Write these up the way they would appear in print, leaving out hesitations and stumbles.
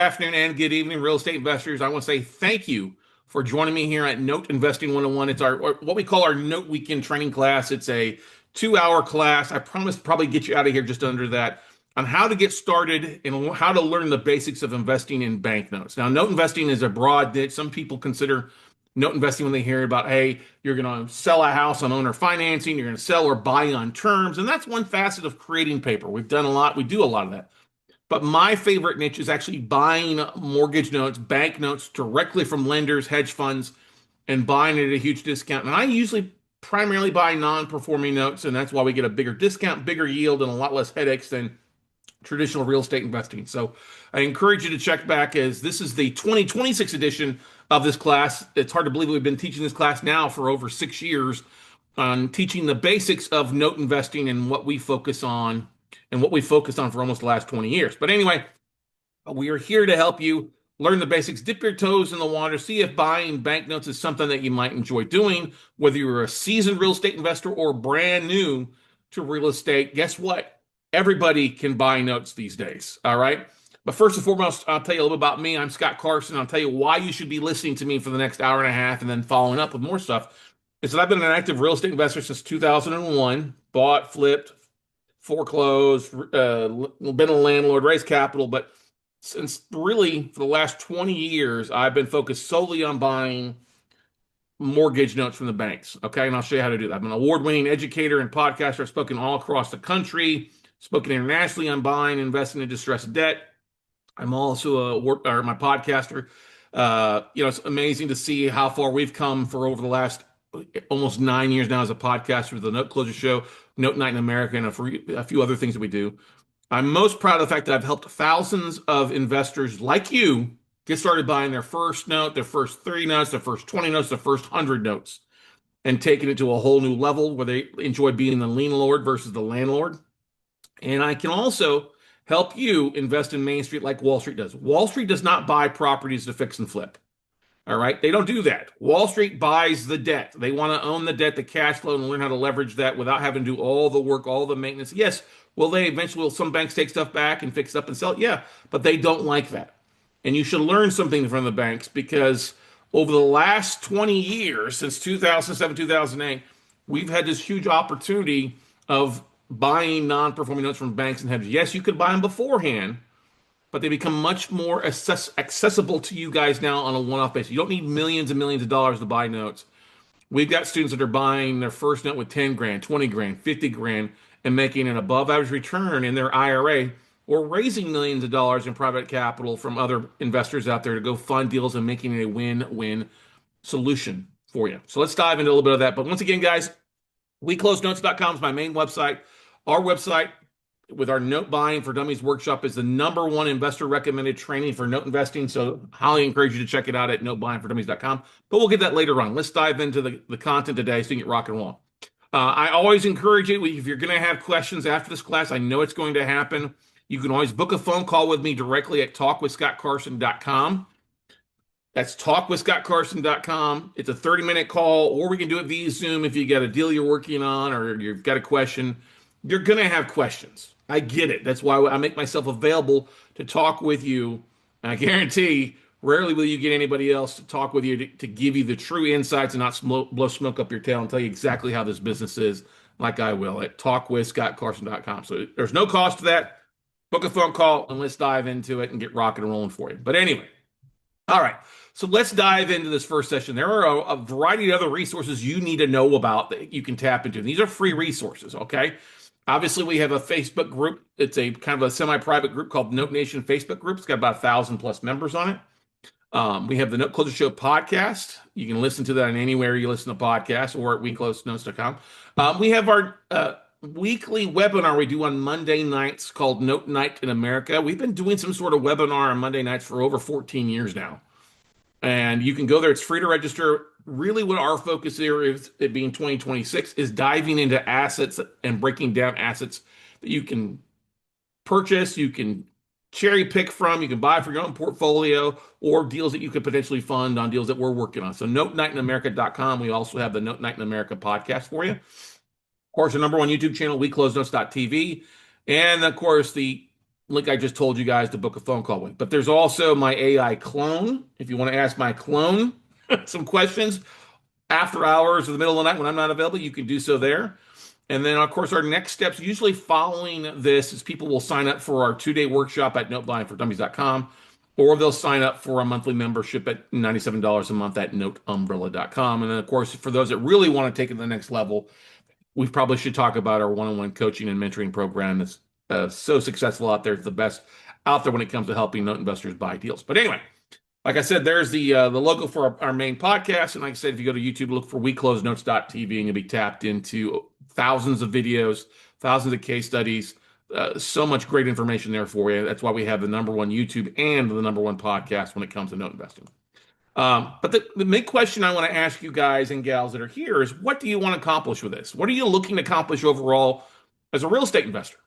Afternoon and good evening, real estate investors. I want to say thank you for joining me here at Note Investing 101. It's our what we call our Note Weekend training class. It's a 2-hour class. I promise to probably get you out of here just under that on how to get started and how to learn the basics of investing in banknotes. Now, note investing is a broad niche. Some people consider note investing when they hear about, hey, you're going to sell a house on owner financing, you're going to sell or buy on terms, and that's one facet of creating paper. We've done a lot. We do a lot of that. But my favorite niche is actually buying mortgage notes, bank notes directly from lenders, hedge funds, and buying it at a huge discount. And I usually primarily buy non-performing notes, and that's why we get a bigger discount, bigger yield, and a lot less headaches than traditional real estate investing. So I encourage you to check back as this is the 2026 edition of this class. It's hard to believe we've been teaching this class now for over 6 years on teaching the basics of note investing and what we focus on and what we focused on for almost the last 20 years. But anyway, we are here to help you learn the basics, dip your toes in the water, see if buying banknotes is something that you might enjoy doing, whether you're a seasoned real estate investor or brand new to real estate. Guess what? Everybody can buy notes these days. All right. But first and foremost, I'll tell you a little bit about me. I'm Scott Carson. I'll tell you why you should be listening to me for the next hour and a half and then following up with more stuff. Is that I've been an active real estate investor since 2001, bought, flipped, foreclosed, been a landlord, raised capital, but since really for the last 20 years, I've been focused solely on buying mortgage notes from the banks. Okay, and I'll show you how to do that. I'm an award-winning educator and podcaster. I've spoken all across the country, spoken internationally on buying and investing in distressed debt. I'm also my podcaster. It's amazing to see how far we've come for over the last almost 9 years now as a podcaster with the Note Closure Show, Note Night in America, and a few other things that we do. I'm most proud of the fact that I've helped thousands of investors like you get started buying their first note, their first 30 notes, their first 20 notes, their first 100 notes, and taking it to a whole new level where they enjoy being the Lien Lord versus the landlord. And I can also help you invest in Main Street like Wall Street does. Wall Street does not buy properties to fix and flip. All right. They don't do that. Wall Street buys the debt. They want to own the debt, the cash flow, and learn how to leverage that without having to do all the work, all the maintenance. Yes. Will some banks take stuff back and fix it up and sell it? Yeah. But they don't like that. And you should learn something from the banks because over the last 20 years, since 2007, 2008, we've had this huge opportunity of buying non-performing notes from banks and hedges. Yes, you could buy them beforehand, but they become much more accessible to you guys now on a one-off basis. You don't need millions and millions of dollars to buy notes. We've got students that are buying their first note with 10 grand, 20 grand, 50 grand, and making an above average return in their IRA or raising millions of dollars in private capital from other investors out there to go fund deals and making it a win-win solution for you. So let's dive into a little bit of that. But once again, guys, WeCloseNotes.com is my main website. Our website with our Note Buying for Dummies workshop is the #1 investor recommended training for note investing. So highly encourage you to check it out at notebuyingfordummies.com. But we'll get that later on. Let's dive into the content today so you can get rock and roll. I always encourage you, if you're going to have questions after this class, I know it's going to happen. You can always book a phone call with me directly at talkwithscottcarson.com. That's talkwithscottcarson.com. It's a 30-minute call, or we can do it via Zoom if you got a deal you're working on or you've got a question. You're going to have questions. I get it. That's why I make myself available to talk with you. And I guarantee rarely will you get anybody else to talk with you to give you the true insights and not blow smoke up your tail and tell you exactly how this business is, like I will at talkwithscottcarson.com. So there's no cost to that. Book a phone call and let's dive into it and get rocking and rolling for you. But anyway, all right. So let's dive into this first session. There are a variety of other resources you need to know about that you can tap into. These are free resources, okay? Obviously, we have a Facebook group. It's a kind of a semi-private group called Note Nation Facebook group. It's got about 1,000 plus members on it. We have the Note Closure Show podcast. You can listen to that in anywhere you listen to podcasts or at WeCloseNotes.com. We have our weekly webinar we do on Monday nights called Note Night in America. We've been doing some sort of webinar on Monday nights for over 14 years now. And you can go there. It's free to register. Really what our focus here is, it being 2026, is diving into assets and breaking down assets that you can purchase, you can cherry pick from, you can buy for your own portfolio, or deals that you could potentially fund on deals that we're working on. So NoteNightInAmerica.com. We also have the Note Night in America podcast for you. Of course, the #1 YouTube channel, WeCloseNotes.tv. And of course, the link I just told you guys to book a phone call with. But there's also my AI clone. If you want to ask my clone some questions after hours or the middle of the night when I'm not available, you can do so there. And then, of course, our next steps, usually following this, is people will sign up for our 2-day workshop at notebuyingfordummies.com, or they'll sign up for a monthly membership at $97 a month at noteumbrella.com. And then, of course, for those that really want to take it to the next level, we probably should talk about our one-on-one coaching and mentoring program that's so successful out there. It's the best out there when it comes to helping note investors buy deals. But anyway, like I said, there's the logo for our main podcast. And like I said, if you go to YouTube, look for WeCloseNotes.tv, and you'll be tapped into thousands of videos, thousands of case studies, so much great information there for you. That's why we have the #1 YouTube and the #1 podcast when it comes to note investing. But the big question I want to ask you guys and gals that are here is, what do you want to accomplish with this? What are you looking to accomplish overall as a real estate investor?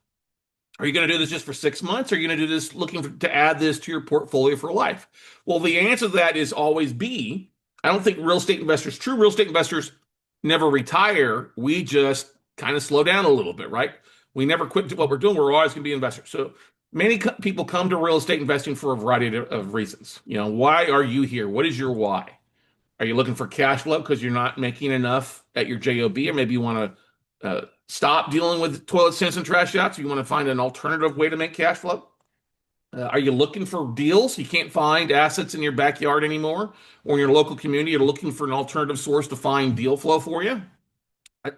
Are you going to do this just for 6 months? Or are you going to do this looking to add this to your portfolio for life? Well, the answer to that is always B. I don't think true real estate investors never retire. We just kind of slow down a little bit, right? We never quit what we're doing. We're always going to be investors. So many people come to real estate investing for a variety of reasons. Why are you here? What is your why? Are you looking for cash flow because you're not making enough at your job, or maybe you want to stop dealing with toilet sinks and trash outs? You want to find an alternative way to make cash flow? Are you looking for deals? You can't find assets in your backyard anymore, or in your local community. You're looking for an alternative source to find deal flow for you.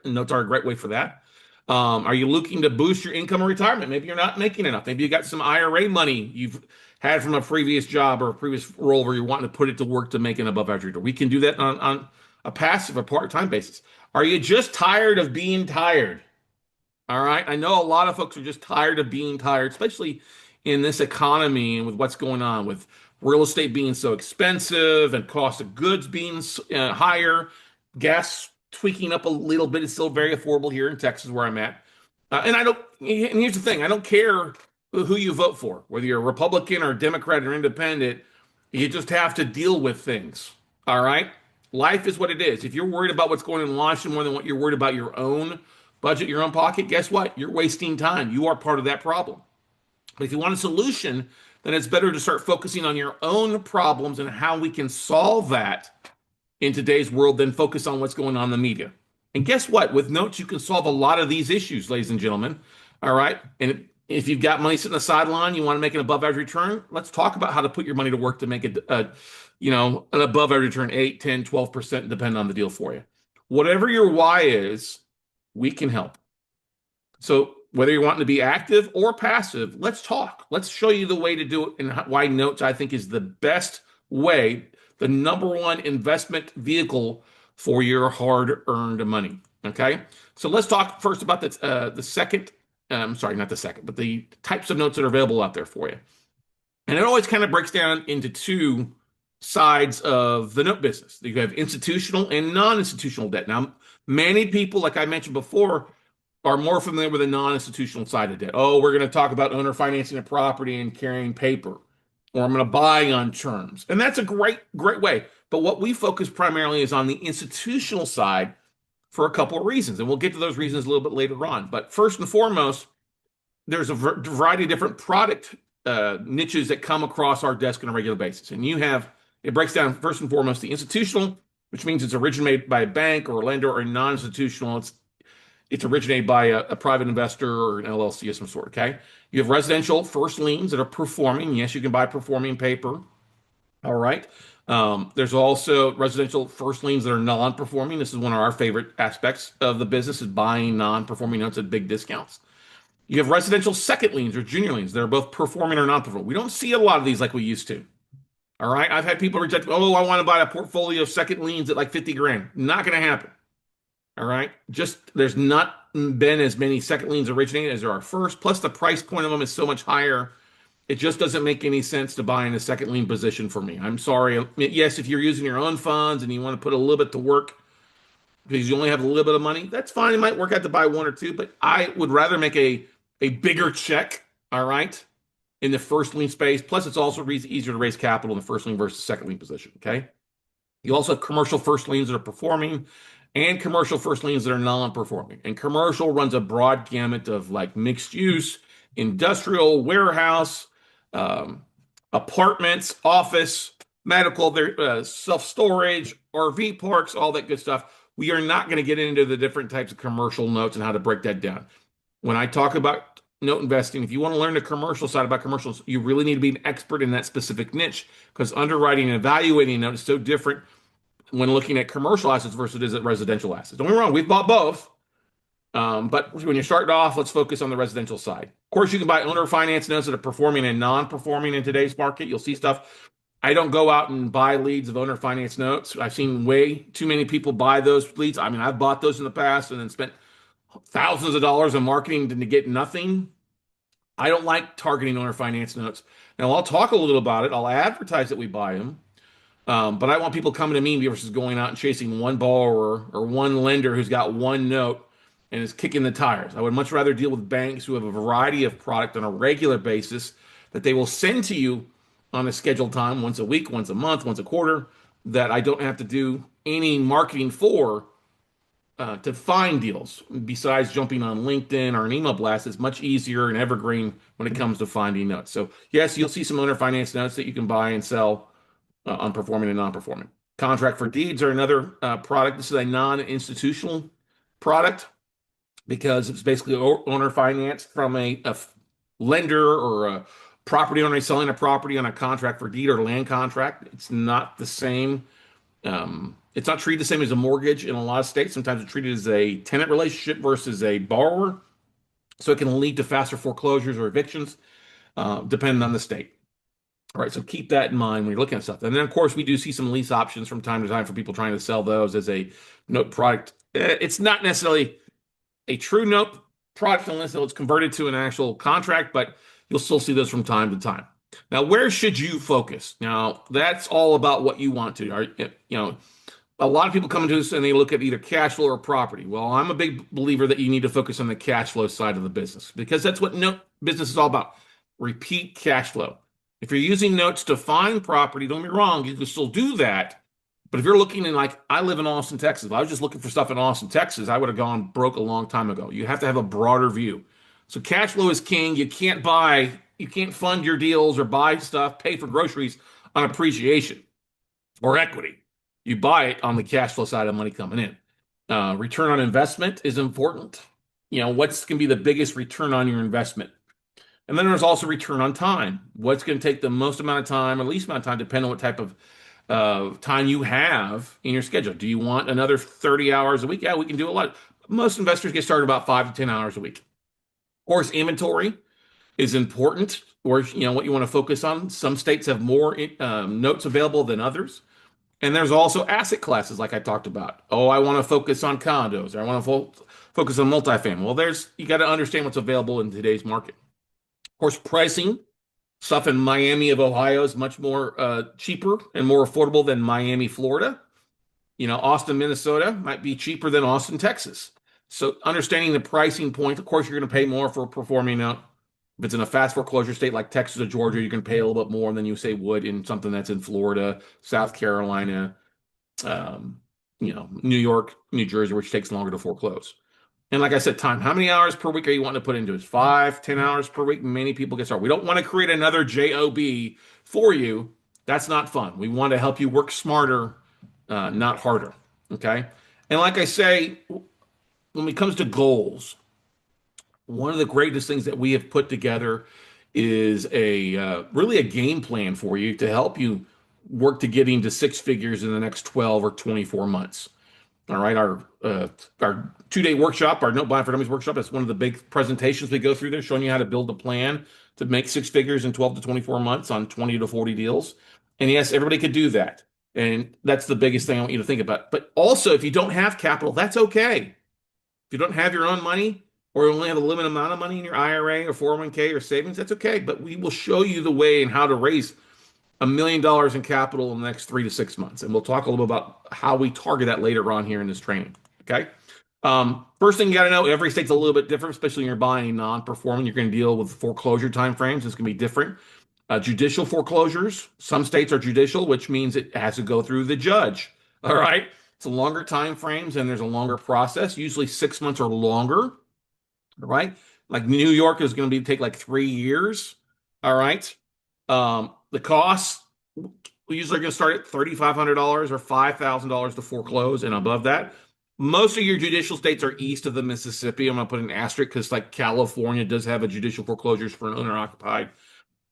Notes are a great way for that. Are you looking to boost your income or retirement? Maybe you're not making enough. Maybe you got some IRA money you've had from a previous job or a previous role where you're wanting to put it to work to make an above average return. We can do that on a passive or part-time basis. Are you just tired of being tired? All right. I know a lot of folks are just tired of being tired, especially in this economy and with what's going on with real estate being so expensive and cost of goods being higher, gas tweaking up a little bit. It's still very affordable here in Texas where I'm at. And here's the thing, I don't care who you vote for, whether you're a Republican or a Democrat or independent, you just have to deal with things. All right. Life is what it is. If you're worried about what's going on in Washington more than what you're worried about your own budget, your own pocket, guess what? You're wasting time. You are part of that problem. But if you want a solution, then it's better to start focusing on your own problems and how we can solve that in today's world than focus on what's going on in the media. And guess what? With notes, you can solve a lot of these issues, ladies and gentlemen. All right. And if you've got money sitting on the sideline, you want to make an above average return, let's talk about how to put your money to work to make it, an above average return, 8, 10, 12%, depending on the deal for you. Whatever your why is, we can help. So whether you're wanting to be active or passive, let's talk. Let's show you the way to do it and why notes, I think, is the best way, the #1 investment vehicle for your hard-earned money. Okay, so let's talk first about the second. Sorry, not the second, but the types of notes that are available out there for you. And it always kind of breaks down into two sides of the note business. You have institutional and non-institutional debt. Now, many people, like I mentioned before, are more familiar with the non-institutional side of debt. Oh, we're going to talk about owner financing a property and carrying paper, or I'm going to buy on terms. And that's a great way. But what we focus primarily is on the institutional side for a couple of reasons. And we'll get to those reasons a little bit later on. But first and foremost, there's a variety of different product niches that come across our desk on a regular basis. And it breaks down first and foremost the institutional, which means it's originated by a bank or a lender, or non-institutional. It's originated by a private investor or an LLC of some sort, okay? You have residential first liens that are performing. Yes, you can buy performing paper. All right. There's also residential first liens that are non-performing. This is one of our favorite aspects of the business, is buying non-performing notes at big discounts. You have residential second liens or junior liens that are both performing or non-performing. We don't see a lot of these like we used to. All right. I've had people reject, oh, I want to buy a portfolio of second liens at like 50 grand. Not going to happen. All right. There's not been as many second liens originated as there are first. Plus, the price point of them is so much higher. It just doesn't make any sense to buy in a second lien position for me. I'm sorry. Yes, if you're using your own funds and you want to put a little bit to work because you only have a little bit of money, that's fine. It might work out to buy one or two, but I would rather make a bigger check, all right, in the first lien space. Plus, it's also easier to raise capital in the first lien versus second lien position, okay? You also have commercial first liens that are performing and commercial first liens that are non-performing. And commercial runs a broad gamut of like mixed use, industrial, warehouse, um, apartments, office, medical, self-storage, RV parks, all that good stuff. We are not going to get into the different types of commercial notes and how to break that down. When I talk about note investing, if you want to learn the commercial side about commercials, you really need to be an expert in that specific niche because underwriting and evaluating a note is so different when looking at commercial assets versus it is at residential assets. Don't get me wrong, we've bought both. But when you're starting off, let's focus on the residential side. Of course, you can buy owner finance notes that are performing and non-performing in today's market. You'll see stuff. I don't go out and buy leads of owner finance notes. I've seen way too many people buy those leads. I mean, I've bought those in the past and then spent thousands of dollars on marketing to get nothing. I don't like targeting owner finance notes. Now, I'll talk a little about it. I'll advertise that we buy them. But I want people coming to me versus going out and chasing one borrower or one lender who's got one note and is kicking the tires. I would much rather deal with banks who have a variety of product on a regular basis that they will send to you on a scheduled time, once a week, once a month, once a quarter, that I don't have to do any marketing for to find deals. Besides jumping on LinkedIn or an email blast, it's much easier and evergreen when it comes to finding notes. So yes, you'll see some owner finance notes that you can buy and sell on performing and non-performing. Contract for deeds are another product. This is a non-institutional product because it's basically owner finance from a lender or a property owner selling a property on a contract for deed or land contract. It's not the same. It's not treated the same as a mortgage in a lot of states. Sometimes it's treated as a tenant relationship versus a borrower. So it can lead to faster foreclosures or evictions, depending on the state. All right, so keep that in mind when you're looking at stuff. And then, of course, we do see some lease options from time to time for people trying to sell those as a note product. It's not necessarily a true note product unless it's converted to an actual contract, but you'll still see those from time to time. Now, where should you focus? Now, that's all about what you want to. A lot of people come into this and they look at either cash flow or property. Well, I'm a big believer that you need to focus on the cash flow side of the business because that's what note business is all about. Repeat cash flow. If you're using notes to find property, don't get me wrong, you can still do that. But if you're looking in, like, I live in Austin, Texas. If I was just looking for stuff in Austin, Texas, I would have gone broke a long time ago. You have to have a broader view. So cash flow is king. You can't fund your deals or buy stuff, pay for groceries on appreciation or equity. You buy it on the cash flow side of money coming in. Return on investment is important. What's going to be the biggest return on your investment? And then there's also return on time. What's going to take the most amount of time or least amount of time, depending on what type of time you have in your schedule. Do you want another 30 hours a week? Yeah, we can do a lot. Most investors get started about 5 to 10 hours a week. Of course, inventory is important, or what you want to focus on. Some states have more notes available than others. And there's also asset classes, like I talked about. Oh, I want to focus on condos, or I want to focus on multifamily. Well, you got to understand what's available in today's market. Of course, pricing stuff in Miami of Ohio is much more cheaper and more affordable than Miami, Florida. Austin, Minnesota might be cheaper than Austin, Texas. So understanding the pricing point, of course, you're going to pay more for performing out. If it's in a fast foreclosure state like Texas or Georgia, you can pay a little bit more than you say would in something that's in Florida, South Carolina, New York, New Jersey, which takes longer to foreclose. And like I said, time. How many hours per week are you wanting to put into it? 5, 10 hours per week? Many people get started. We don't want to create another job for you. That's not fun. We want to help you work smarter, not harder. Okay. And like I say, when it comes to goals, one of the greatest things that we have put together is really a game plan for you to help you work to getting to 6 figures in the next 12 or 24 months. All right, our 2-day workshop, our Note Buying for Dummies workshop, that's one of the big presentations we go through there, showing you how to build a plan to make 6 figures in 12 to 24 months on 20 to 40 deals. And yes, everybody could do that. And that's the biggest thing I want you to think about. But also, if you don't have capital, that's okay. If you don't have your own money, or you only have a limited amount of money in your IRA or 401k or savings, that's okay. But we will show you the way and how to raise $1 million in capital in the next 3 to 6 months. And we'll talk a little bit about how we target that later on here in this training. Okay. First thing you got to know, every state's a little bit different, especially when you're buying non-performing. You're going to deal with foreclosure timeframes. It's going to be different. Judicial foreclosures, some states are judicial, which means it has to go through the judge. All right. It's a longer time frames and there's a longer process, usually 6 months or longer. All right. Like New York is going to be take like 3 years. All right. The costs we usually are going to start at $3,500 or $5,000 to foreclose and above that. Most of your judicial states are east of the Mississippi. I'm going to put an asterisk because like California does have a judicial foreclosures for an owner occupied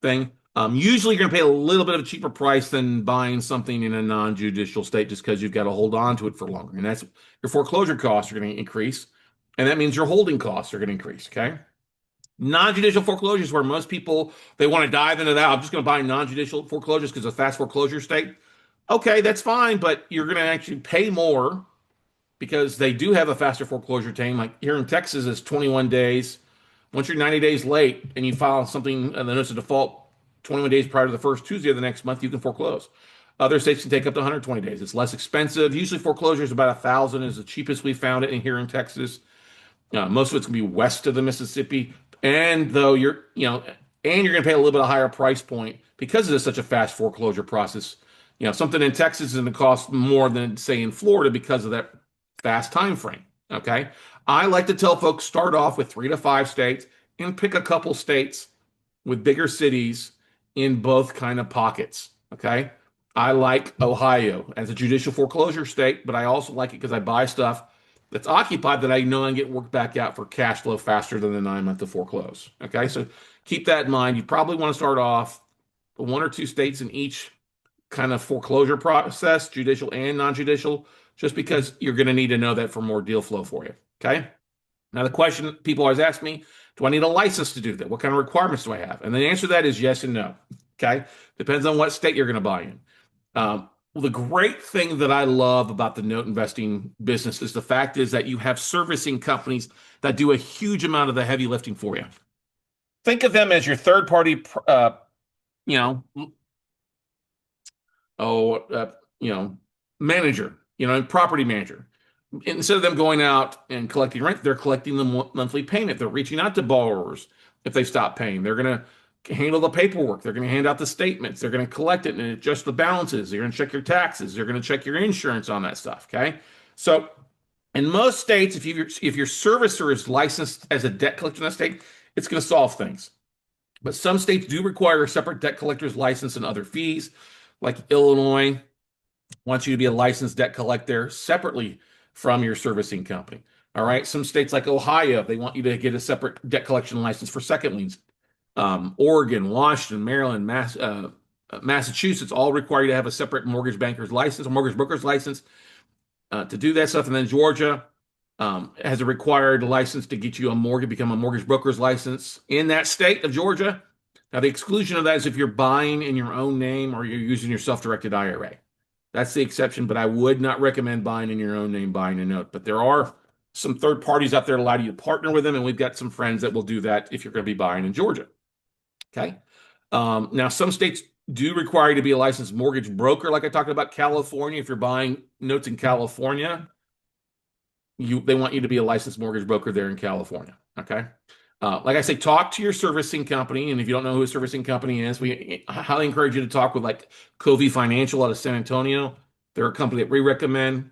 thing. Usually, you're going to pay a little bit of a cheaper price than buying something in a non-judicial state just because you've got to hold on to it for longer. And that's your foreclosure costs are going to increase. And that means your holding costs are going to increase. Okay. Non-judicial foreclosures, where most people they want to dive into that. I'm just going to buy non-judicial foreclosures because it's a fast foreclosure state. Okay, that's fine, but you're going to actually pay more because they do have a faster foreclosure time. Like here in Texas, it's 21 days. Once you're 90 days late and you file something, the notice of default 21 days prior to the first Tuesday of the next month, you can foreclose. Other states can take up to 120 days. It's less expensive. Usually foreclosure is about 1,000 is the cheapest we found it in here in Texas. Most of it's going to be west of the Mississippi. And though and you're going to pay a little bit of higher price point because it is such a fast foreclosure process. Something in Texas is going to cost more than say in Florida because of that fast time frame. Okay. I like to tell folks start off with 3 to 5 states and pick a couple states with bigger cities in both kind of pockets. Okay. I like Ohio as a judicial foreclosure state, but I also like it because I buy stuff that's occupied that I know I can get worked back out for cash flow faster than the 9 month to foreclose. Okay. So keep that in mind. You probably want to start off 1 or 2 states in each kind of foreclosure process, judicial and non-judicial, just because you're going to need to know that for more deal flow for you. Okay. Now, the question people always ask me, do I need a license to do that? What kind of requirements do I have? And the answer to that is yes and no. Okay. Depends on what state you're going to buy in. Well, the great thing that I love about the note investing business is the fact is that you have servicing companies that do a huge amount of the heavy lifting for you. Think of them as your third party, you know, oh, manager, property manager. Instead of them going out and collecting rent, they're collecting the monthly payment. They're reaching out to borrowers if they stop paying. They're going to handle the paperwork. They're going to hand out the statements. They're going to collect it and adjust the balances. They're going to check your taxes. They're going to check your insurance on that stuff. Okay. So in most states, if your servicer is licensed as a debt collector in that state, it's going to solve things. But some states do require a separate debt collector's license and other fees, like Illinois wants you to be a licensed debt collector separately from your servicing company. All right. Some states like Ohio, they want you to get a separate debt collection license for second liens. Oregon, Washington, Maryland, Massachusetts all require you to have a separate mortgage banker's license or mortgage broker's license to do that stuff. And then Georgia has a required license to get you become a mortgage broker's license in that state of Georgia. Now, the exclusion of that is if you're buying in your own name or you're using your self-directed IRA. That's the exception, but I would not recommend buying in your own name, buying a note. But there are some third parties out there that allow you to partner with them, and we've got some friends that will do that if you're going to be buying in Georgia. Okay. Now, some states do require you to be a licensed mortgage broker, like I talked about California. If you're buying notes in California, they want you to be a licensed mortgage broker there in California. Okay. Like I say, talk to your servicing company. And if you don't know who a servicing company is, we highly encourage you to talk with like Covey Financial out of San Antonio. They're a company that we recommend.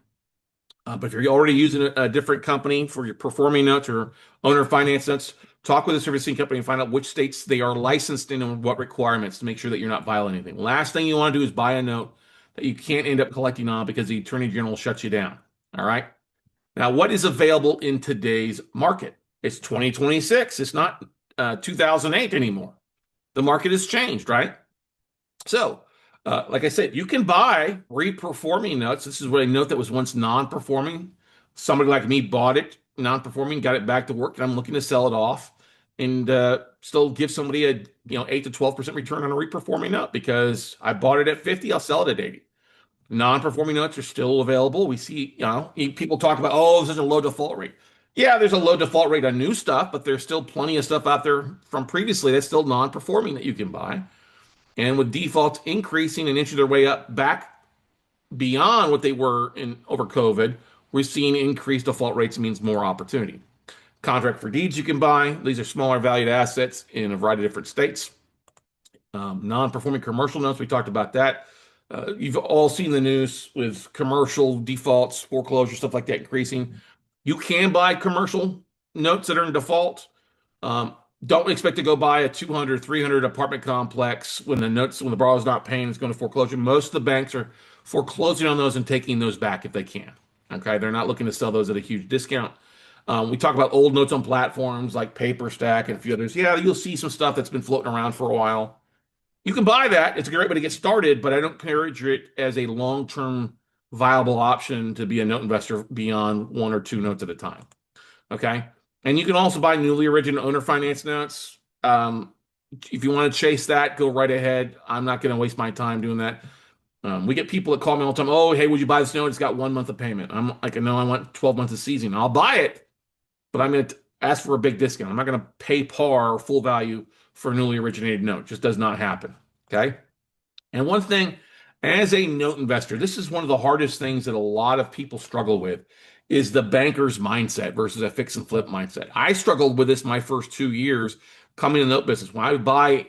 But if you're already using a different company for your performing notes or owner finance notes, talk with the servicing company and find out which states they are licensed in and what requirements to make sure that you're not violating anything. Last thing you want to do is buy a note that you can't end up collecting on because the attorney general shuts you down. All right. Now, what is available in today's market? It's 2026. It's not 2008 anymore. The market has changed, right? So, like I said, you can buy reperforming notes. This is what a note that was once non-performing. Somebody like me bought it non-performing, got it back to work, and I'm looking to sell it off and still give somebody a 8 to 12% return on a reperforming note because I bought it at 50. I'll sell it at 80. Non-performing notes are still available. We see, people talk about, oh, there's a low default rate. Yeah, there's a low default rate on new stuff, but there's still plenty of stuff out there from previously that's still non-performing that you can buy. And with defaults increasing and inching their way up back beyond what they were over COVID, we're seeing increased default rates means more opportunity. Contract for deeds you can buy. These are smaller valued assets in a variety of different states. Non-performing commercial notes, we talked about that. You've all seen the news with commercial defaults, foreclosure, stuff like that increasing. You can buy commercial notes that are in default. Um, don't expect to go buy a 200, 300 apartment complex when the borrower's not paying, it's going to foreclosure. Most of the banks are foreclosing on those and taking those back if they can. Okay, they're not looking to sell those at a huge discount. We talk about old notes on platforms like PaperStack and a few others. Yeah, you'll see some stuff that's been floating around for a while. You can buy that. It's a great way to get started, but I don't encourage it as a long-term viable option to be a note investor beyond one or two notes at a time. Okay. And you can also buy newly originated owner finance notes. If you want to chase that, go right ahead. I'm not going to waste my time doing that. We get people that call me all the time. Oh, hey, would you buy this note? It's got 1 month of payment. I'm like, no, I want 12 months of seasoning. I'll buy it, but I'm going to ask for a big discount. I'm not going to pay par or full value for a newly originated note. It just does not happen. Okay. And one thing, as a note investor, this is one of the hardest things that a lot of people struggle with is the banker's mindset versus a fix and flip mindset. I struggled with this my first 2 years coming in the note business. When I would buy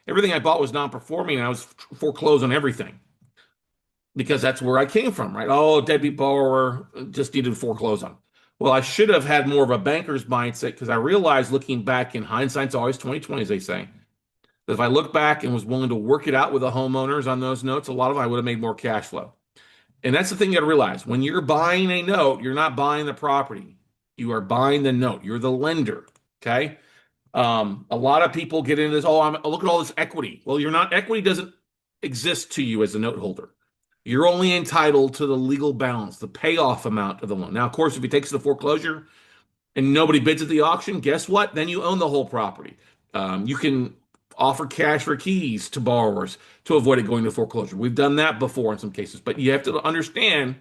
everything I bought was non-performing, and I was foreclosed on everything because that's where I came from, right? Oh, deadbeat borrower, just needed to foreclose on. Well, I should have had more of a banker's mindset because I realized looking back in hindsight's always 2020, as they say. If I look back and was willing to work it out with the homeowners on those notes, a lot of them I would have made more cash flow. And that's the thing you got to realize. When you're buying a note, you're not buying the property. You are buying the note. You're the lender. Okay. A lot of people get into this. Oh, look at all this equity. Well, you're not. Equity doesn't exist to you as a note holder. You're only entitled to the legal balance, the payoff amount of the loan. Now, of course, if he takes the foreclosure and nobody bids at the auction, guess what? Then you own the whole property. You can offer cash for keys to borrowers to avoid it going to foreclosure. We've done that before in some cases, but you have to understand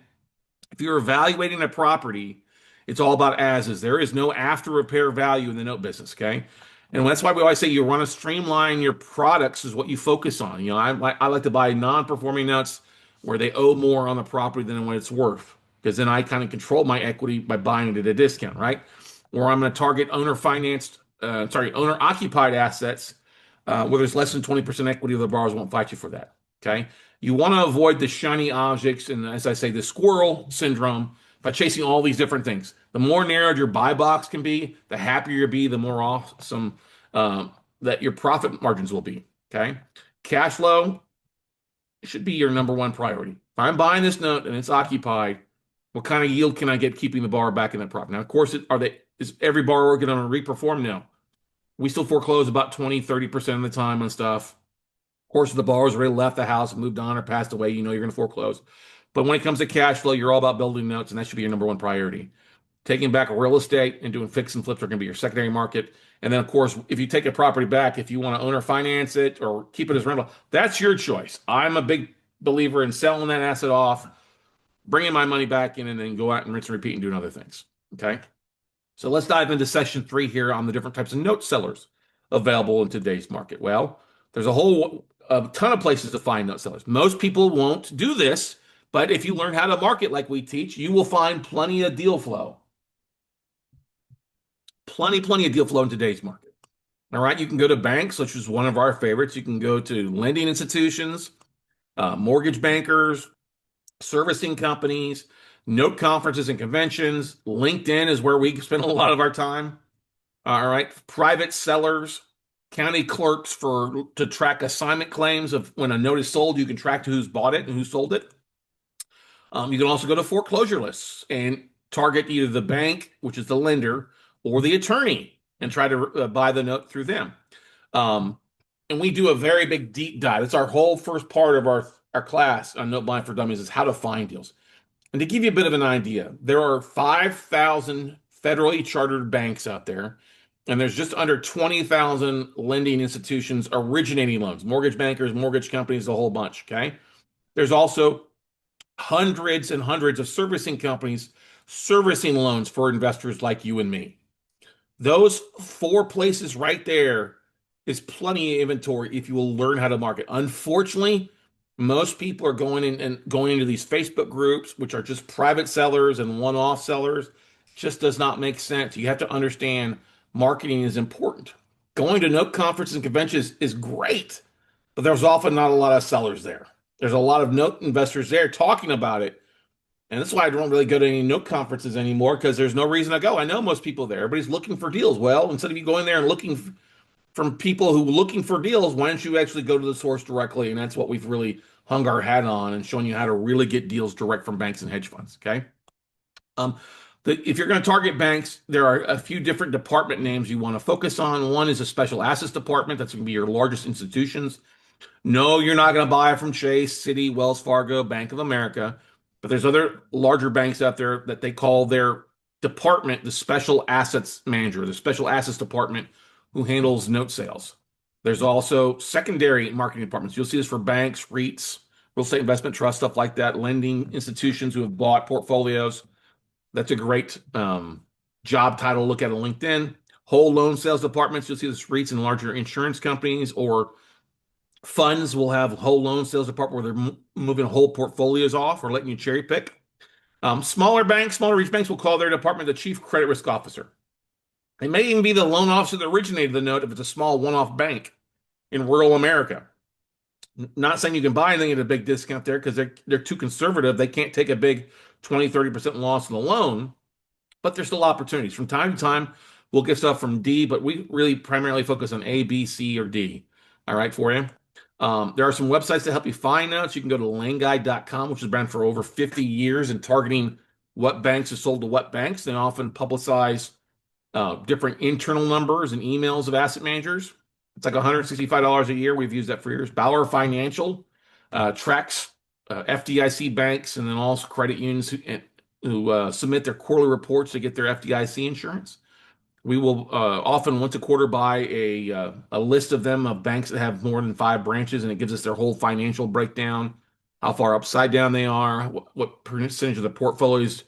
if you're evaluating a property, it's all about as is. There is no after repair value in the note business, okay? And that's why we always say you want to streamline your products is what you focus on. I like to buy non-performing notes where they owe more on the property than what it's worth, because then I kind of control my equity by buying it at a discount, right? Or I'm going to target owner occupied assets where there's less than 20% equity, the borrowers won't fight you for that. Okay. You want to avoid the shiny objects and, as I say, the squirrel syndrome by chasing all these different things. The more narrowed your buy box can be, the happier you'll be, the more awesome that your profit margins will be. Okay. Cash flow should be your number one priority. If I'm buying this note and it's occupied, what kind of yield can I get keeping the borrower back in that property? Now, of course, is every borrower going to reperform? No. We still foreclose about 20, 30% of the time on stuff. Of course, if the borrower's already left the house and moved on or passed away, you know you're going to foreclose. But when it comes to cash flow, you're all about building notes, and that should be your number one priority. Taking back real estate and doing fix and flips are going to be your secondary market. And then, of course, if you take a property back, if you want to owner finance it or keep it as rental, that's your choice. I'm a big believer in selling that asset off, bringing my money back in, and then go out and rinse and repeat and doing other things. Okay. So let's dive into session 3 here on the different types of note sellers available in today's market. Well, there's a ton of places to find note sellers. Most people won't do this, but if you learn how to market like we teach, you will find plenty of deal flow. Plenty of deal flow in today's market. All right, you can go to banks, which is one of our favorites. You can go to lending institutions, mortgage bankers, servicing companies, note conferences and conventions. LinkedIn is where we spend a lot of our time. All right, private sellers, county clerks to track assignment claims of when a note is sold. You can track who's bought it and who sold it. You can also go to foreclosure lists and target either the bank, which is the lender, or the attorney and try to buy the note through them. And we do a very big deep dive. It's our whole first part of our class on Note Buying for Dummies is how to find deals. And to give you a bit of an idea, there are 5,000 federally chartered banks out there, and there's just under 20,000 lending institutions originating loans, mortgage bankers, mortgage companies, a whole bunch, okay? There's also hundreds and hundreds of servicing companies servicing loans for investors like you and me. Those 4 places right there is plenty of inventory if you will learn how to market. Unfortunately, most people are going into these Facebook groups, which are just private sellers and one-off sellers. Just does not make sense. You have to understand marketing is important. Going to note conferences and conventions is great, but there's often not a lot of sellers there. There's a lot of note investors there talking about it, And that's why I don't really go to any note conferences anymore because there's no reason to go. I know most people there. Everybody's looking for deals. Well, instead of you going there and looking from people who are looking for deals, why don't you actually go to the source directly? And that's what we've really hung our hat on and showing you how to really get deals direct from banks and hedge funds. Okay. Um, if you're going to target banks, there are a few different department names you want to focus on. One is a special assets department. That's going to be your largest institutions. No, you're not going to buy from Chase, Citi, Wells Fargo, Bank of America, but there's other larger banks out there that they call their department the special assets manager, the special assets department who handles note sales. There's also secondary marketing departments. You'll see this for banks, REITs, real estate investment trusts, stuff like that, lending institutions who have bought portfolios. That's a great job title to look at on LinkedIn. Whole loan sales departments. You'll see this REITs and larger insurance companies or funds will have whole loan sales department where they're moving whole portfolios off or letting you cherry pick. Smaller banks, smaller region banks will call their department the chief credit risk officer. It may even be the loan officer that originated the note if it's a small one-off bank in rural America. Not saying you can buy anything at a big discount there because they're too conservative. They can't take a big 20, 30% loss on the loan, but there's still opportunities. From time to time, we'll get stuff from D, but we really primarily focus on A, B, C, or D. All right, for you. There are some websites that help you find notes. You can go to laneguide.com, which has been for over 50 years in targeting what banks are sold to what banks. They often publicize different internal numbers and emails of asset managers. It's like $165 a year. We've used that for years. Bauer Financial tracks FDIC banks and then also credit unions who submit their quarterly reports to get their FDIC insurance. We will often once a quarter buy a list of them of banks that have more than 5 branches, and it gives us their whole financial breakdown, how far upside down they are, what percentage of the portfolios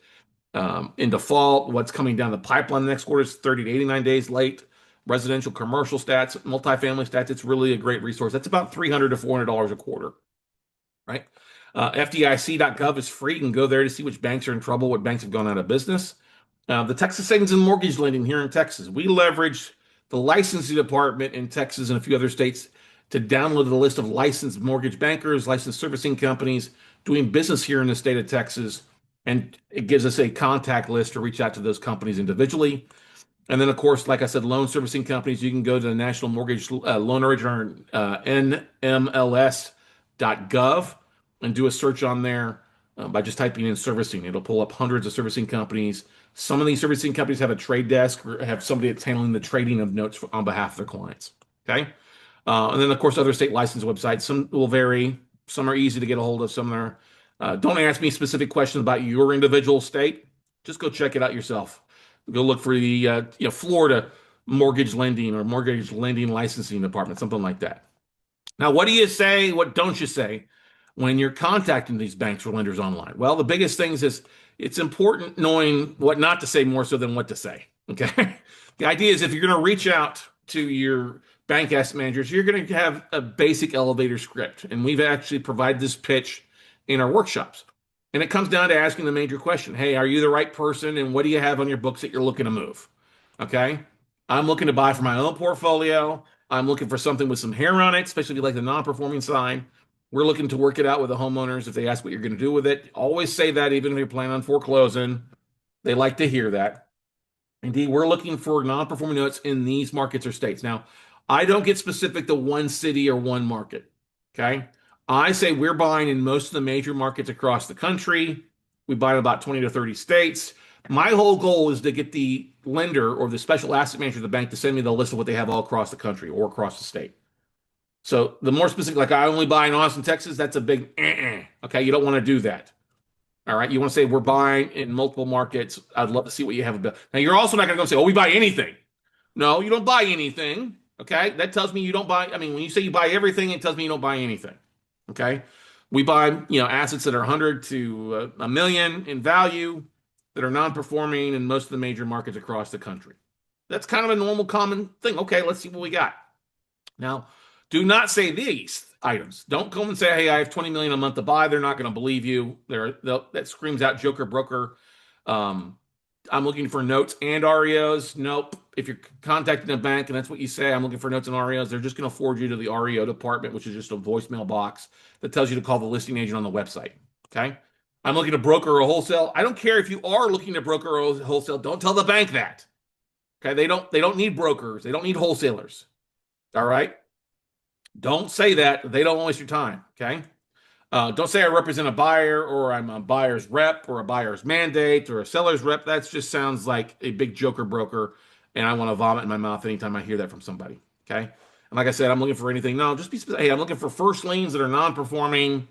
in default, what's coming down the pipeline the next quarter is 30 to 89 days late, residential, commercial stats, multifamily stats. It's really a great resource. That's about $300 to $400 a quarter, right? FDIC.gov is free. You can go there to see which banks are in trouble, what banks have gone out of business. The Texas Savings and Mortgage Lending here in Texas. We leverage the licensing department in Texas and a few other states to download the list of licensed mortgage bankers, licensed servicing companies doing business here in the state of Texas. And it gives us a contact list to reach out to those companies individually. And then, of course, like I said, loan servicing companies, you can go to the National Mortgage Loan Originator, NMLS.gov, and do a search on there by just typing in servicing. It'll pull up hundreds of servicing companies. Some of these servicing companies have a trade desk or have somebody that's handling the trading of notes on behalf of their clients. Okay. And then, of course, other state license websites. Some will vary. Some are easy to get a hold of. Some are. Don't ask me specific questions about your individual state. Just go check it out yourself. Go look for the Florida mortgage lending or mortgage lending licensing department, something like that. Now, what do you say? What don't you say when you're contacting these banks or lenders online? Well, the biggest thing is it's important knowing what not to say more so than what to say. Okay. The idea is if you're going to reach out to your bank asset managers, you're going to have a basic elevator script. And we've actually provided this pitch in our workshops. And it comes down to asking the major question. Hey, are you the right person? And what do you have on your books that you're looking to move? Okay. I'm looking to buy for my own portfolio. I'm looking for something with some hair on it, especially if you like the non-performing side. We're looking to work it out with the homeowners if they ask what you're going to do with it. Always say that, even if you're planning on foreclosing. They like to hear that. Indeed, we're looking for non-performing notes in these markets or states. Now, I don't get specific to one city or one market. Okay. I say we're buying in most of the major markets across the country. We buy in about 20 to 30 states. My whole goal is to get the lender or the special asset manager of the bank to send me the list of what they have all across the country or across the state. So the more specific, like I only buy in Austin, Texas, that's a big okay. You don't want to do that. All right. You want to say we're buying in multiple markets. I'd love to see what you have about. Now, you're also not going to go say, oh, we buy anything. No, you don't buy anything. Okay. That tells me you don't buy. I mean, when you say you buy everything, it tells me you don't buy anything. Okay. We buy, assets that are 100 to a million in value that are non-performing in most of the major markets across the country. That's kind of a normal, common thing. Okay. Let's see what we got. Now, do not say these items. Don't come and say, hey, I have 20 million a month to buy. They're not going to believe you. That screams out joker broker. I'm looking for notes and REOs. Nope. If you're contacting a bank and that's what you say, I'm looking for notes and REOs, they're just going to forward you to the REO department, which is just a voicemail box that tells you to call the listing agent on the website. Okay. I'm looking to broker or wholesale. I don't care if you are looking to broker or wholesale. Don't tell the bank that. Okay, they don't need brokers. They don't need wholesalers. All right. Don't say that. They don't waste your time. Okay. Don't say I represent a buyer or I'm a buyer's rep or a buyer's mandate or a seller's rep. That just sounds like a big joker broker, and I want to vomit in my mouth anytime I hear that from somebody. Okay. And like I said, I'm looking for anything. No, just be specific. Hey, I'm looking for first liens that are non-performing,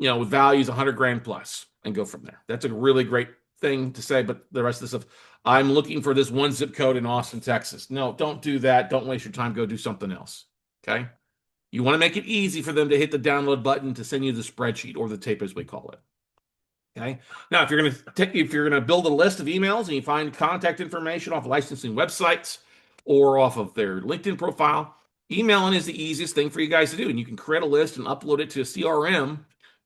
with values 100 grand plus, and go from there. That's a really great thing to say. But the rest of the stuff, I'm looking for this one zip code in Austin, Texas. No, don't do that. Don't waste your time. Go do something else. Okay. You want to make it easy for them to hit the download button to send you the spreadsheet or the tape, as we call it. Okay. Now, if you're gonna build a list of emails and you find contact information off licensing websites or off of their LinkedIn profile, emailing is the easiest thing for you guys to do, and you can create a list and upload it to a CRM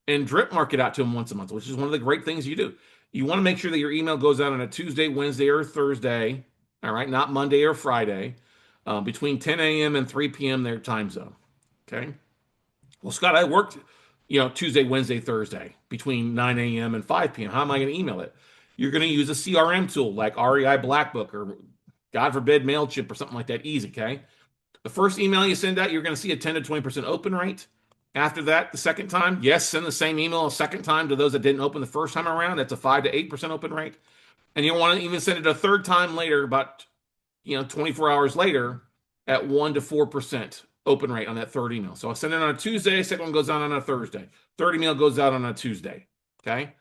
and drip mark it out to them once a month, which is one of the great things you do. You want to make sure that your email goes out on a Tuesday, Wednesday, or Thursday. All right, not Monday or Friday, between 10 a.m. and 3 p.m. their time zone. Okay. Well, Scott, I worked, Tuesday, Wednesday, Thursday between 9 a.m. and 5 p.m. How am I going to email it? You're going to use a CRM tool like REI Blackbook or, God forbid, MailChimp or something like that. Easy, okay? The first email you send out, you're going to see a 10 to 20% open rate. After that, the second time, yes, send the same email a second time to those that didn't open the first time around. That's a 5 to 8% open rate. And you want to even send it a third time later, about 24 hours later, at 1 to 4% open rate on that third email. So I send it on a Tuesday, second one goes out on a Thursday. Third email goes out on a Tuesday. Okay.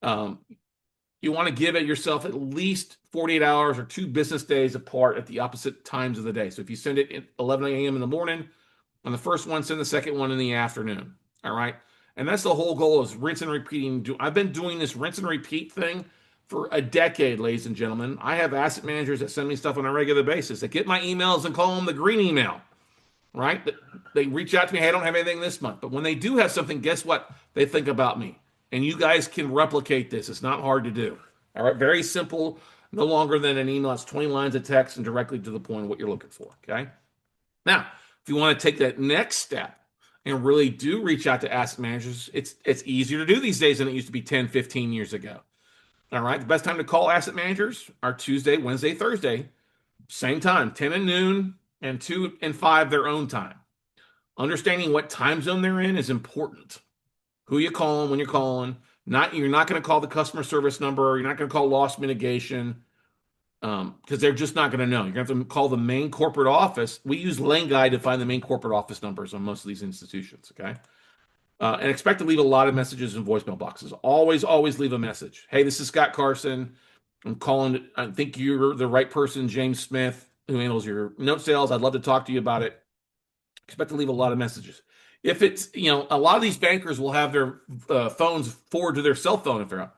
Um, you want to give it yourself at least 48 hours or 2 business days apart at the opposite times of the day. So if you send it at 11 a.m. in the morning, on the first one, send the second one in the afternoon. All right. And that's the whole goal, is rinse and repeating. I've been doing this rinse and repeat thing for a decade, ladies and gentlemen. I have asset managers that send me stuff on a regular basis that get my emails and call them the green email, right? They reach out to me, hey, I don't have anything this month. But when they do have something, guess what? They think about me. And you guys can replicate this. It's not hard to do. All right. Very simple, no longer than an email. It's 20 lines of text and directly to the point of what you're looking for. Okay. Now, if you want to take that next step and really do reach out to asset managers, it's easier to do these days than it used to be 10, 15 years ago. All right. The best time to call asset managers are Tuesday, Wednesday, Thursday, same time, 10 and noon, and 2 and 5 their own time. Understanding what time zone they're in is important. Who you calling, when you're calling. You're not going to call the customer service number. You're not going to call loss mitigation, because they're just not going to know. You're going to have to call the main corporate office. We use Lane Guide to find the main corporate office numbers on most of these institutions. Okay. And expect to leave a lot of messages in voicemail boxes. Always, always leave a message. Hey, this is Scott Carson. I'm calling. I think you're the right person, James Smith, who handles your note sales. I'd love to talk to you about it. Expect to leave a lot of messages. If it's, a lot of these bankers will have their phones forward to their cell phone if they're out.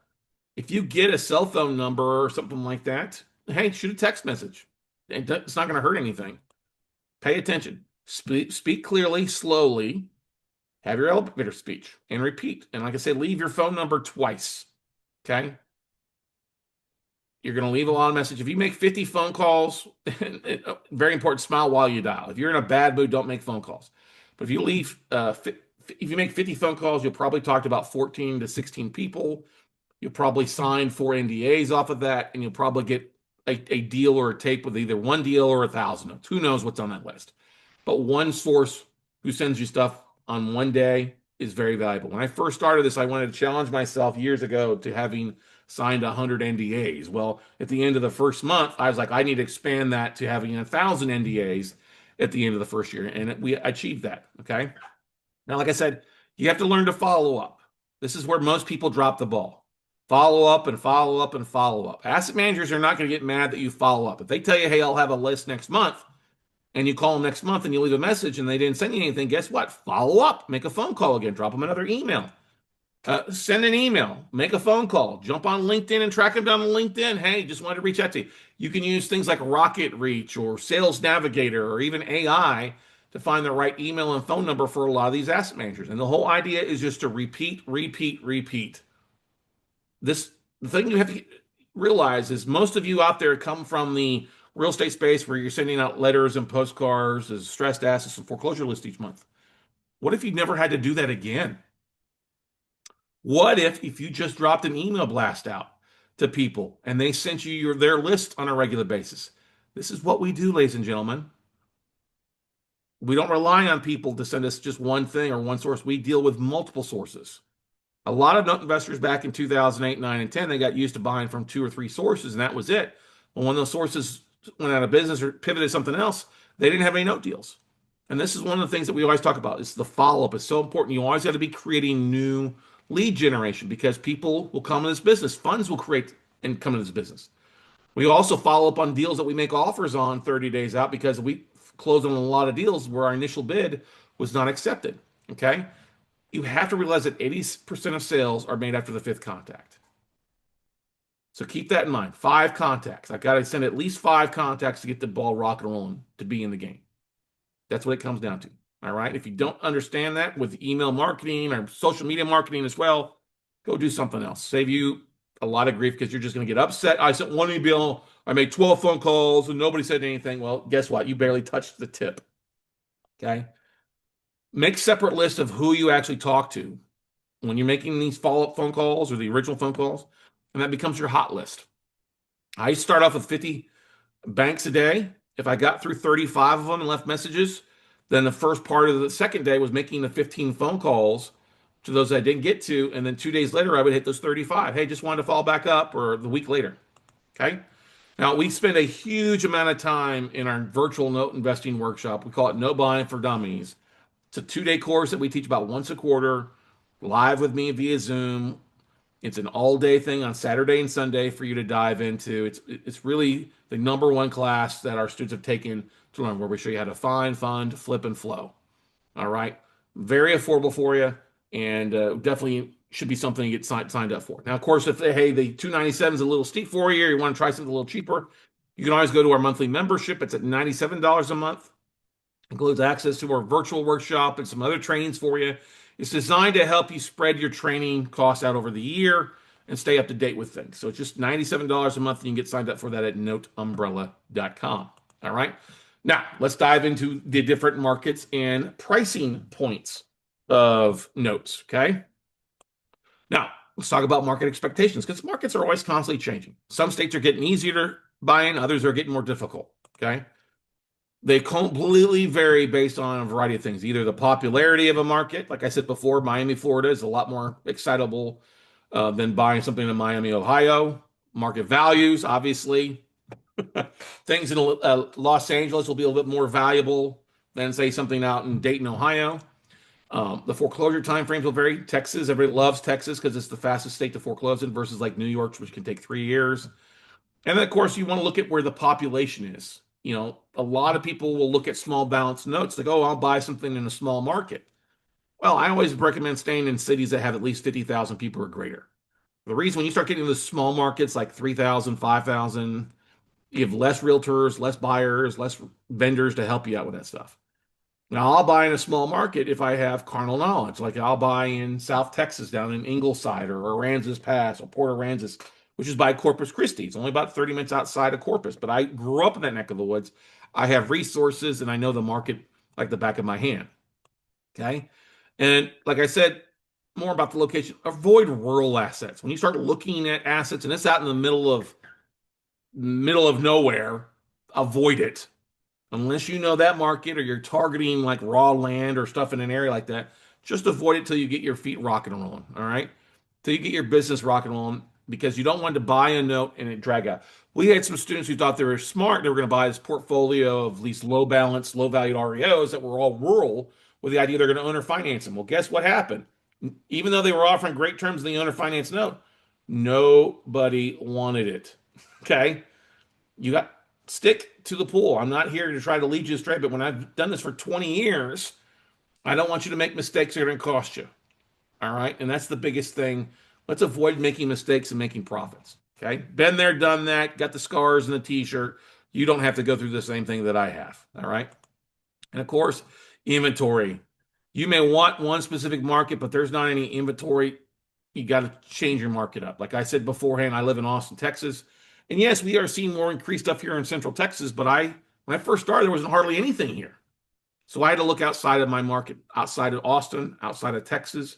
If you get a cell phone number or something like that, hey, shoot a text message. It's not going to hurt anything. Pay attention. Speak clearly, slowly. Have your elevator speech and repeat. And like I said, leave your phone number twice. Okay. You're going to leave a lot of message. If you make 50 phone calls, very important, smile while you dial. If you're in a bad mood, don't make phone calls. But if you make 50 phone calls, you'll probably talk to about 14 to 16 people. You'll probably sign 4 NDAs off of that, and you'll probably get a deal or a tape with either one deal or 1,000 notes. Who knows what's on that list? But one source who sends you stuff on one day is very valuable. When I first started this, I wanted to challenge myself years ago to having signed 100 NDAs. Well, at the end of the first month, I was like, I need to expand that to having 1,000 NDAs at the end of the first year. And we achieved that. Okay. Now, like I said, you have to learn to follow up. This is where most people drop the ball. Follow up and follow up and follow up. Asset managers are not going to get mad that you follow up. If they tell you, hey, I'll have a list next month, and you call them next month and you leave a message and they didn't send you anything, guess what? Follow up. Make a phone call again. Drop them another email. Send an email. Make a phone call. Jump on LinkedIn and track them down on LinkedIn. Hey, just wanted to reach out to you. You can use things like Rocket Reach or Sales Navigator or even AI to find the right email and phone number for a lot of these asset managers. And the whole idea is just to repeat, repeat, repeat. The thing you have to realize is most of you out there come from the real estate space where you're sending out letters and postcards as stressed assets and foreclosure list each month. What if you never had to do that again? What if you just dropped an email blast out to people and they sent you their list on a regular basis? This is what we do, ladies and gentlemen. We don't rely on people to send us just one thing or one source. We deal with multiple sources. A lot of note investors back in 2008, 9, and 10, they got used to buying from two or three sources, and that was it. But when those sources went out of business or pivoted to something else, they didn't have any note deals. And this is one of the things that we always talk about. It's the follow-up. It's so important. You always got to be creating new lead generation because people will come in this business. Funds will create and come into this business. We also follow up on deals that we make offers on 30 days out because we close on a lot of deals where our initial bid was not accepted. Okay. You have to realize that 80% of sales are made after the fifth contact. So keep that in mind. Five contacts. I got to send at least five contacts to get the ball rocking and rolling to be in the game. That's what it comes down to. All right. If you don't understand that with email marketing or social media marketing as well, go do something else. Save you a lot of grief because you're just going to get upset. I sent one email, I made 12 phone calls, and nobody said anything. Well, guess what? You barely touched the tip. Okay. Make separate lists of who you actually talk to when you're making these follow-up phone calls or the original phone calls, and that becomes your hot list. I start off with 50 banks a day. If I got through 35 of them and left messages, then the first part of the second day was making the 15 phone calls to those I didn't get to. And then 2 days later, I would hit those 35. Hey, just wanted to follow back up, or the week later. Okay. Now, we spend a huge amount of time in our virtual note investing workshop. We call it Note Buying for Dummies. It's a 2-day course that we teach about once a quarter, live with me via Zoom. It's an all-day thing on Saturday and Sunday for you to dive into. It's really the number one class that our students have taken to learn, where we show you how to find, fund, flip, and flow. All right, very affordable for you, and definitely should be something you get signed up for. Now, of course, if hey, the 297 is a little steep for you, or you want to try something a little cheaper, you can always go to our monthly membership. It's at $97 a month. Includes access to our virtual workshop and some other trainings for you. It's designed to help you spread your training costs out over the year and stay up to date with things. So it's just $97 a month, and you can get signed up for that at noteumbrella.com. All right. Now, let's dive into the different markets and pricing points of notes. Okay. Now, let's talk about market expectations, because markets are always constantly changing. Some states are getting easier to buy in, others are getting more difficult. Okay. They completely vary based on a variety of things. Either the popularity of a market, like I said before, Miami, Florida is a lot more excitable than buying something in Miami, Ohio. Market values, obviously. Things in Los Angeles will be a little bit more valuable than, say, something out in Dayton, Ohio. The foreclosure timeframes will vary. Texas, everybody loves Texas because it's the fastest state to foreclose in, versus like New York, which can take 3 years. And then, of course, you want to look at where the population is. You know, a lot of people will look at small balance notes. They go, oh, I'll buy something in a small market. Well, I always recommend staying in cities that have at least 50,000 people or greater. The reason, when you start getting into the small markets like 3,000, 5,000, you have less realtors, less buyers, less vendors to help you out with that stuff. Now, I'll buy in a small market if I have carnal knowledge. Like I'll buy in South Texas, down in Ingleside or Aransas Pass or Port Aransas, which is by Corpus Christi. It's only about 30 minutes outside of Corpus, but I grew up in that neck of the woods. I have resources and I know the market like the back of my hand. Okay. And like I said, more about the location. Avoid rural assets. When you start looking at assets and it's out in the middle of nowhere, avoid it. Unless you know that market or you're targeting like raw land or stuff in an area like that, just avoid it till you get your feet rocking and rolling. All right. Till you get your business rocking and rolling, because you don't want to buy a note and it drag out. We had some students who thought they were smart. They were going to buy this portfolio of least low balance, low valued REOs that were all rural, with the idea they're going to owner finance them. Well, guess what happened? Even though they were offering great terms in the owner finance note, nobody wanted it. Okay. You got stick to the pool. I'm not here to try to lead you astray, but when I've done this for 20 years, I don't want you to make mistakes that are going to cost you. All right. And that's the biggest thing. Let's avoid making mistakes and making profits. Okay. Been there, done that, got the scars and the t-shirt. You don't have to go through the same thing that I have. All right. And of course, inventory. You may want one specific market, but there's not any inventory. You got to change your market up. Like I said beforehand, I live in Austin, Texas. And yes, we are seeing more increased stuff here in Central Texas, but when I first started, there wasn't hardly anything here. So I had to look outside of my market, outside of Austin, outside of Texas,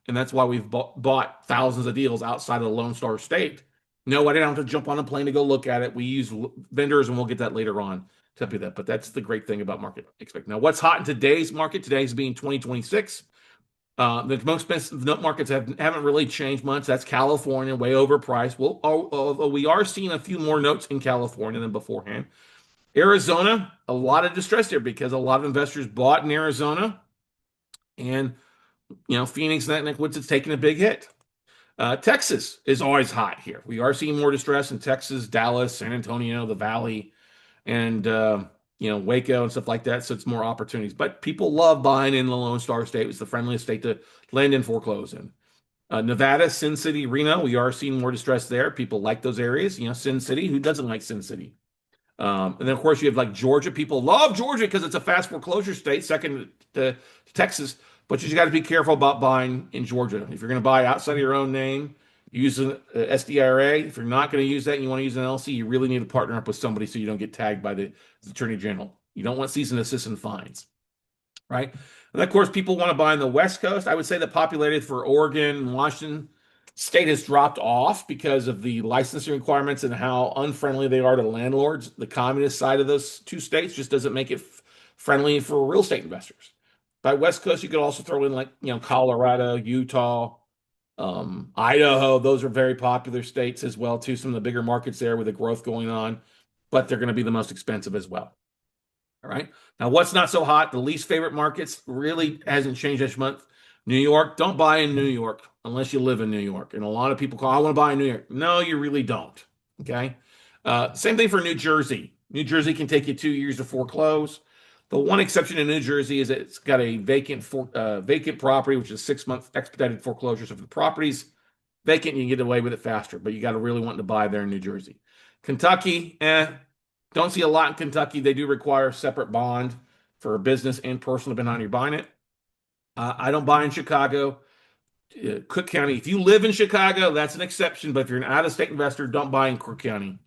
and that's why we've bought thousands of deals outside of the Lone Star State. No, I didn't have to jump on a plane to go look at it. We use vendors, and we'll get that later on to help you that. But that's the great thing about market expect. Now, what's hot in today's market? Today's being 2026. The most expensive note markets haven't really changed much. That's California, way overpriced. Well, although we are seeing a few more notes in California than beforehand. Arizona, a lot of distress there because a lot of investors bought in Arizona, and Phoenix and that it's taking a big hit. Texas is always hot here. We are seeing more distress in Texas, Dallas, San Antonio, the Valley, and Waco and stuff like that. So it's more opportunities. But people love buying in the Lone Star State. It's the friendliest state to lend and foreclose in. Nevada, Sin City, Reno, we are seeing more distress there. People like those areas. Sin City, who doesn't like Sin City? And then, of course, you have like Georgia. People love Georgia because it's a fast foreclosure state, second to Texas. But you just got to be careful about buying in Georgia. If you're going to buy outside of your own name, use an SDRA. If you're not going to use that and you want to use an LC, you really need to partner up with somebody so you don't get tagged by the Attorney General. You don't want cease and desist and fines, right? And of course, people want to buy on the West Coast. I would say the populated for Oregon and Washington State has dropped off because of the licensing requirements and how unfriendly they are to landlords. The communist side of those two states just doesn't make it friendly for real estate investors. By West Coast, you could also throw in like Colorado, Utah, Idaho. Those are very popular states as well too. Some of the bigger markets there with the growth going on, but they're going to be the most expensive as well. All right. Now, what's not so hot? The least favorite markets really hasn't changed this month. New York, don't buy in New York unless you live in New York. And a lot of people call, I want to buy in New York. No, you really don't. Okay. Same thing for New Jersey. New Jersey can take you 2 years to foreclose. The one exception in New Jersey is that it's got a vacant property, which is 6 month expedited foreclosure. So if the property's vacant, you can get away with it faster, but you got to really want to buy there in New Jersey. Kentucky, don't see a lot in Kentucky. They do require a separate bond for business and personal, depending on how you're buying it. I don't buy in Chicago. Cook County, if you live in Chicago, that's an exception. But if you're an out-of-state investor, don't buy in Cook County.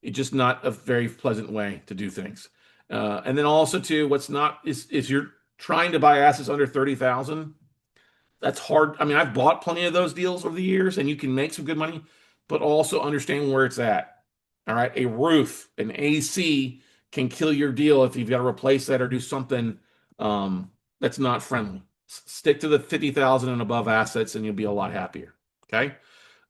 It's just not a very pleasant way to do things. And then also too, what's not is you're trying to buy assets under 30,000. That's hard. I mean, I've bought plenty of those deals over the years, and you can make some good money, but also understand where it's at. All right, a roof, an AC can kill your deal if you've got to replace that or do something that's not friendly. Stick to the 50,000 and above assets, and you'll be a lot happier. Okay.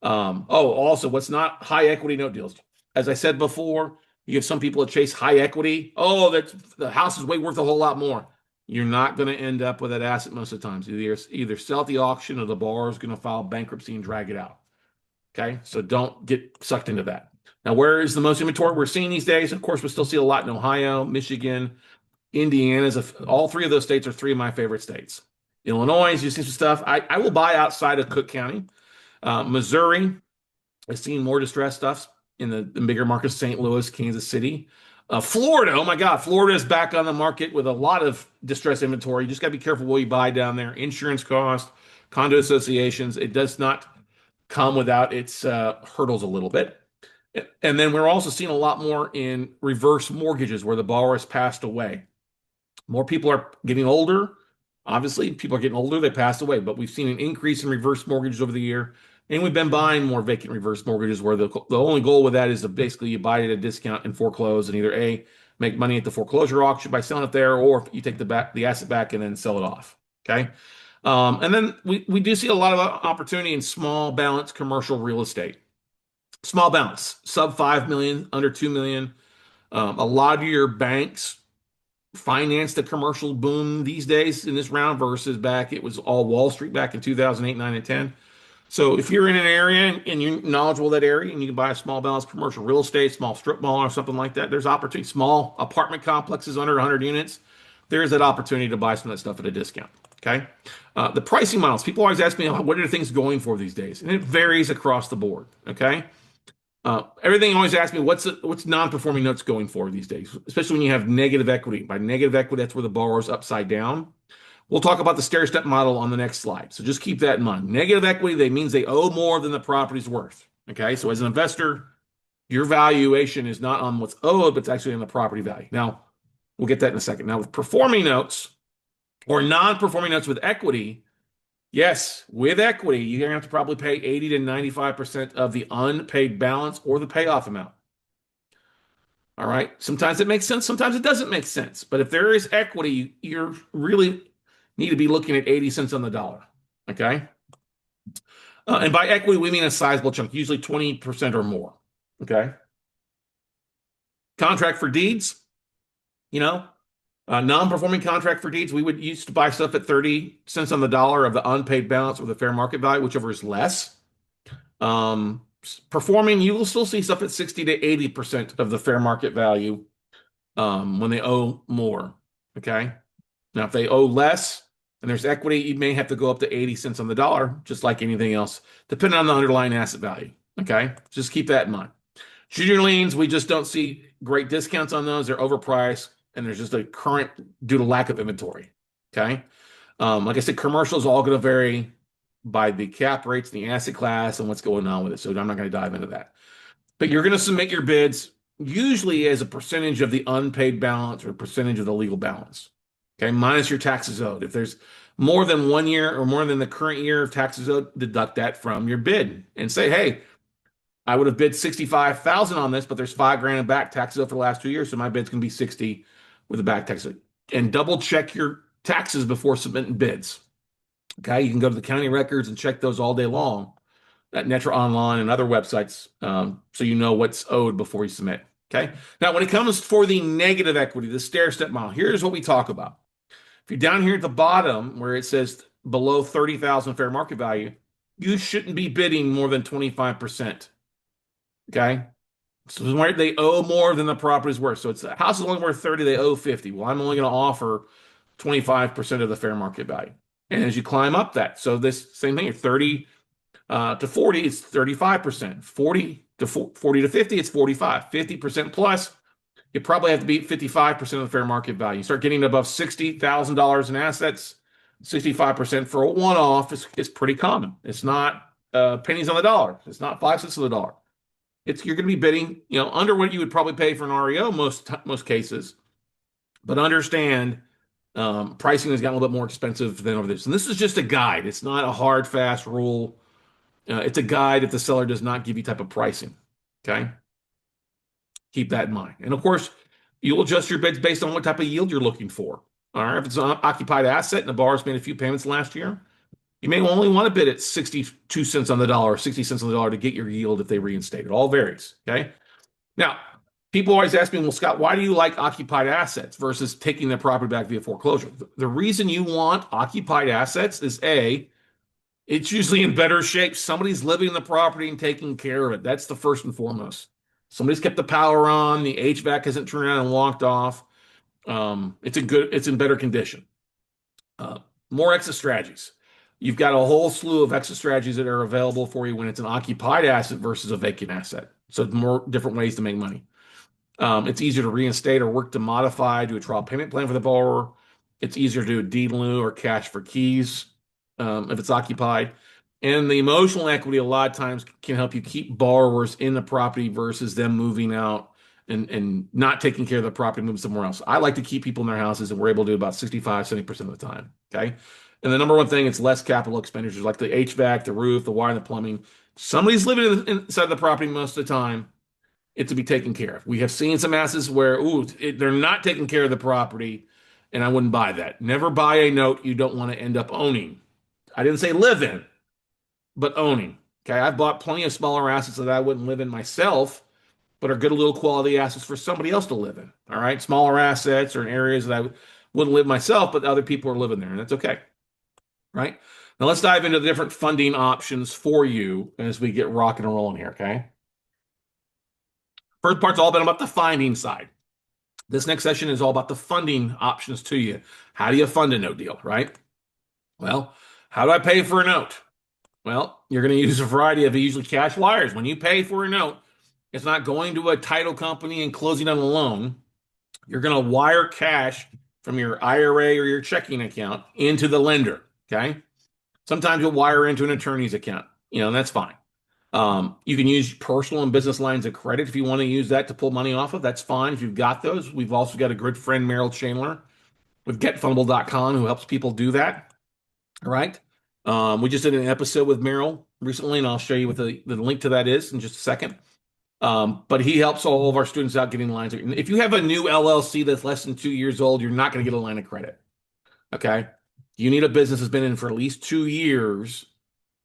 Also, what's not high equity note deals? As I said before, you have some people that chase high equity. Oh, the house is way worth a whole lot more. You're not going to end up with that asset most of the times. Either sell at the auction or the borrower is going to file bankruptcy and drag it out. Okay, so don't get sucked into that. Now, where is the most inventory we're seeing these days? Of course, we still see a lot in Ohio, Michigan, Indiana. All three of those states are three of my favorite states. Illinois, you see some stuff. I will buy outside of Cook County. Missouri, I've seen more distressed stuff in the bigger markets, St. Louis, Kansas City. Florida, oh my God, Florida is back on the market with a lot of distressed inventory. You just got to be careful what you buy down there. Insurance cost, condo associations, it does not come without its hurdles a little bit. And then we're also seeing a lot more in reverse mortgages where the borrower has passed away. More people are getting older. Obviously, people are getting older, they passed away, but we've seen an increase in reverse mortgages over the year. And we've been buying more vacant reverse mortgages where the only goal with that is to basically you buy it at a discount and foreclose and either A, make money at the foreclosure auction by selling it there, or you take the asset back and then sell it off. Okay. And then we do see a lot of opportunity in small balance commercial real estate. Small balance, sub 5 million, under 2 million. A lot of your banks finance the commercial boom these days in this round versus back, it was all Wall Street back in 2008, 9, and 10. So if you're in an area and you're knowledgeable of that area and you can buy a small balance commercial real estate, small strip mall or something like that, there's opportunity. Small apartment complexes under 100 units, there's that opportunity to buy some of that stuff at a discount. Okay. The pricing models, people always ask me, what are things going for these days? And it varies across the board. Okay. Everything always asks me, what's non-performing notes going for these days, especially when you have negative equity. By negative equity, that's where the borrower's upside down. We'll talk about the stair-step model on the next slide. So just keep that in mind. Negative equity, that means they owe more than the property's worth. Okay, so as an investor, your valuation is not on what's owed, but it's actually on the property value. Now, we'll get that in a second. Now, with performing notes or non-performing notes with equity, Yes, with equity, you're going to have to probably pay 80 to 95% of the unpaid balance or the payoff amount. All right. Sometimes it makes sense, sometimes it doesn't make sense. But if there is equity, you really need to be looking at 80 cents on the dollar. Okay. And by equity, we mean a sizable chunk, usually 20% or more. Okay. Contract for deeds, you know, non-performing contract for deeds, we would used to buy stuff at 30 cents on the dollar of the unpaid balance or the fair market value, whichever is less. Performing, you will still see stuff at 60 to 80% of the fair market value when they owe more. Okay. Now, if they owe less and there's equity, you may have to go up to 80 cents on the dollar, just like anything else, depending on the underlying asset value. Okay. Just keep that in mind. Junior liens, we just don't see great discounts on those. They're overpriced and there's just a current due to lack of inventory. Okay. Like I said, commercial is all going to vary by the cap rates, the asset class, and what's going on with it. So I'm not going to dive into that. But you're going to submit your bids usually as a percentage of the unpaid balance or a percentage of the legal balance. Okay, minus your taxes owed. If there's more than 1 year or more than the current year of taxes owed, deduct that from your bid and say, hey, I would have bid 65,000 on this, but there's 5 grand in back taxes owed for the last 2 years, so my bid's going to be 60 with the back taxes. And double check your taxes before submitting bids. Okay, you can go to the county records and check those all day long at Netra Online and other websites, so you know what's owed before you submit. Okay. Now, when it comes for the negative equity, the stair step model, here's what we talk about. If you're down here at the bottom where it says below 30,000 fair market value, you shouldn't be bidding more than 25%. Okay. So where they owe more than the property's worth. So it's the house is only worth 30, they owe 50. Well, I'm only going to offer 25% of the fair market value. And as you climb up that, so this same thing, 30 to 40, it's 35%. 40 to 50, it's 45. 50% plus, you probably have to be 55% of the fair market value. You start getting above $60,000 in assets, 65% for a one-off is pretty common. It's not pennies on the dollar. It's not 5 cents on the dollar. You're going to be bidding, under what you would probably pay for an REO most cases. But understand, pricing has gotten a little bit more expensive than over this. And this is just a guide. It's not a hard, fast rule. It's a guide if the seller does not give you type of pricing. Okay. Keep that in mind. And of course, you'll adjust your bids based on what type of yield you're looking for. All right. If it's an occupied asset and the borrower's made a few payments last year, you may only want to bid at 62 cents on the dollar or 60 cents on the dollar to get your yield if they reinstate. It all varies. Okay. Now, people always ask me, well, Scott, why do you like occupied assets versus taking their property back via foreclosure? The reason you want occupied assets is A, it's usually in better shape. Somebody's living in the property and taking care of it. That's the first and foremost. Somebody's kept the power on. The HVAC hasn't turned around and walked off. It's in better condition. More exit strategies. You've got a whole slew of exit strategies that are available for you when it's an occupied asset versus a vacant asset. So more different ways to make money. It's easier to reinstate or work to modify, do a trial payment plan for the borrower. It's easier to do a deed in lieu or cash for keys if it's occupied. And the emotional equity a lot of times can help you keep borrowers in the property versus them moving out and not taking care of the property, moving somewhere else. I like to keep people in their houses, and we're able to do about 65, 70% of the time. Okay. And the number one thing, it's less capital expenditures like the HVAC, the roof, the wire, and the plumbing. Somebody's living inside the property most of the time. It's to be taken care of. We have seen some assets where, they're not taking care of the property, and I wouldn't buy that. Never buy a note you don't want to end up owning. I didn't say live in, but owning. Okay, I've bought plenty of smaller assets that I wouldn't live in myself, but are good little quality assets for somebody else to live in. All right, smaller assets or in areas that I wouldn't live myself, but other people are living there, and that's okay. Right? Now let's dive into the different funding options for you as we get rocking and rolling here. Okay. First part's all been about the finding side. This next session is all about the funding options to you. How do you fund a note deal, right? Well, how do I pay for a note? Well, you're going to use a variety of usually cash wires. When you pay for a note, it's not going to a title company and closing on a loan. You're going to wire cash from your IRA or your checking account into the lender, okay? Sometimes you'll wire into an attorney's account, and that's fine. You can use personal and business lines of credit if you want to use that to pull money off of. That's fine if you've got those. We've also got a good friend, Merrill Chandler, with getfundable.com who helps people do that. All right. We just did an episode with Merrill recently, and I'll show you what the link to that is in just a second. But he helps all of our students out getting lines. If you have a new LLC that's less than 2 years old, you're not going to get a line of credit. Okay. You need a business that's been in for at least 2 years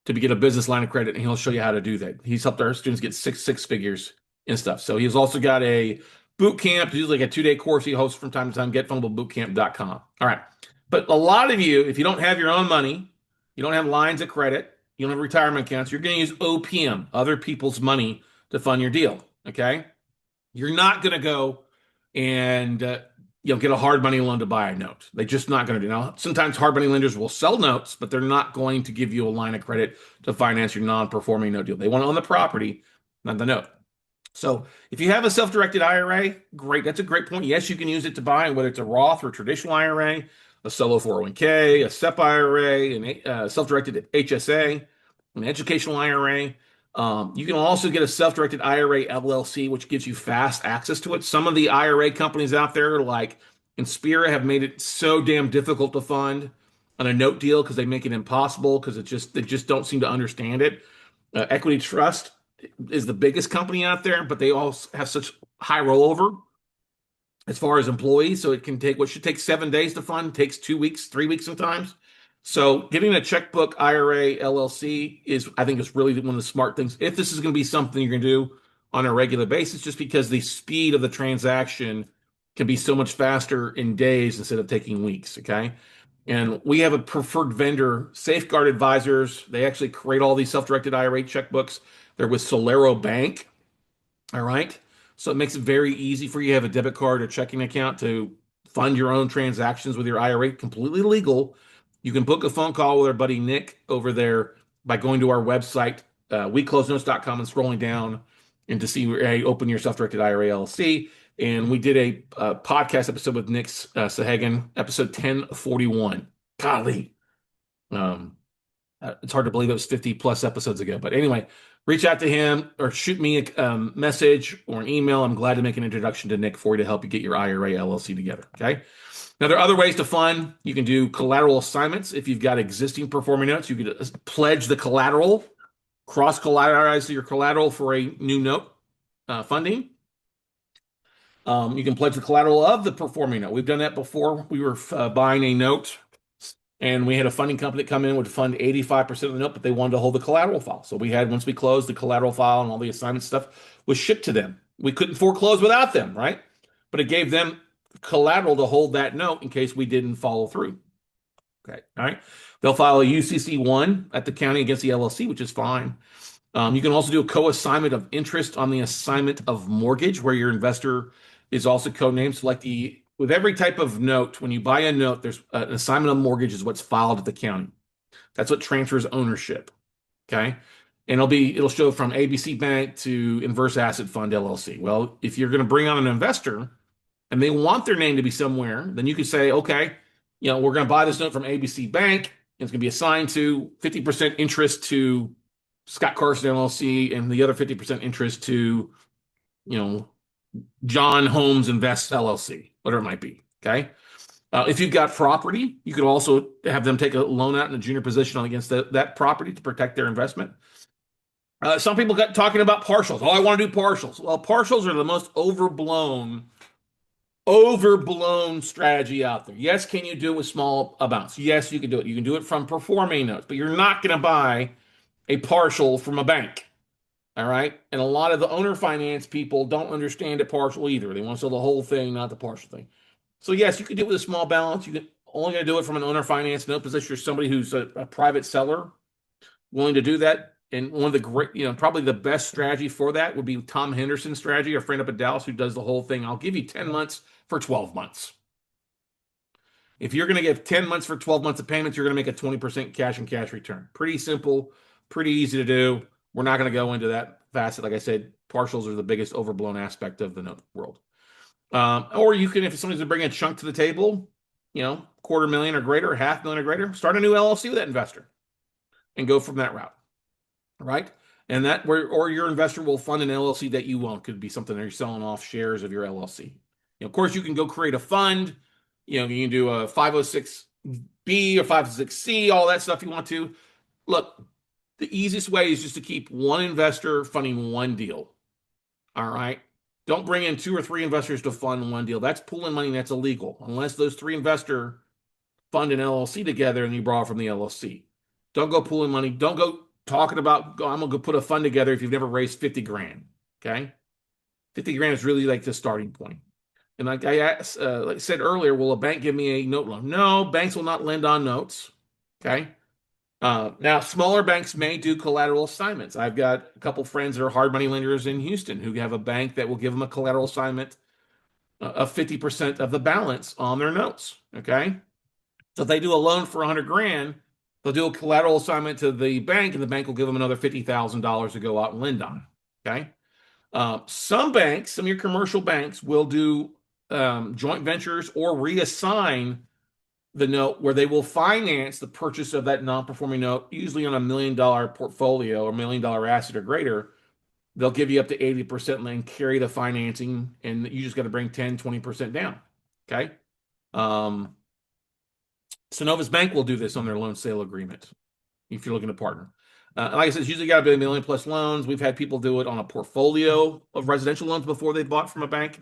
to get a business line of credit, and he'll show you how to do that. He's helped our students get six figures and stuff. So he's also got a boot camp, usually like a 2-day course he hosts from time to time, getfundablebootcamp.com. All right. But a lot of you, if you don't have your own money, you don't have lines of credit, you don't have retirement accounts, you're going to use OPM, other people's money, to fund your deal. Okay. You're not going to go and get a hard money loan to buy a note. They're just not going to do. Now, sometimes hard money lenders will sell notes, but they're not going to give you a line of credit to finance your non-performing note deal. They want to own the property, not the note. So if you have a self-directed IRA, great. That's a great point. Yes, you can use it to buy, whether it's a Roth or traditional IRA, a solo 401k, a SEP IRA, a self-directed HSA, an educational IRA. You can also get a self-directed IRA LLC, which gives you fast access to it. Some of the IRA companies out there, like Inspira, have made it so damn difficult to fund on a note deal because they make it impossible because they just don't seem to understand it. Equity Trust is the biggest company out there, but they also have such high rollover as far as employees. So it can take what should take 7 days to fund, takes 2 weeks, 3 weeks sometimes. So getting a checkbook IRA LLC I think, is really one of the smart things. If this is going to be something you're going to do on a regular basis, just because the speed of the transaction can be so much faster in days instead of taking weeks. Okay. And we have a preferred vendor, Safeguard Advisors. They actually create all these self-directed IRA checkbooks. They're with Solero Bank. All right. So it makes it very easy for you to have a debit card or checking account to fund your own transactions with your IRA, completely legal. You can book a phone call with our buddy Nick over there by going to our website, weclosenotes.com, and scrolling down and to see where you open your self-directed IRA LLC. And we did a podcast episode with Nick Sahagan, episode 1041. Golly. It's hard to believe it was 50 plus episodes ago. But anyway, reach out to him or shoot me a message or an email. I'm glad to make an introduction to Nick for you to help you get your IRA LLC together. Okay. Now, there are other ways to fund. You can do collateral assignments. If you've got existing performing notes, you could pledge the collateral, cross-collateralize your collateral for a new note funding. You can pledge the collateral of the performing note. We've done that before. We were buying a note, and we had a funding company that come in would fund 85% of the note, but they wanted to hold the collateral file. So once we closed, the collateral file and all the assignment stuff was shipped to them. We couldn't foreclose without them, right? But it gave them collateral to hold that note in case we didn't follow through. Okay. All right. They'll file a UCC1 at the county against the LLC, which is fine. You can also do a co-assignment of interest on the assignment of mortgage, where your investor is also codenamed. So with every type of note, when you buy a note, there's an assignment of mortgage is what's filed at the county. That's what transfers ownership. Okay. And it'll show from ABC Bank to Inverse Asset Fund LLC. Well, if you're going to bring on an investor and they want their name to be somewhere, then you could say, okay, we're going to buy this note from ABC Bank. And it's going to be assigned to 50% interest to Scott Carson LLC and the other 50% interest to, John Holmes Invest LLC, whatever it might be. Okay. If you've got property, you could also have them take a loan out in a junior position against that property to protect their investment. Some people got talking about partials. Oh, I want to do partials. Well, partials are the most overblown strategy out there. Yes, can you do it with small amounts? Yes, you can do it. You can do it from performing notes, but you're not going to buy a partial from a bank. All right. And a lot of the owner finance people don't understand it partial either. They want to sell the whole thing, not the partial thing. So yes, you can do it with a small balance. You can only going to do it from an owner finance note position. You're somebody who's a private seller willing to do that. And one of the great, probably the best strategy for that would be Tom Henderson's strategy, a friend up at Dallas who does the whole thing. I'll give you 10 months for 12 months. If you're going to give 10 months for 12 months of payments, you're going to make a 20% cash and cash return. Pretty simple, pretty easy to do. We're not going to go into that facet. Like I said, partials are the biggest overblown aspect of the note world. Or you can, if somebody's going to bring a chunk to the table, $250,000 or greater, $500,000 or greater, start a new LLC with that investor and go from that route. Right? And or your investor will fund an LLC that you own. Could be something that you're selling off shares of your LLC. Of course, you can go create a fund. You can do a 506B or 506C, all that stuff you want to. Look, the easiest way is just to keep one investor funding one deal. All right. Don't bring in two or three investors to fund one deal. That's pooling money that's illegal unless those three investors fund an LLC together and you borrow from the LLC. Don't go pooling money. Don't go talking about, I'm going to go put a fund together if you've never raised 50 grand. Okay. 50 grand is really like the starting point. And like like I said earlier, will a bank give me a note loan? No, banks will not lend on notes. Okay. Now, smaller banks may do collateral assignments. I've got a couple friends that are hard money lenders in Houston who have a bank that will give them a collateral assignment of 50% of the balance on their notes. Okay. So if they do a loan for 100 grand, they'll do a collateral assignment to the bank and the bank will give them another $50,000 to go out and lend on. Okay. Some banks, some of your commercial banks will do joint ventures or reassign the note where they will finance the purchase of that non-performing note, usually on $1 million portfolio or $1 million asset or greater. They'll give you up to 80% and carry the financing, and you just got to bring 10, 20% down. Okay. Um, so Novice Bank will do this on their loan sale agreement if you're looking to partner. Like I said, it's usually got to be a million plus loans. We've had people do it on a portfolio of residential loans before they bought from a bank.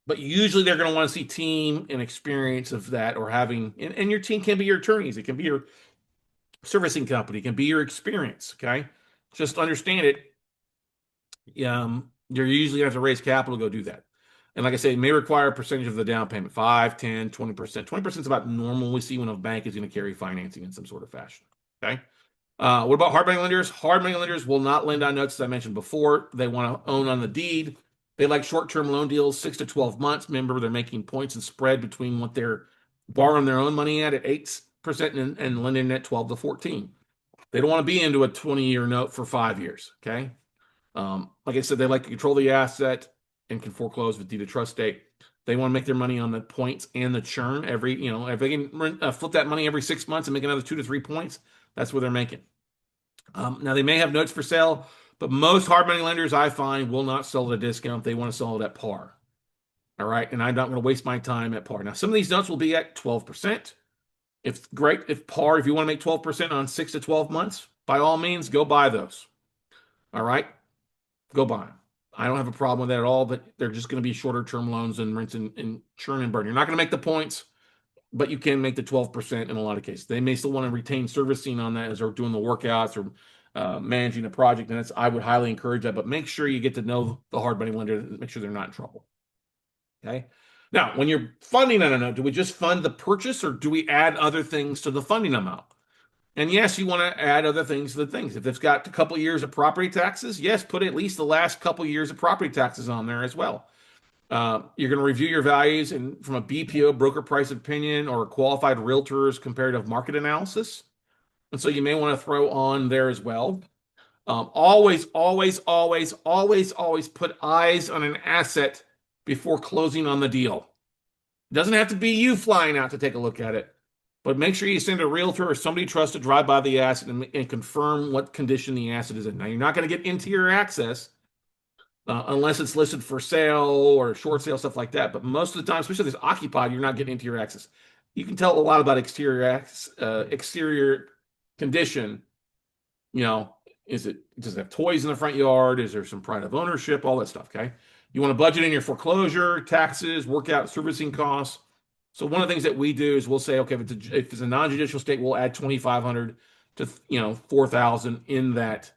But usually they're going to want to see team and experience of that or having, and your team can be your attorneys. It can be your servicing company. It can be your experience. Okay. Just understand it. You're usually going to have to raise capital to go do that. And like I say, it may require a percentage of the down payment, 5, 10, 20%. 20% is about normal we see when a bank is going to carry financing in some sort of fashion. Okay. What about hard money lenders? Hard money lenders will not lend on notes, as I mentioned before. They want to own on the deed. They like short-term loan deals, 6 to 12 months. Remember, they're making points and spread between what they're borrowing their own money at 8% and lending at 12 to 14. They don't want to be into a 20-year note for 5 years. Okay. Like I said, they like to control the asset and can foreclose with deed of trust state. They want to make their money on the points and the churn if they can flip that money every 6 months and make another 2 to 3 points, that's what they're making. Now they may have notes for sale, but most hard money lenders I find will not sell at a discount. They want to sell it at par. All right. And I'm not going to waste my time at par. Now, some of these notes will be at 12%. If great, if par, if you want to make 12% on 6 to 12 months, by all means, go buy those. All right. Go buy them. I don't have a problem with that at all, but they're just going to be shorter term loans and rinse and churn and burn. You're not going to make the points, but you can make the 12% in a lot of cases. They may still want to retain servicing on that as they're doing the workouts or managing a project. And I would highly encourage that, but make sure you get to know the hard money lender, make sure they're not in trouble. Okay. Now, when you're funding on a note, do we just fund the purchase or do we add other things to the funding amount? And yes, you want to add other things to the things. If it's got a couple of years of property taxes, yes, put at least the last couple of years of property taxes on there as well. You're going to review your values and from a BPO, broker price opinion, or a qualified realtor's comparative market analysis. And so you may want to throw on there as well. Always, always, always, always, always put eyes on an asset before closing on the deal. It doesn't have to be you flying out to take a look at it, but make sure you send a realtor or somebody you trust to drive by the asset and confirm what condition the asset is in. Now, you're not going to get interior access unless it's listed for sale or short sale, stuff like that. But most of the time, especially if it's occupied, you're not getting interior access. You can tell a lot about exterior condition. Does it have toys in the front yard? Is there some pride of ownership? All that stuff. Okay. You want to budget in your foreclosure, taxes, work out servicing costs. So one of the things that we do is we'll say, okay, if it's a non-judicial state, we'll add 2,500 to 4,000 in that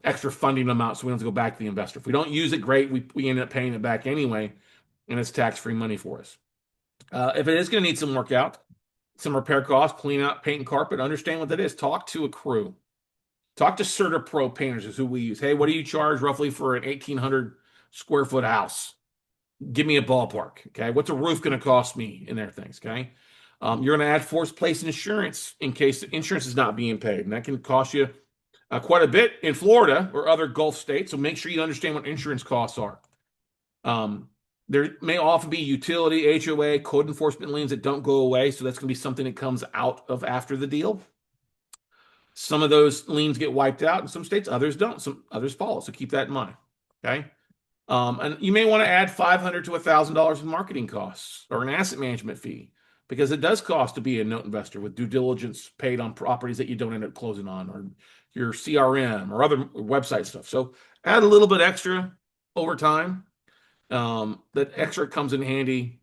extra funding amount, so we don't have to go back to the investor. If we don't use it, great. We end up paying it back anyway, and it's tax-free money for us. If it is going to need some work out, some repair costs, clean out, paint and carpet, understand what that is. Talk to a crew. Talk to CertaPro painters is who we use. Hey, what do you charge roughly for an 1,800 square foot house? Give me a ballpark. Okay. What's a roof going to cost me in there things? Okay. You're going to add forced place insurance in case the insurance is not being paid. And that can cost you quite a bit in Florida or other Gulf states. So make sure you understand what insurance costs are. There may often be utility, HOA, code enforcement liens that don't go away. So that's going to be something that comes out of after the deal. Some of those liens get wiped out in some states, others don't. Some others follow. So keep that in mind. Okay. And you may want to add $500 to $1,000 in marketing costs or an asset management fee. because it does cost to be a note investor with due diligence paid on properties that you don't end up closing on, or your CRM or other website stuff. So add a little bit extra over time. That extra comes in handy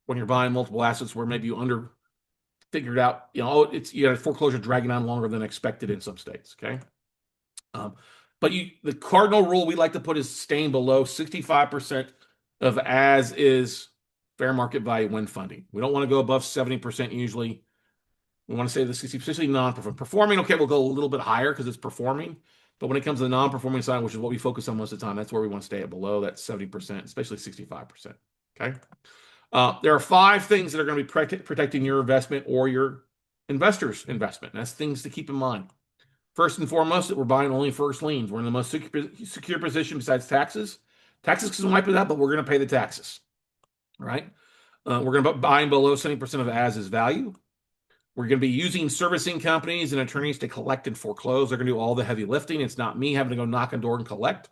when you're buying multiple assets where maybe you under figured out, you got a foreclosure dragging on longer than expected in some states. Okay. Um, but the cardinal rule we like to put is staying below 65% of as is fair market value when funding. We don't want to go above 70% usually. We want to say the 60, especially non-performing. Performing, okay, we'll go a little bit higher because it's performing. But when it comes to the non-performing side, which is what we focus on most of the time, that's where we want to stay at below that 70%, especially 65%. Okay. There are 5 things that are going to be protecting your investment or your investor's investment. And that's things to keep in mind. First and foremost, that we're buying only first liens. We're in the most secure position besides taxes. Taxes can wipe it out, but we're going to pay the taxes. All right. We're going to be buying below 70% of as is value. We're going to be using servicing companies and attorneys to collect and foreclose. They're going to do all the heavy lifting. It's not me having to go knock on door and collect.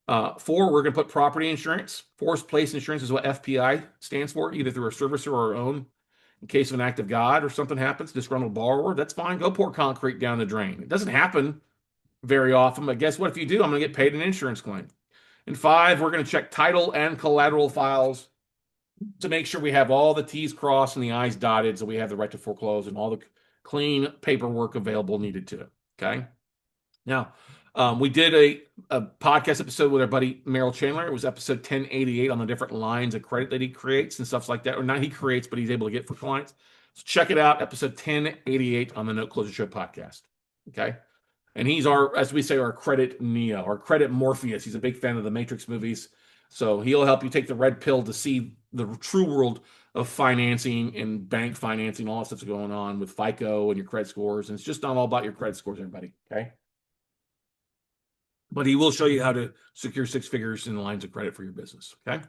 4, we're going to put property insurance. Forced place insurance is what FPI stands for, either through a servicer or our own. In case of an act of God or something happens, disgruntled borrower, that's fine. Go pour concrete down the drain. It doesn't happen very often, but guess what? If you do, I'm going to get paid an insurance claim. And 5, we're going to check title and collateral files to make sure we have all the T's crossed and the I's dotted so we have the right to foreclose and all the clean paperwork available needed to it. Okay. Now, we did a podcast episode with our buddy Merrill Chandler. It was episode 1088 on the different lines of credit that he creates and stuff like that. Or not he creates, but he's able to get for clients. So check it out, episode 1088 on the Note Closure Show podcast. Okay. And he's as we say, our credit Neo, our credit Morpheus. He's a big fan of the Matrix movies. So he'll help you take the red pill to see the true world of financing and bank financing, all that stuff's going on with FICO and your credit scores. And it's just not all about your credit scores, everybody. Okay. But he will show you how to secure 6 figures in lines of credit for your business. Okay.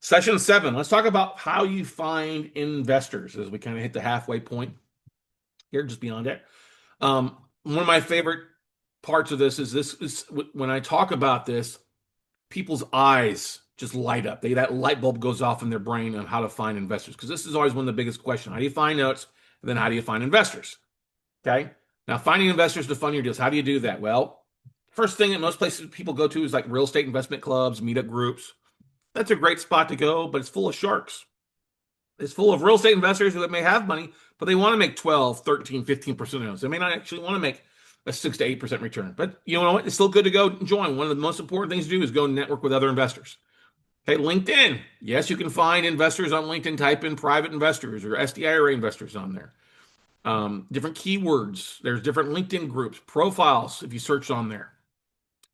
Session 7. Let's talk about how you find investors as we kind of hit the halfway point here, just beyond it. One of my favorite parts of this is when I talk about this, people's eyes just light up. That light bulb goes off in their brain on how to find investors, because this is always one of the biggest questions. How do you find notes? And then how do you find investors? Okay. Now, finding investors to fund your deals. How do you do that? Well, first thing that most places people go to is like real estate investment clubs, meetup groups. That's a great spot to go, but it's full of sharks. It's full of real estate investors who may have money, but they want to make 12, 13, 15% of those. They may not actually want to make a 6 to 8% return, but you know what? It's still good to go join. One of the most important things to do is go network with other investors. Hey, LinkedIn. Yes, you can find investors on LinkedIn. Type in private investors or SDIRA investors on there. Different keywords. There's different LinkedIn groups, profiles if you search on there.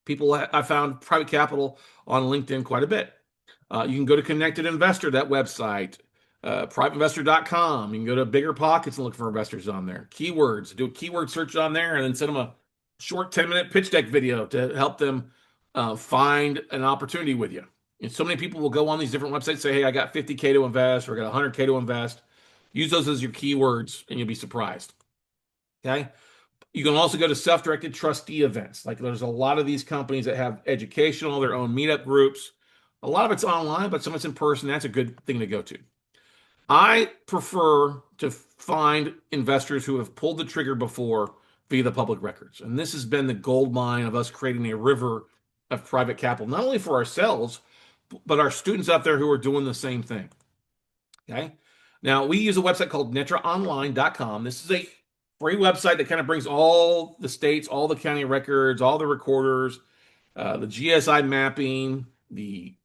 People, I found private capital on LinkedIn quite a bit. You can go to Connected Investor, that website, privateinvestor.com. You can go to Bigger Pockets and look for investors on there. Keywords, do a keyword search on there and then send them a short 10-minute pitch deck video to help them find an opportunity with you. And so many people will go on these different websites, say, hey, I got 50K to invest or I got 100K to invest. Use those as your keywords and you'll be surprised. Okay. You can also go to self-directed trustee events. Like there's a lot of these companies that have educational, their own meetup groups. A lot of it's online, but some of it's in person. That's a good thing to go to. I prefer to find investors who have pulled the trigger before via the public records. And this has been the gold mine of us creating a river of private capital, not only for ourselves, but our students out there who are doing the same thing. Okay. Now, we use a website called netraonline.com. This is a free website that kind of brings all the states, all the county records, all the recorders, the GSI mapping,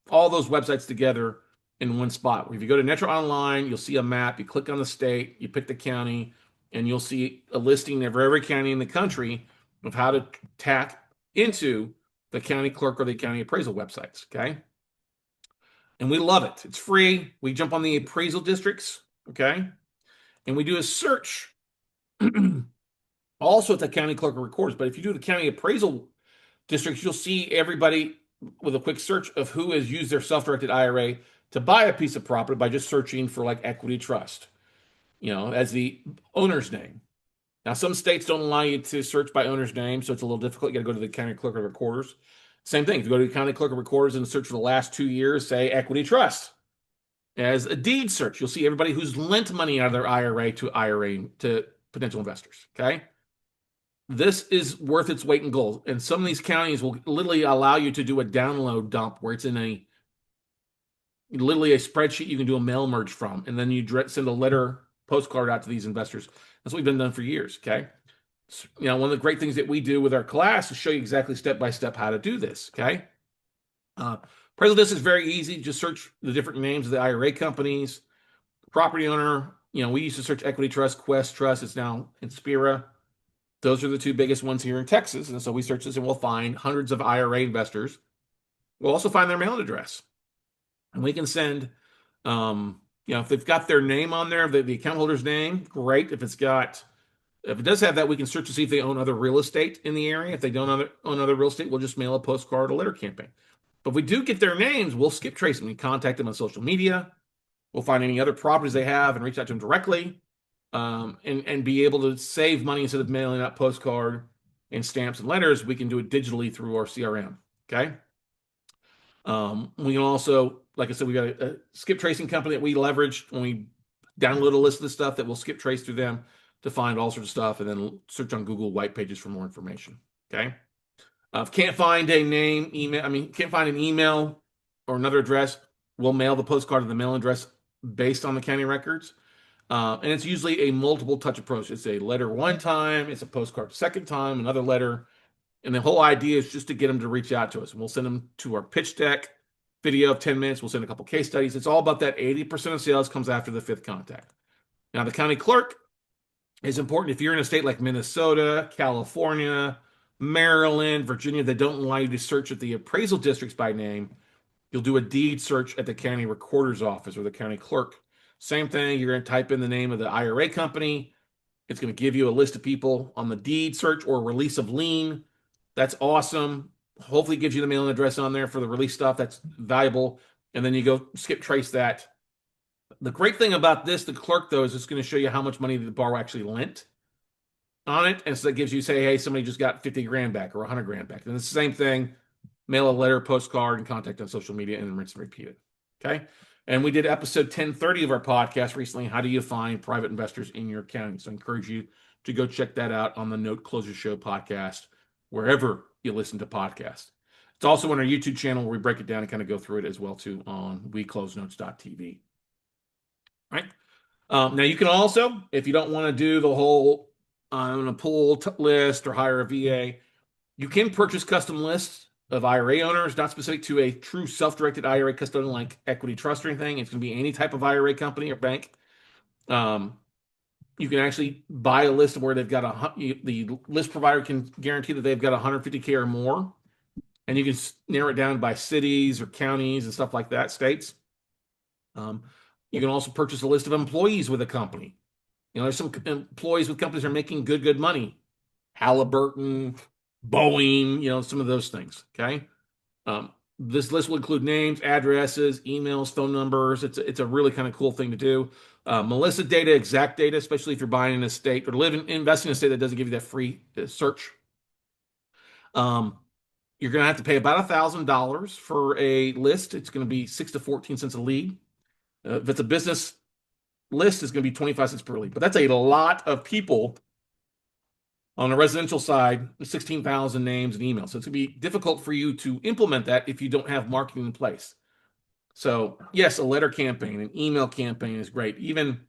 all those websites together in one spot. If you go to Netra Online, you'll see a map. You click on the state, you pick the county, and you'll see a listing of every county in the country of how to tack into the county clerk or the county appraisal websites. Okay. And we love it. It's free. We jump on the appraisal districts. Okay. And we do a search also at the county clerk or recorders. But if you do the county appraisal districts, you'll see everybody with a quick search of who has used their self-directed IRA to buy a piece of property by just searching for like equity trust, as the owner's name. Now, some states don't allow you to search by owner's name, so it's a little difficult. You got to go to the county clerk or recorders. Same thing. If you go to the county clerk or recorders and search for the last 2 years, say equity trust. as a deed search. You'll see everybody who's lent money out of their IRA to potential investors. Okay. This is worth its weight in gold. And some of these counties will literally allow you to do a download dump where it's in a literally a spreadsheet you can do a mail merge from. And then you send a letter postcard out to these investors. That's what we've been done for years. Okay. So, one of the great things that we do with our class is show you exactly step by step how to do this. Okay. Appraisal this is very easy. Just search the different names of the IRA companies, property owner. We used to search Equity Trust, Quest Trust. It's now Inspira. Those are the two biggest ones here in Texas. And so we search this and we'll find hundreds of IRA investors. We'll also find their mailing address. And we can send, if they've got their name on there, the account holder's name, great. If it does have that, we can search to see if they own other real estate in the area. If they don't own other real estate, we'll just mail a postcard, a letter campaign. But if we do get their names, we'll skip trace them. We contact them on social media. We'll find any other properties they have and reach out to them directly, and be able to save money instead of mailing out postcard and stamps and letters. We can do it digitally through our CRM. Okay. We can also, like I said, we got a skip tracing company that we leverage when we download a list of the stuff that we'll skip trace through them to find all sorts of stuff, and then search on Google white pages for more information. Okay. If can't find a name, can't find an email or another address, we'll mail the postcard to the mail address based on the county records. And it's usually a multiple touch approach. It's a letter one time, it's a postcard second time, another letter. And the whole idea is just to get them to reach out to us. And we'll send them to our pitch deck video of 10 minutes. We'll send a couple case studies. It's all about that 80% of sales comes after the fifth contact. Now, the county clerk is important. If you're in a state like Minnesota, California, Maryland, Virginia, that don't allow you to search at the appraisal districts by name, you'll do a deed search at the county recorder's office or the county clerk. Same thing. You're going to type in the name of the IRA company. It's going to give you a list of people on the deed search or release of lien. That's awesome. Hopefully it gives you the mailing address on there for the release stuff. That's valuable. And then you go skip trace that. The great thing about this, the clerk, though, is it's going to show you how much money the borrower actually lent on it. And so that gives you, say, hey, somebody just got 50 grand back or 100 grand back. And it's the same thing. Mail a letter, postcard, and contact on social media, and then rinse and repeat it. Okay. And we did episode 1030 of our podcast recently. How do you find private investors in your county? So I encourage you to go check that out on the Note Closer Show podcast, wherever you listen to podcasts. It's also on our YouTube channel where we break it down and kind of go through it as well, too, on weclosenotes.tv. Right. Now, you can also, if you don't want to do the whole, I'm going to pull list or hire a VA, you can purchase custom lists of IRA owners, not specific to a true self-directed IRA custodian like Equity Trust or anything. It's going to be any type of IRA company or bank. You can actually buy a list where they've got the list provider can guarantee that they've got 150K or more, and you can narrow it down by cities or counties and stuff like that, states. You can also purchase a list of employees with a company. There's some employees with companies that are making good money. Halliburton, Boeing, some of those things. Okay. This list will include names, addresses, emails, phone numbers. It's a really kind of cool thing to do. Melissa data, exact data, especially if you're buying in a state or investing in a state that doesn't give you that free search. You're going to have to pay about $1,000 for a list. It's going to be 6 to 14 cents a lead. If it's a business list, it's going to be 25 cents per lead. But that's a lot of people on the residential side, 16,000 names and emails. So it's going to be difficult for you to implement that if you don't have marketing in place. So yes, a letter campaign, an email campaign is great. Even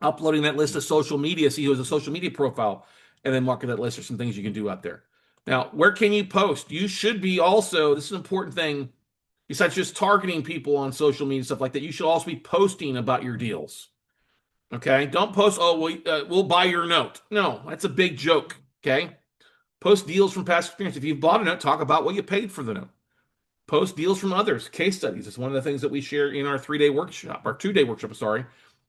uploading that list to social media, see who has a social media profile, and then market that list. Or some things you can do out there. Now, where can you post? You should be also, this is an important thing, besides just targeting people on social media and stuff like that, you should also be posting about your deals. Okay? Don't post, we'll buy your note. No, that's a big joke. Okay? Post deals from past experience. If you've bought a note, talk about what you paid for the note. Post deals from others, case studies. It's one of the things that we share in our 2-day workshop,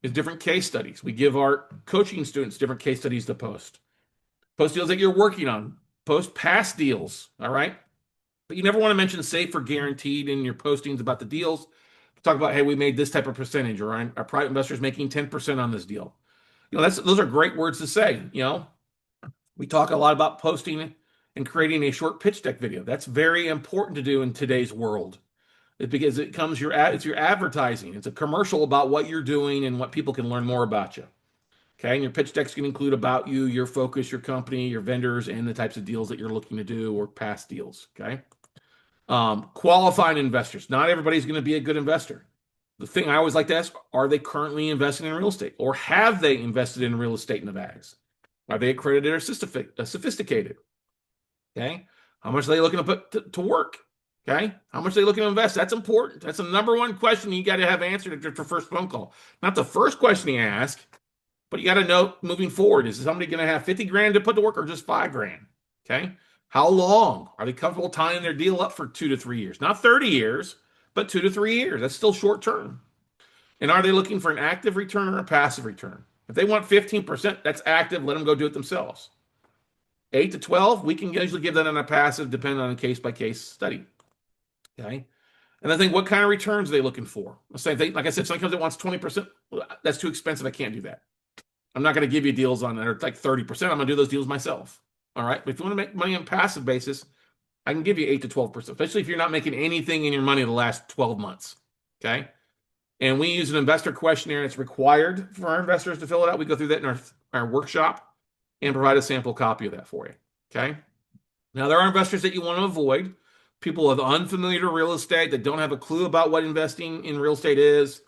is different case studies. We give our coaching students different case studies to post. Post deals that you're working on. Post past deals, all right? But you never want to mention safe or guaranteed in your postings about the deals. Talk about, hey, we made this type of percentage, or our private investors making 10% on this deal. Those are great words to say. We talk a lot about posting and creating a short pitch deck video. That's very important to do in today's world. because it's your advertising. It's a commercial about what you're doing and what people can learn more about you. Okay, and your pitch decks can include about you, your focus, your company, your vendors, and the types of deals that you're looking to do or past deals. Okay, qualifying investors. Not everybody's going to be a good investor. The thing I always like to ask: are they currently investing in real estate, or have they invested in real estate in the bags? Are they accredited or sophisticated? Okay, how much are they looking to put to work? Okay, how much are they looking to invest? That's important. That's the number one question you got to have answered at your first phone call. Not the first question you ask. But you got to know moving forward, is somebody going to have 50 grand to put to work or just 5 grand? Okay. How long are they comfortable tying their deal up for 2 to 3 years? Not 30 years, but 2 to 3 years. That's still short term. And are they looking for an active return or a passive return? If they want 15%, that's active. Let them go do it themselves. 8 to 12, we can usually give that on a passive, depending on a case by case study. Okay. And I think, what kind of returns are they looking for? Same thing. Like I said, sometimes it wants 20%. That's too expensive. I can't do that. I'm not going to give you deals on that are like 30%. I'm going to do those deals myself. All right. But if you want to make money on passive basis, I can give you 8 to 12%, especially if you're not making anything in your money the last 12 months. Okay. And we use an investor questionnaire. It's required for our investors to fill it out. We go through that in our workshop and provide a sample copy of that for you. Okay. Now, there are investors that you want to avoid. People with unfamiliar real estate that don't have a clue about what investing in real estate is.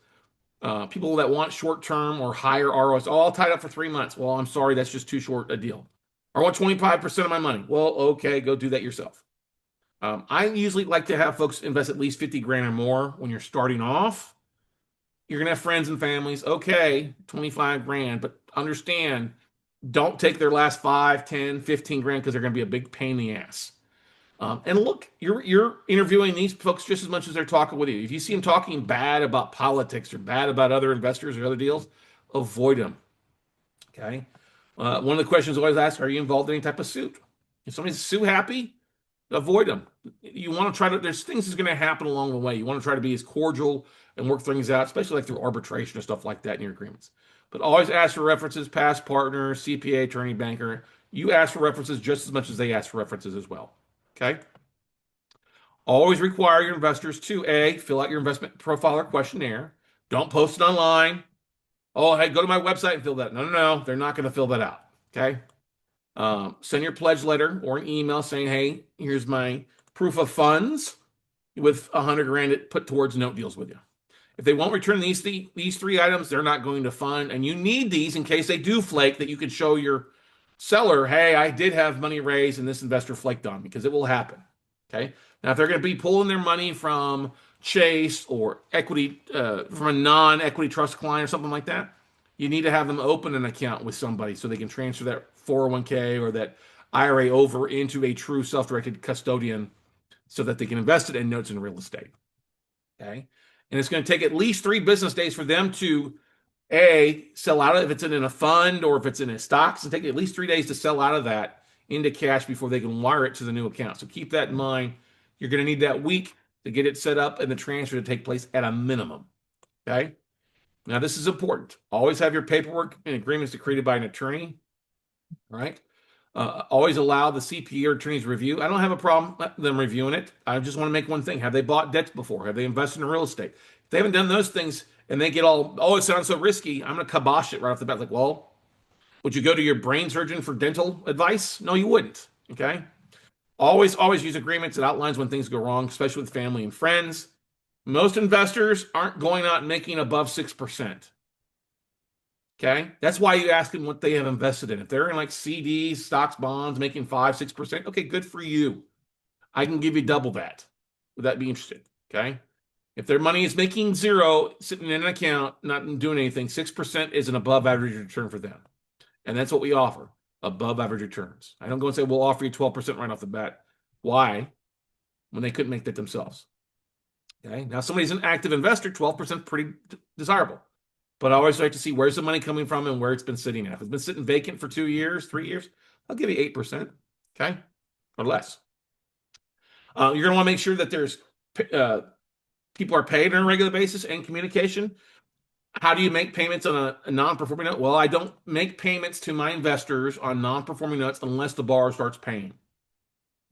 People that want short-term or higher ROIs, all tied up for 3 months. Well, I'm sorry, that's just too short a deal. I want 25% of my money. Well, okay, go do that yourself. I usually like to have folks invest at least 50 grand or more when you're starting off. You're going to have friends and families. Okay, 25 grand, but understand, don't take their last 5, 10, 15 grand because they're going to be a big pain in the ass. And look, you're interviewing these folks just as much as they're talking with you. If you see them talking bad about politics or bad about other investors or other deals, avoid them. Okay. One of the questions always asked: are you involved in any type of suit? If somebody's sue happy, avoid them. You want to try to. There's things that's going to happen along the way. You want to try to be as cordial and work things out, especially like through arbitration or stuff like that in your agreements. But always ask for references: past partner, CPA, attorney, banker. You ask for references just as much as they ask for references as well. Okay. Always require your investors to fill out your investment profile or questionnaire. Don't post it online. Oh, hey, go to my website and fill that. No. They're not going to fill that out. Okay. Send your pledge letter or an email saying, hey, here's my proof of funds with 100 grand put towards note deals with you. If they won't return these 3 items, they're not going to fund. And you need these in case they do flake, that you can show your seller, hey, I did have money raised and this investor flaked on me, because it will happen. Okay. Now, if they're going to be pulling their money from Chase or equity, from a non-equity trust client or something like that, you need to have them open an account with somebody so they can transfer that 401k or that IRA over into a true self-directed custodian so that they can invest it in notes in real estate. Okay. And it's going to take at least 3 business days for them to sell out of it. If it's in a fund or if it's in a stock, it's going to take at least 3 days to sell out of that into cash before they can wire it to the new account. So keep that in mind. You're going to need that week to get it set up and the transfer to take place at a minimum. Okay. Now, this is important. Always have your paperwork and agreements created by an attorney. All right. Always allow the CPA or attorney's review. I don't have a problem them reviewing it. I just want to make one thing. Have they bought debts before? Have they invested in real estate? If they haven't done those things and they get all, oh, it sounds so risky, I'm going to kibosh it right off the bat. Like, well, would you go to your brain surgeon for dental advice? No, you wouldn't. Okay. Always use agreements that outlines when things go wrong, especially with family and friends. Most investors aren't going out and making above 6%. Okay. That's why you ask them what they have invested in. If they're in like CDs, stocks, bonds, making 5, 6%, okay, good for you. I can give you double that. Would that be interesting? Okay. If their money is making 0, sitting in an account, not doing anything, 6% is an above average return for them. And that's what we offer, above average returns. I don't go and say, we'll offer you 12% right off the bat. Why? When they couldn't make that themselves. Okay. Now, somebody's an active investor, 12% pretty desirable. But I always like to see where's the money coming from and where it's been sitting at. If it's been sitting vacant for 2 years, 3 years, I'll give you 8%. Okay. Or less. You're going to want to make sure that there's people are paid on a regular basis and communication. How do you make payments on a non-performing note? Well, I don't make payments to my investors on non-performing notes unless the borrower starts paying.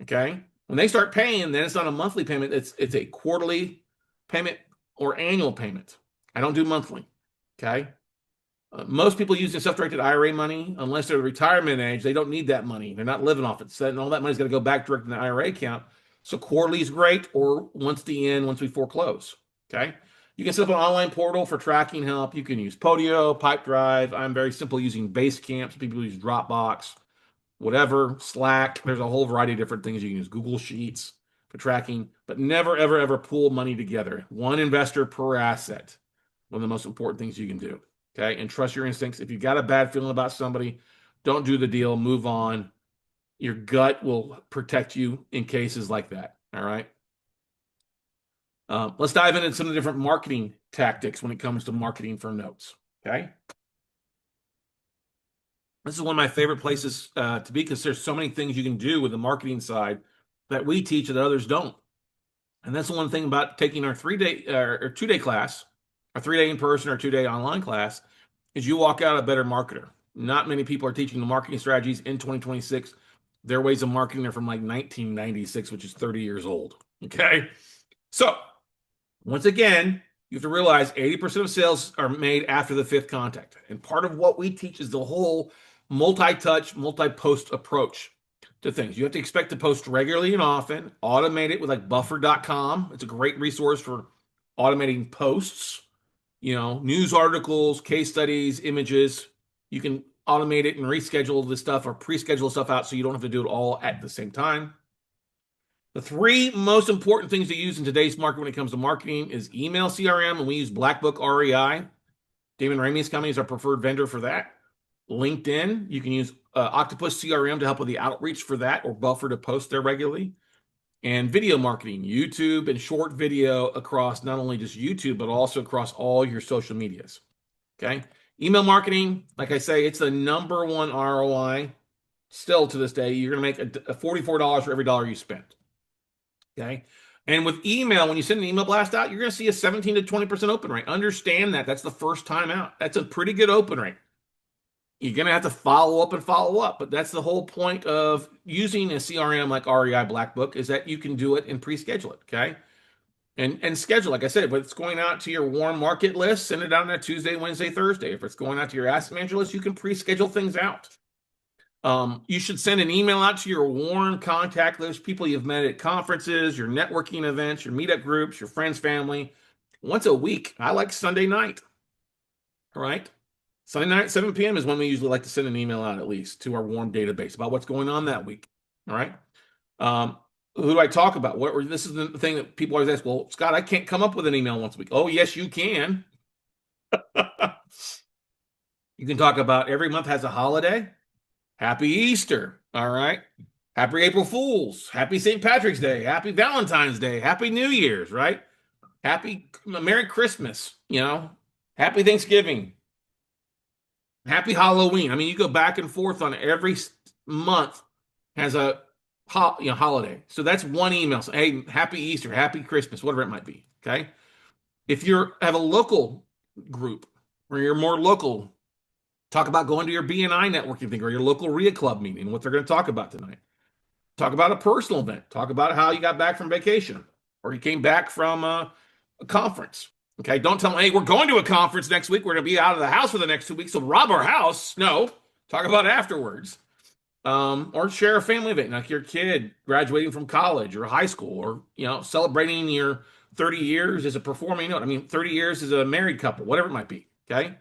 Okay. When they start paying, then it's not a monthly payment. It's a quarterly payment or annual payment. I don't do monthly. Okay. Most people using self-directed IRA money, unless they're retirement age, they don't need that money. They're not living off it. So, and all that money's going to go back direct in the IRA account. So quarterly is great, or once we foreclose. Okay. You can set up an online portal for tracking help. You can use Podio, Pipedrive. I'm very simple using Basecamp. Some people use Dropbox, whatever, Slack. There's a whole variety of different things you can use. Google Sheets for tracking, but never, ever, ever pool money together. One investor per asset. One of the most important things you can do. Okay. And trust your instincts. If you've got a bad feeling about somebody, don't do the deal. Move on. Your gut will protect you in cases like that. All right. Let's dive into some of the different marketing tactics when it comes to marketing for notes. Okay. This is one of my favorite places to be because there's so many things you can do with the marketing side that we teach that others don't. And that's the one thing about taking our 3-day or 2-day class, our 3-day in person or 2-day online class, is you walk out a better marketer. Not many people are teaching the marketing strategies in 2026. Their ways of marketing are from like 1996, which is 30 years old. Okay. So once again, you have to realize 80% of sales are made after the 5th contact. And part of what we teach is the whole multi-touch, multi-post approach to things. You have to expect to post regularly and often, automate it with like buffer.com. It's a great resource for automating posts, news articles, case studies, images. You can automate it and reschedule this stuff or pre-schedule stuff out so you don't have to do it all at the same time. The 3 most important things to use in today's market when it comes to marketing is email CRM, and we use Black Book REI. Damon Ramey's company is our preferred vendor for that. LinkedIn, you can use Octopus CRM to help with the outreach for that, or Buffer to post there regularly. And video marketing, YouTube and short video across not only just YouTube, but also across all your social medias. Okay. Email marketing, like I say, it's the number one ROI. Still to this day, you're going to make a $44 for every dollar you spend. Okay. And with email, when you send an email blast out, you're going to see a 17 to 20% open rate. Understand that. That's the first time out. That's a pretty good open rate. You're going to have to follow up, but that's the whole point of using a CRM like REI Black Book, is that you can do it and pre-schedule it. Okay. And schedule, like I said, if it's going out to your warm market list, send it out on a Tuesday, Wednesday, Thursday. If it's going out to your asset manager list, you can pre-schedule things out. You should send an email out to your warm contact list, people you've met at conferences, your networking events, your meetup groups, your friends, family, once a week. I like Sunday night. All right. Sunday night, 7 p.m. is when we usually like to send an email out, at least to our warm database about what's going on that week. All right. Who do I talk about? This is the thing that people always ask. Well, Scott, I can't come up with an email once a week. Oh, yes, you can. You can talk about every month has a holiday. Happy Easter. All right. Happy April Fools. Happy St. Patrick's Day. Happy Valentine's Day. Happy New Year's, right? Happy Merry Christmas. Happy Thanksgiving. Happy Halloween. I mean, you go back and forth on every month has a holiday. So that's one email. So, hey, happy Easter, happy Christmas, whatever it might be. Okay. If you have a local group where you're more local, talk about going to your BNI networking thing or your local RIA club meeting, what they're going to talk about tonight. Talk about a personal event. Talk about how you got back from vacation or you came back from a conference. Okay, don't tell them, hey, we're going to a conference next week. We're going to be out of the house for the next 2 weeks, so rob our house. No, talk about it afterwards. Or share a family event, like your kid graduating from college or high school, or celebrating your 30 years as a performing note. I mean, 30 years as a married couple, whatever it might be. Okay,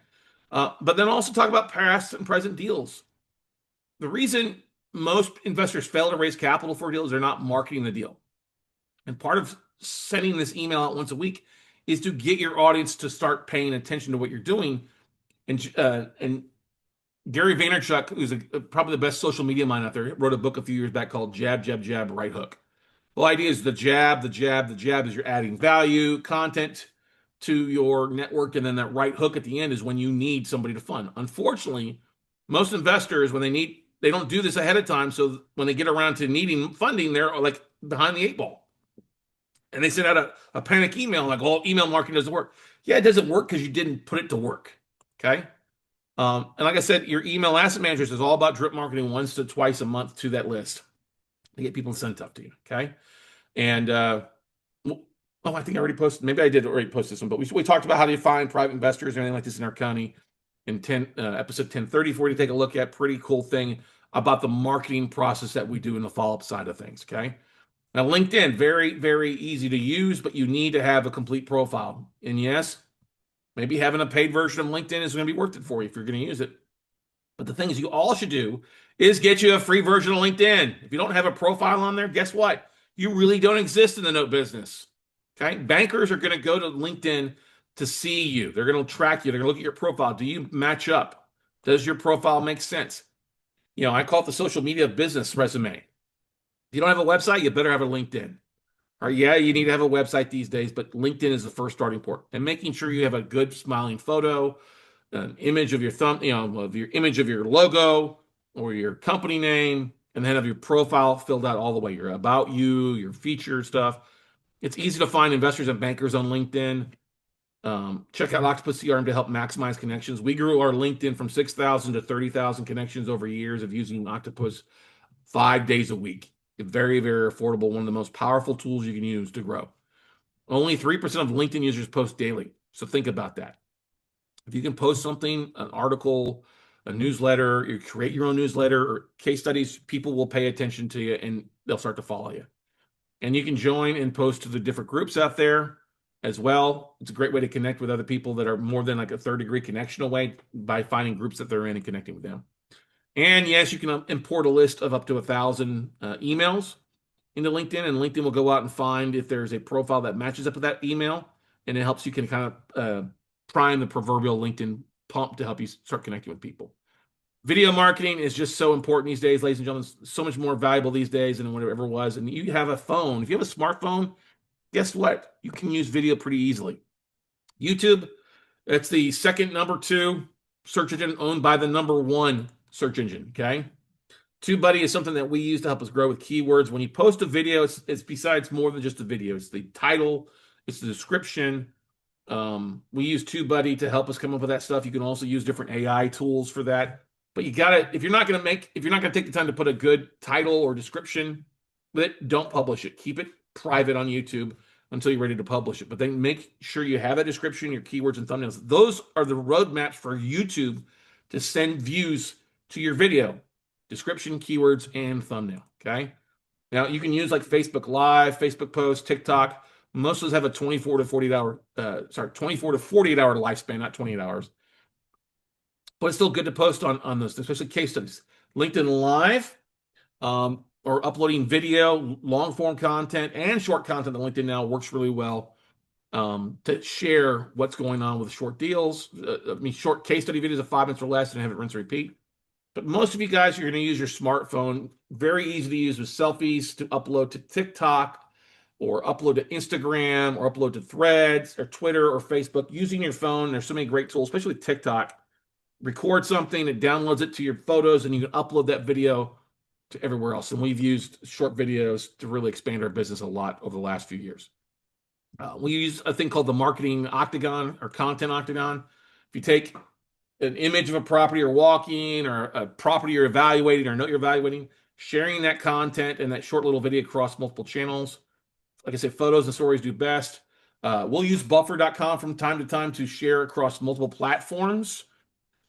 but then also talk about past and present deals. The reason most investors fail to raise capital for deals is they're not marketing the deal. And part of sending this email out once a week is to get your audience to start paying attention to what you're doing. And Gary Vaynerchuk, who's probably the best social media mind out there, wrote a book a few years back called Jab, Jab, Jab, Right Hook. The whole idea is the jab is you're adding value, content to your network, and then that right hook at the end is when you need somebody to fund. Unfortunately, most investors, they don't do this ahead of time, so when they get around to needing funding, they're like behind the 8 ball. And they send out a panic email like, oh, email marketing doesn't work. Yeah, it doesn't work because you didn't put it to work. Okay. And like I said, your email asset managers is all about drip marketing once to twice a month to that list to get people sent up to you. Okay. And Oh, I think I already posted. Maybe I did already post this one, but we talked about how do you find private investors or anything like this in our county in episode 1030 for you to take a look at. Pretty cool thing about the marketing process that we do in the follow-up side of things. Okay. Now, LinkedIn, very, very easy to use, but you need to have a complete profile. And yes, maybe having a paid version of LinkedIn is going to be worth it for you if you're going to use it. But the things you all should do is get you a free version of LinkedIn. If you don't have a profile on there, guess what? You really don't exist in the note business. Okay. Bankers are going to go to LinkedIn to see you. They're going to track you. They're going to look at your profile. Do you match up? Does your profile make sense? I call it the social media business resume. If you don't have a website, you better have a LinkedIn. All right, yeah, you need to have a website these days, but LinkedIn is the first starting point. And making sure you have a good smiling photo, an image of your of your image of your logo or your company name, and then have your profile filled out all the way. Your about you, your feature stuff. It's easy to find investors and bankers on LinkedIn. Check out Octopus CRM to help maximize connections. We grew our LinkedIn from 6,000 to 30,000 connections over years of using Octopus 5 days a week. Very, very affordable. One of the most powerful tools you can use to grow. Only 3% of LinkedIn users post daily. So think about that. If you can post something, an article, a newsletter, you create your own newsletter or case studies, people will pay attention to you and they'll start to follow you. And you can join and post to the different groups out there as well. It's a great way to connect with other people that are more than like a third-degree connection away by finding groups that they're in and connecting with them. And yes, you can import a list of up to 1,000 emails into LinkedIn, and LinkedIn will go out and find if there's a profile that matches up with that email, and it helps you can kind of prime the proverbial LinkedIn pump to help you start connecting with people. Video marketing is just so important these days, ladies and gentlemen. So much more valuable these days than whatever it was. And you have a phone. If you have a smartphone, guess what? You can use video pretty easily. YouTube, that's the second number 2 search engine owned by the number 1 search engine. Okay. TubeBuddy is something that we use to help us grow with keywords. When you post a video, it's besides more than just a video. It's the title, it's the description. We use TubeBuddy to help us come up with that stuff. You can also use different AI tools for that. But you gotta, if you're not gonna take the time to put a good title or description, don't publish it. Keep it private on YouTube until you're ready to publish it. But then make sure you have a description, your keywords and thumbnails. Those are the roadmaps for YouTube to send views to your video. Description, keywords, and thumbnail. Okay. Now you can use like Facebook Live, Facebook Post, TikTok. Most of those have a 24 to 48 hour lifespan, not 28 hours. But it's still good to post on those, especially case studies. LinkedIn Live, or uploading video, long form content, and short content on LinkedIn now works really well to share what's going on with short deals. Short case study videos of 5 minutes or less and have it rinse and repeat. But most of you guys are going to use your smartphone. Very easy to use with selfies to upload to TikTok or upload to Instagram or upload to Threads or Twitter or Facebook using your phone. There's so many great tools, especially TikTok. Record something, it downloads it to your photos, and you can upload that video to everywhere else. And we've used short videos to really expand our business a lot over the last few years. We use a thing called the marketing octagon or content octagon. If you take an image of a property you're walking or a property you're evaluating or a note you're evaluating, sharing that content and that short little video across multiple channels. Like I said, photos and stories do best. We'll use buffer.com from time to time to share across multiple platforms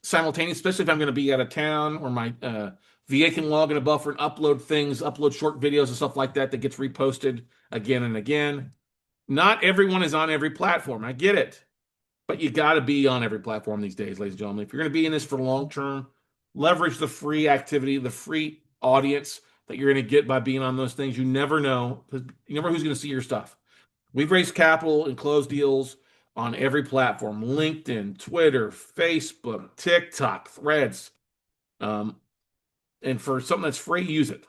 simultaneously, especially if I'm going to be out of town or my VA can log in a buffer and upload things, upload short videos and stuff like that gets reposted again and again. Not everyone is on every platform. I get it. But you got to be on every platform these days, ladies and gentlemen. If you're going to be in this for long term, leverage the free activity, the free audience that you're going to get by being on those things. You never know, because you never know who's going to see your stuff. We've raised capital and closed deals on every platform: LinkedIn, Twitter, Facebook, TikTok, Threads. And for something that's free, use it.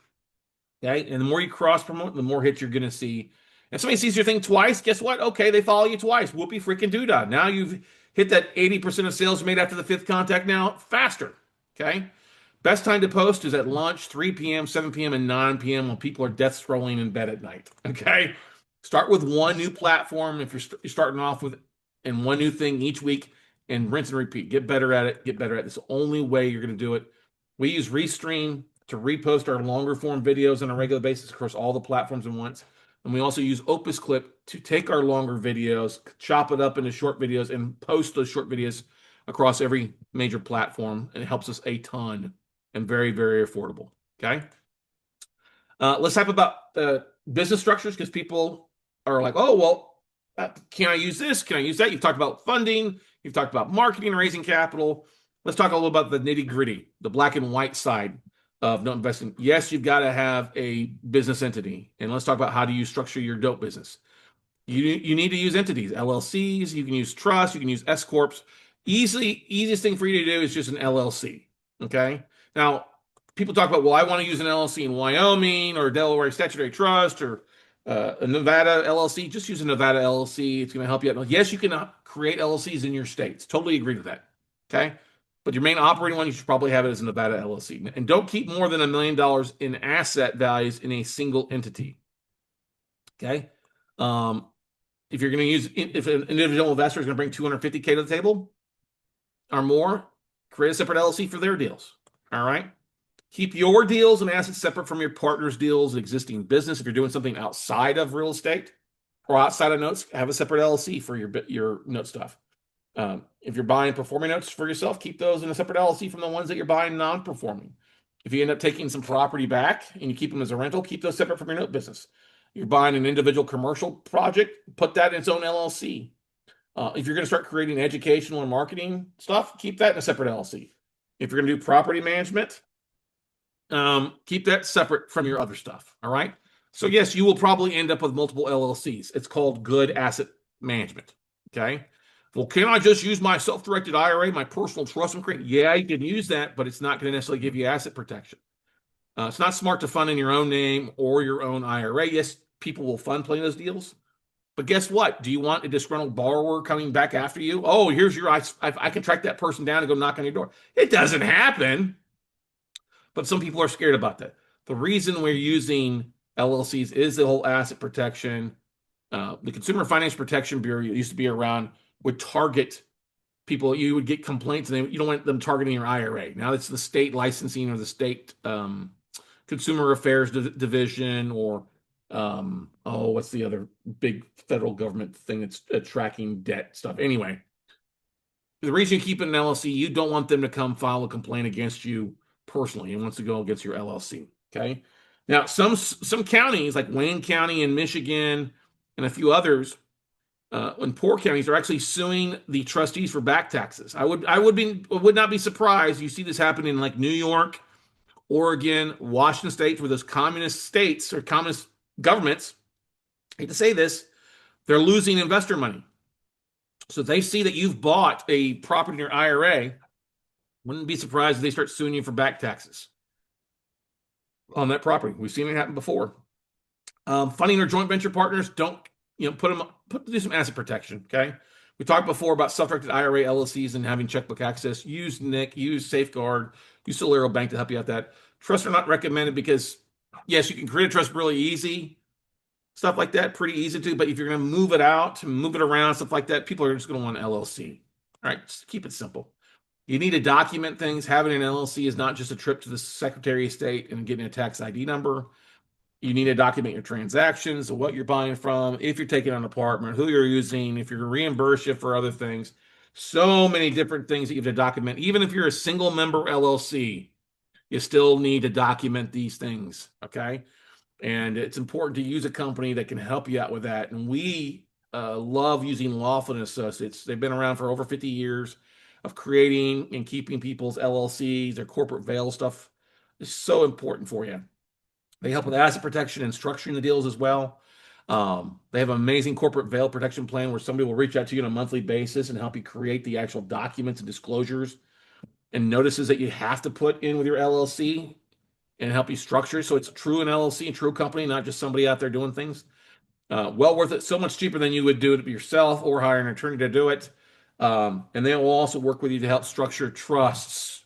Okay. And the more you cross promote, the more hits you're going to see. And somebody sees your thing twice, guess what? Okay, they follow you twice. Whoopee freaking doodah. Now you've hit that 80% of sales made after the 5th contact now faster. Okay. Best time to post is at lunch, 3 p.m., 7 p.m., and 9 p.m. when people are death scrolling in bed at night. Okay. Start with one new platform if you're starting off with, and one new thing each week, and rinse and repeat. Get better at it. Get better at it. It's the only way you're going to do it. We use Restream to repost our longer form videos on a regular basis across all the platforms at once. And we also use Opus Clip to take our longer videos, chop it up into short videos, and post those short videos across every major platform. And it helps us a ton and very, very affordable. Okay. Let's talk about business structures because people are like, oh, well, can I use this? Can I use that? You've talked about funding. You've talked about marketing, raising capital. Let's talk a little about the nitty gritty, the black and white side of note investing. Yes, you've got to have a business entity. And let's talk about how do you structure your dope business. You need to use entities, LLCs. You can use trusts. You can use S corps. Easiest thing for you to do is just an LLC. Okay. Now, people talk about, well, I want to use an LLC in Wyoming or Delaware Statutory Trust or a Nevada LLC. Just use a Nevada LLC. It's going to help you out. Yes, you can create LLCs in your states. Totally agree with that. Okay. But your main operating one, you should probably have it as a Nevada LLC. And don't keep more than $1 million in asset values in a single entity. Okay. If you're going to use, if an individual investor is going to bring 250K to the table or more, create a separate LLC for their deals. All right. Keep your deals and assets separate from your partner's deals, existing business. If you're doing something outside of real estate or outside of notes, have a separate LLC for your note stuff. If you're buying performing notes for yourself, keep those in a separate LLC from the ones that you're buying non-performing. If you end up taking some property back and you keep them as a rental, keep those separate from your note business. You're buying an individual commercial project, put that in its own LLC. If you're going to start creating educational and marketing stuff, keep that in a separate LLC. If you're going to do property management, keep that separate from your other stuff. All right. So yes, you will probably end up with multiple LLCs. It's called good asset management. Okay. Well, can I just use my self-directed IRA, my personal trust and create? Yeah, you can use that, but it's not going to necessarily give you asset protection. It's not smart to fund in your own name or your own IRA. Yes, people will fund playing those deals. But guess what? Do you want a disgruntled borrower coming back after you? Oh, here's your, I can track that person down and go knock on your door. It doesn't happen. But some people are scared about that. The reason we're using LLCs is the whole asset protection. The Consumer Finance Protection Bureau used to be around would target people. You would get complaints, and you don't want them targeting your IRA. Now it's the state licensing or the state Consumer Affairs Division, or what's the other big federal government thing that's tracking debt stuff? Anyway, the reason you keep an LLC, you don't want them to come file a complaint against you personally and wants to go against your LLC. Okay. Now, some counties like Wayne County in Michigan and a few others, in poor counties, are actually suing the trustees for back taxes. I would not be surprised. You see this happen in like New York, Oregon, Washington State, where those communist states or communist governments, I hate to say this, they're losing investor money. So if they see that you've bought a property in your IRA, wouldn't be surprised if they start suing you for back taxes on that property. We've seen it happen before. Funding or joint venture partners, don't do some asset protection. Okay, we talked before about self-directed IRA, LLCs, and having checkbook access. Use NIC, use Safeguard, use Solero Bank to help you out. That trusts are not recommended because yes, you can create a trust really easy, stuff like that, pretty easy to. But if you're going to move it out, move it around, stuff like that, people are just going to want an LLC. All right, just keep it simple. You need to document things. Having an LLC is not just a trip to the Secretary of State and getting a tax ID number. You need to document your transactions, what you're buying from, if you're taking an apartment, who you're using, if you're reimbursed you for other things. So many different things that you have to document. Even if you're a single member LLC, you still need to document these things, okay? And it's important to use a company that can help you out with that. And we love using Laughlin Associates. They've been around for over 50 years of creating and keeping people's LLCs, their corporate veil stuff is so important for you. They help with asset protection and structuring the deals as well. They have an amazing corporate veil protection plan where somebody will reach out to you on a monthly basis and help you create the actual documents and disclosures and notices that you have to put in with your LLC and help you structure. So it's true an LLC, a true company, not just somebody out there doing things. Well worth it. So much cheaper than you would do it yourself or hire an attorney to do it. And they will also work with you to help structure trusts,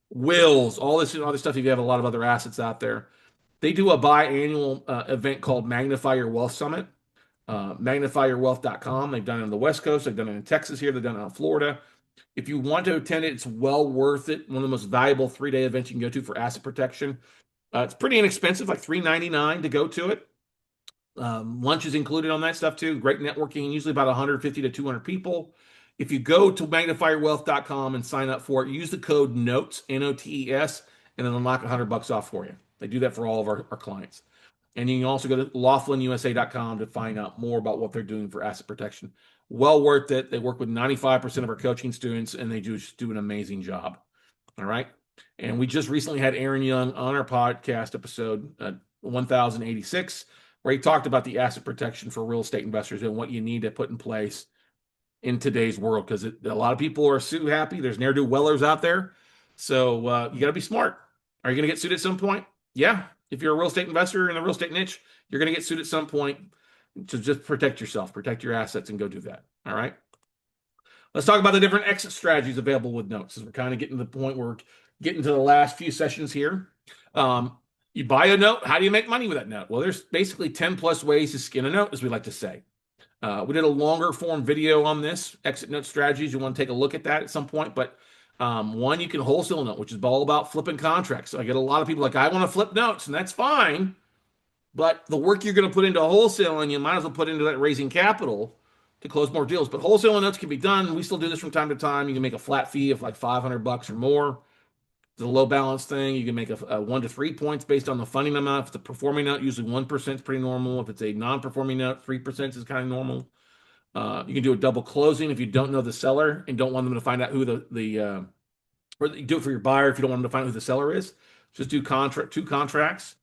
wills, all this other stuff if you have a lot of other assets out there. They do a biannual event called Magnify Your Wealth Summit, magnifyyourwealth.com. They've done it on the West Coast. They've done it in Texas here. They've done it in Florida. If you want to attend it, it's well worth it. One of the most valuable 3-day events you can go to for asset protection. It's pretty inexpensive, like $3.99 to go to it. Lunch is included on that stuff too. Great networking, usually about 150 to 200 people. If you go to magnifyyourwealth.com and sign up for it, use the code NOTES, NOTES, and then unlock $100 off for you. They do that for all of our clients. And you can also go to lawfulnusa.com to find out more about what they're doing for asset protection. Well worth it. They work with 95% of our coaching students, and they just do an amazing job. All right. And we just recently had Aaron Young on our podcast episode 1086, where he talked about the asset protection for real estate investors and what you need to put in place in today's world, because a lot of people are suit happy. There's ne'er-do-wellers out there. So you got to be smart. Are you going to get sued at some point? Yeah. If you're a real estate investor in the real estate niche, you're going to get sued at some point. To just protect yourself, protect your assets, and go do that. All right. Let's talk about the different exit strategies available with notes, as we're kind of getting to the point where we're getting to the last few sessions here. You buy a note. How do you make money with that note? Well, there's basically 10 plus ways to skin a note, as we like to say. We did a longer form video on this, exit note strategies. You want to take a look at that at some point. But one, you can wholesale note, which is all about flipping contracts. So I get a lot of people like, I want to flip notes, and that's fine. But the work you're going to put into wholesaling, you might as well put into that raising capital to close more deals. But wholesaling notes can be done. We still do this from time to time. You can make a flat fee of like $500 or more. It's a low balance thing. You can make a 1 to 3 points based on the funding amount. If it's a performing note, usually 1% is pretty normal. If it's a non-performing note, 3% is kind of normal. You can do a double closing if you don't know the seller and don't want them to find out who or you do it for your buyer if you don't want them to find out who the seller is. Just do two contracts.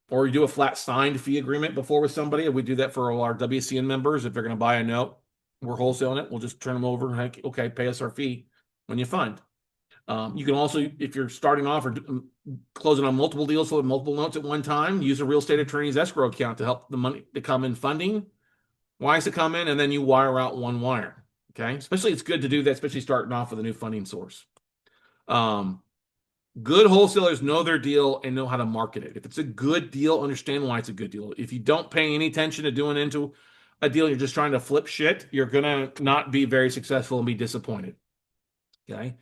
Or you do a flat signed fee agreement before with somebody. We do that for all our WCN members. If they're going to buy a note, we're wholesaling it. We'll just turn them over and, okay, pay us our fee when you fund. You can also, if you're starting off or closing on multiple deals with multiple notes at one time, use a real estate attorney's escrow account to help the money to come in funding wise to come in, and then you wire out one wire. Okay. Especially it's good to do that, especially starting off with a new funding source. Good wholesalers know their deal and know how to market it. If it's a good deal, understand why it's a good deal. If you don't pay any attention to doing into a deal, you're just trying to flip shit, you're going to not be very successful and be disappointed. Okay.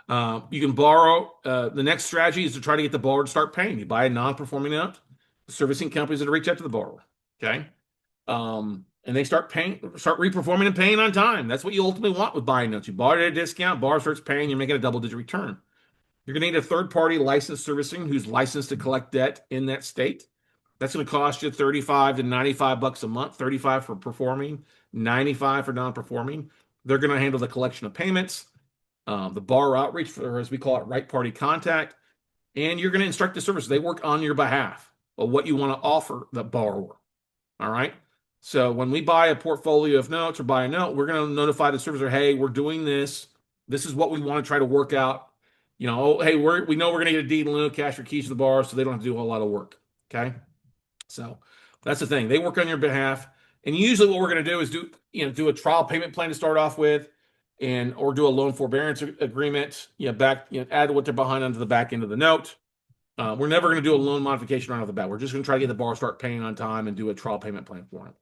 You can borrow. The next strategy is to try to get the borrower to start paying. You buy a non-performing note, the servicing companies that reach out to the borrower. Okay. And they start reperforming and paying on time. That's what you ultimately want with buying notes. You bought it at a discount, borrower starts paying, you're making a double-digit return. You're going to need a third-party licensed servicing who's licensed to collect debt in that state. That's going to cost you $35 to $95 a month, 35 for performing, 95 for non-performing. They're going to handle the collection of payments, the borrower outreach, or as we call it, right party contact, and you're going to instruct the servicer. They work on your behalf of what you want to offer the borrower. All right. So when we buy a portfolio of notes or buy a note, we're going to notify the servicer, hey, we're doing this. This is what we want to try to work out. You know, hey, we know we're going to get a deed in lieu, cash or keys to the borrower, so they don't have to do a whole lot of work. Okay. So that's the thing. They work on your behalf. And usually what we're going to do is do a trial payment plan to start off with, or do a loan forbearance agreement, add what they're behind onto the back end of the note. We're never going to do a loan modification right off the bat. We're just going to try to get the borrower to start paying on time and do a trial payment plan for them.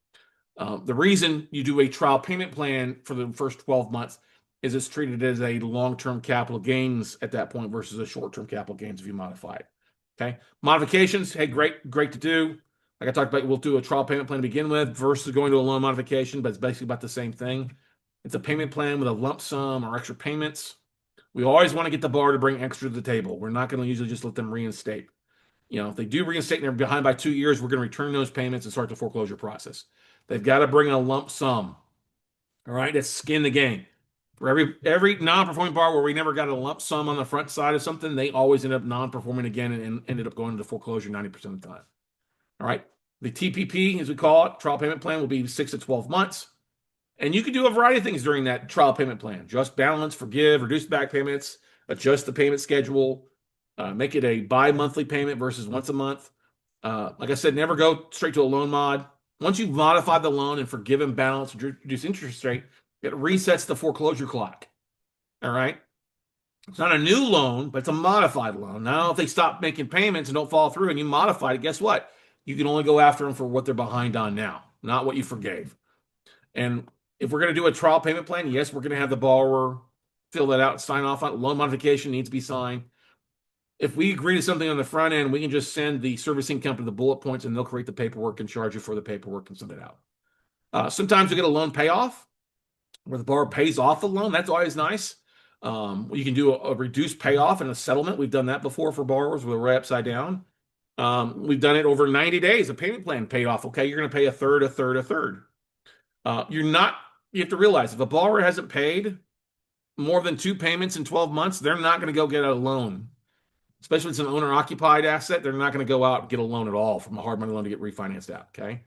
The reason you do a trial payment plan for the first 12 months is it's treated as a long-term capital gains at that point versus a short-term capital gains if you modify it. Okay. Modifications, hey, great to do. Like I talked about, we'll do a trial payment plan to begin with versus going to a loan modification, but it's basically about the same thing. It's a payment plan with a lump sum or extra payments. We always want to get the borrower to bring extra to the table. We're not going to usually just let them reinstate. If they do reinstate and they're behind by 2 years, we're going to return those payments and start the foreclosure process. They've got to bring a lump sum. All right, that's skin the game. For every non-performing borrower where we never got a lump sum on the front side of something, they always end up non-performing again and ended up going into foreclosure 90% of the time. All right. The TPP, as we call it, trial payment plan, will be 6 to 12 months. And you can do a variety of things during that trial payment plan. Adjust balance, forgive, reduce back payments, adjust the payment schedule, make it a bi-monthly payment versus once a month. Like I said, never go straight to a loan mod. Once you've modified the loan and forgiven balance, reduce interest rate, it resets the foreclosure clock. All right. It's not a new loan, but it's a modified loan. Now, if they stop making payments and don't follow through and you modify it, guess what? You can only go after them for what they're behind on now, not what you forgave. And if we're going to do a trial payment plan, yes, we're going to have the borrower fill that out, sign off on it. Loan modification needs to be signed. If we agree to something on the front end, we can just send the servicing company the bullet points and they'll create the paperwork and charge you for the paperwork and send it out. Sometimes you get a loan payoff where the borrower pays off the loan. That's always nice. You can do a reduced payoff and a settlement. We've done that before for borrowers where we're upside down. We've done it over 90 days. A payment plan paid off. Okay, you're going to pay a third, a third, a third. You're not. You have to realize if a borrower hasn't paid more than 2 payments in 12 months, they're not going to go get a loan. Especially if it's an owner-occupied asset, they're not going to go out and get a loan at all from a hard money loan to get refinanced out. Okay,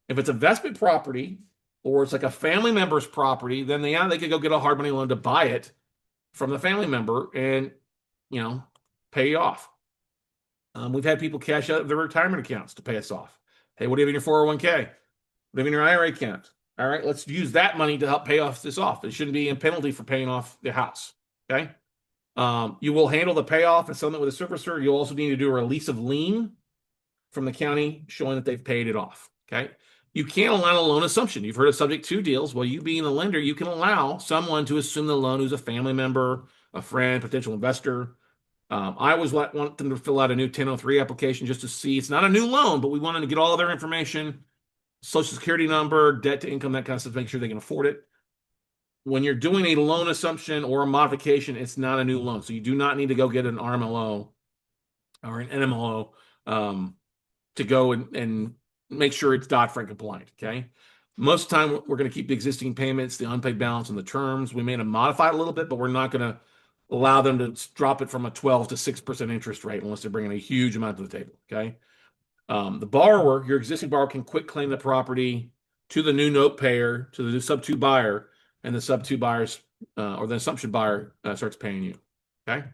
if it's investment property or it's like a family member's property, then they could go get a hard money loan to buy it from the family member and you know pay you off. We've had people cash out their retirement accounts to pay us off. Hey, what do you have in your 401k? What do you have in your IRA account? All right, let's use that money to help pay off this off. It shouldn't be a penalty for paying off the house. Okay. You will handle the payoff and settlement with a servicer. You'll also need to do a release of lien from the county showing that they've paid it off. Okay. You can't allow a loan assumption. You've heard of subject to deals. Well, you being a lender, you can allow someone to assume the loan who's a family member, a friend, potential investor. I always want them to fill out a new 1003 application just to see it's not a new loan, but we want them to get all their information, social security number, debt to income, that kind of stuff, to make sure they can afford it. When you're doing a loan assumption or a modification, it's not a new loan. So you do not need to go get an RMLO or an NMLO to go and make sure it's Dodd-Frank compliant. Okay. Most of the time, we're going to keep the existing payments, the unpaid balance, and the terms. We may have modified a little bit, but we're not going to allow them to drop it from a 12 to 6% interest rate unless they're bringing a huge amount to the table. Okay. The borrower, your existing borrower, can quit claim the property to the new note payer, to the sub 2 buyer, and the sub 2 buyers or the assumption buyer starts paying you. Okay.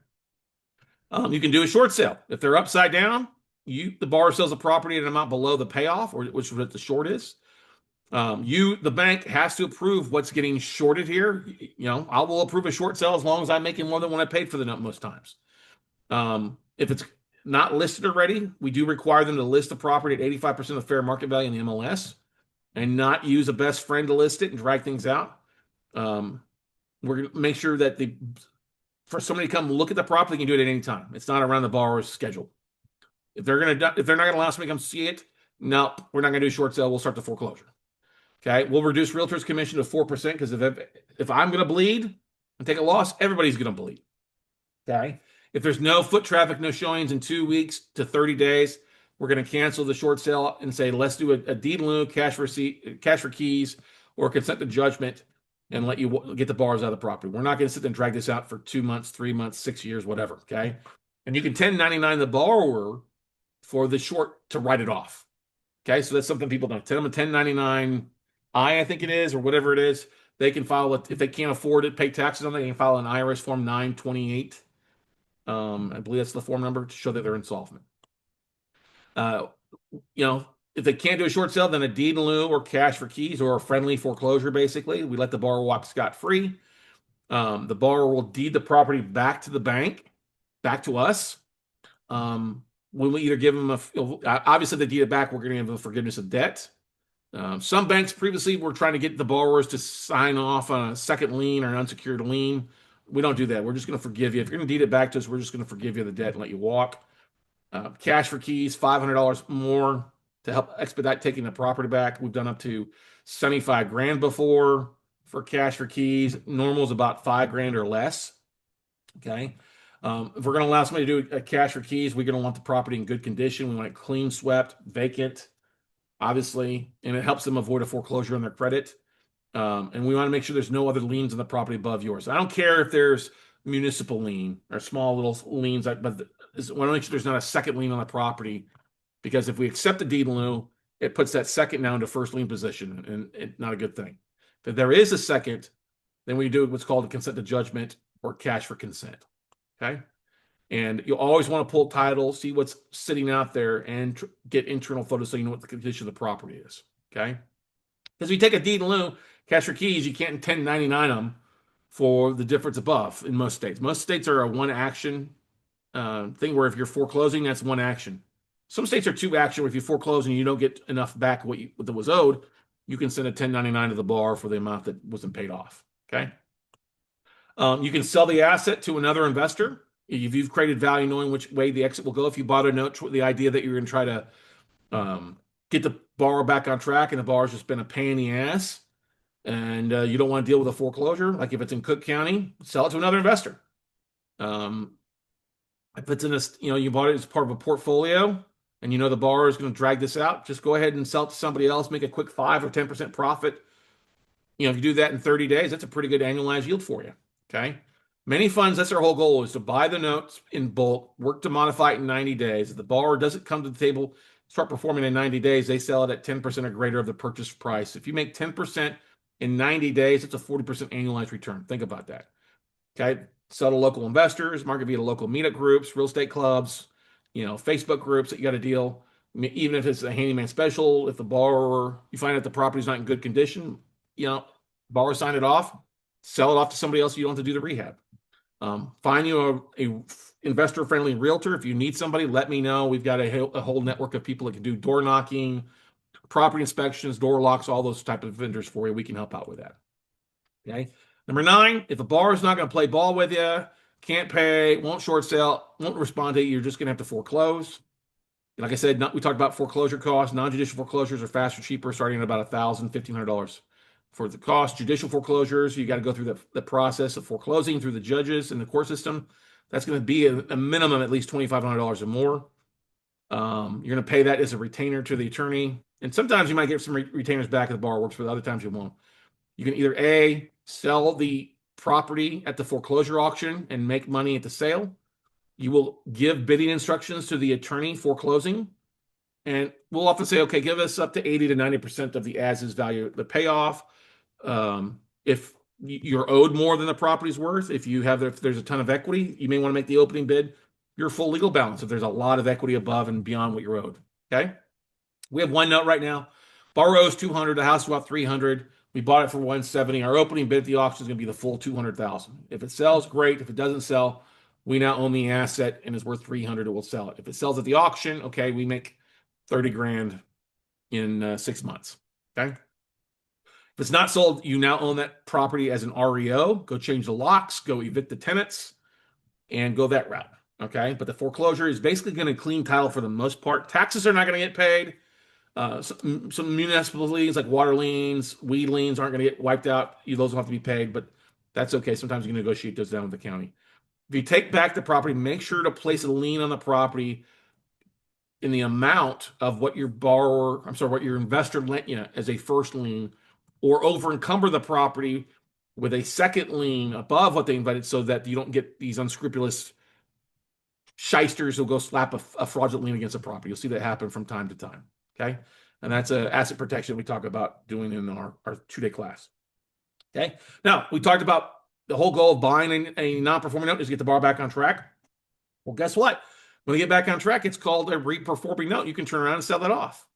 You can do a short sale. If they're upside down, the borrower sells the property at an amount below the payoff, or which is what the short is. The bank has to approve what's getting shorted here. I will approve a short sale as long as I'm making more than what I paid for the note most times. If it's not listed already, we do require them to list the property at 85% of fair market value in the MLS and not use a best friend to list it and drag things out. We're going to make sure that for somebody to come look at the property, they can do it at any time. It's not around the borrower's schedule. If they're not going to allow somebody to come see it, no, we're not going to do a short sale. We'll start the foreclosure. Okay, we'll reduce realtor's commission to 4% because if I'm going to bleed and take a loss, everybody's going to bleed. Okay, if there's no foot traffic, no showings in 2 weeks to 30 days, we're going to cancel the short sale and say let's do a deed in lieu, cash for keys, or consent to judgment, and let you get the borrowers out of the property. We're not going to sit there and drag this out for 2 months, 3 months, 6 years, whatever. Okay, and you can 1099 the borrower for the short to write it off. Okay, so that's something people don't. Tell them a 1099. I think it is, or whatever it is, they can file it if they can't afford it, pay taxes on it. They can file an IRS form 928. I believe that's the form number to show that they're insolvent. If they can't do a short sale, then a deed in lieu or cash for keys or a friendly foreclosure. Basically, we let the borrower walk scot-free. The borrower will deed the property back to the bank, back to us. We will either give them obviously they deed it back. We're going to give them forgiveness of debt. Some banks previously were trying to get the borrowers to sign off on a second lien or an unsecured lien. We don't do that. We're just going to forgive you. If you're going to deed it back to us, we're just going to forgive you the debt and let you walk. Cash for keys, $500 more to help expedite taking the property back. We've done up to 75 grand before for cash for keys. Normal is about 5 grand or less. Okay. If we're going to allow somebody to do a cash for keys, we're going to want the property in good condition. We want it clean, swept, vacant, obviously, and it helps them avoid a foreclosure on their credit. And we want to make sure there's no other liens on the property above yours. I don't care if there's municipal lien or small little liens, but we want to make sure there's not a second lien on the property, because if we accept the deed in lieu, it puts that second now into first lien position, and it's not a good thing. If there is a second, then we do what's called a consent to judgment or cash for consent. Okay. And you'll always want to pull title, see what's sitting out there, and get internal photos so you know what the condition of the property is. Okay. Because if you take a deed in lieu, cash for keys, you can't 1099 them for the difference above in most states. Most states are a one action thing where if you're foreclosing, that's one action. Some states are two action where if you foreclose and you don't get enough back what was owed, you can send a 1099 to the bar for the amount that wasn't paid off. Okay. You can sell the asset to another investor. If you've created value knowing which way the exit will go, if you bought a note, the idea that you're going to try to get the borrower back on track and the borrower's just been a pain in the ass and you don't want to deal with a foreclosure, like if it's in Cook County, sell it to another investor. Um, if it's in a, you bought it as part of a portfolio and you know the borrower is going to drag this out, just go ahead and sell it to somebody else, make a quick 5 or 10% profit. If you do that in 30 days, that's a pretty good annualized yield for you. Okay. Many funds, that's their whole goal, is to buy the notes in bulk, work to modify it in 90 days. If the borrower doesn't come to the table, start performing in 90 days, they sell it at 10% or greater of the purchase price. If you make 10% in 90 days, it's a 40% annualized return. Think about that. Okay. Sell to local investors, market via local meetup groups, real estate clubs, Facebook groups that you got to deal. Even if it's a handyman special, if the borrower, you find out the property's not in good condition, borrower sign it off, sell it off to somebody else. You don't have to do the rehab. Find you a investor friendly realtor. If you need somebody, let me know. We've got a whole network of people that can do door knocking, property inspections, door locks, all those type of vendors for you. We can help out with that. Okay. Number 9, if a borrower's not going to play ball with you, can't pay, won't short sell, won't respond to you, you're just going to have to foreclose. Like I said, we talked about foreclosure costs. Non-judicial foreclosures are faster, cheaper, starting at about $1,000, $1,500 for the cost. Judicial foreclosures, you got to go through the process of foreclosing through the judges and the court system. That's going to be a minimum at least $2,500 or more. You're going to pay that as a retainer to the attorney. And sometimes you might get some retainers back if the borrower works, but other times you won't. You can either A, sell the property at the foreclosure auction and make money at the sale. You will give bidding instructions to the attorney foreclosing. And we'll often say, okay, give us up to 80 to 90% of the as-is value, the payoff. If you're owed more than the property's worth, if there's a ton of equity, you may want to make the opening bid your full legal balance if there's a lot of equity above and beyond what you're owed. Okay. We have one note right now. Borrower owes 200, the house is about 300. We bought it for 170. Our opening bid at the auction is going to be the full 200,000. If it sells, great. If it doesn't sell, we now own the asset and it's worth 300. We'll sell it. If it sells at the auction, okay, we make 30 grand in 6 months. Okay. If it's not sold, you now own that property as an REO. Go change the locks, go evict the tenants, and go that route. Okay. But the foreclosure is basically going to clean title for the most part. Taxes are not going to get paid. Some municipal liens like water liens, weed liens aren't going to get wiped out. Those will have to be paid, but that's okay. Sometimes you can negotiate those down with the county. If you take back the property, make sure to place a lien on the property in the amount of what your investor lent you as a first lien, or over encumber the property with a second lien above what they invited so that you don't get these unscrupulous shysters who'll go slap a fraudulent lien against a property. You'll see that happen from time to time. Okay. And that's an asset protection we talk about doing in our 2-day class. Okay. Now, we talked about the whole goal of buying a non-performing note is to get the borrower back on track. Well, guess what? When they get back on track, it's called a re-performing note. You can turn around and sell that off.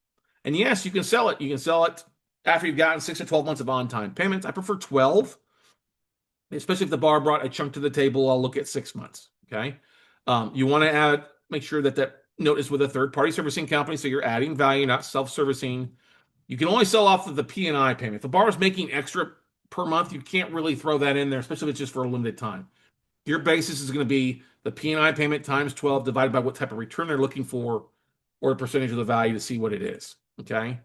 And yes, you can sell it. You can sell it after you've gotten 6 to 12 months of on-time payments. I prefer 12, especially if the borrower brought a chunk to the table. I'll look at 6 months. Okay. You want to make sure that note is with a third-party servicing company, so you're adding value, not self-servicing. You can only sell off of the P&I payment. If the borrower's making extra per month, you can't really throw that in there, especially if it's just for a limited time. Your basis is going to be the P&I payment times 12 divided by what type of return they're looking for, or a percentage of the value to see what it is. Okay.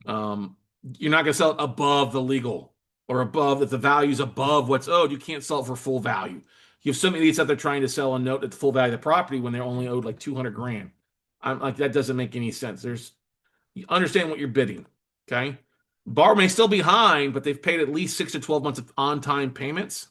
You're not going to sell it above the legal or above, if the value is above what's owed, you can't sell it for full value. You have some idiots out there trying to sell a note at the full value of the property when they're only owed like 200 grand. I'm like, that doesn't make any sense. You understand what you're bidding. Okay. Borrower may still be behind, but they've paid at least 6 to 12 months of on-time payments.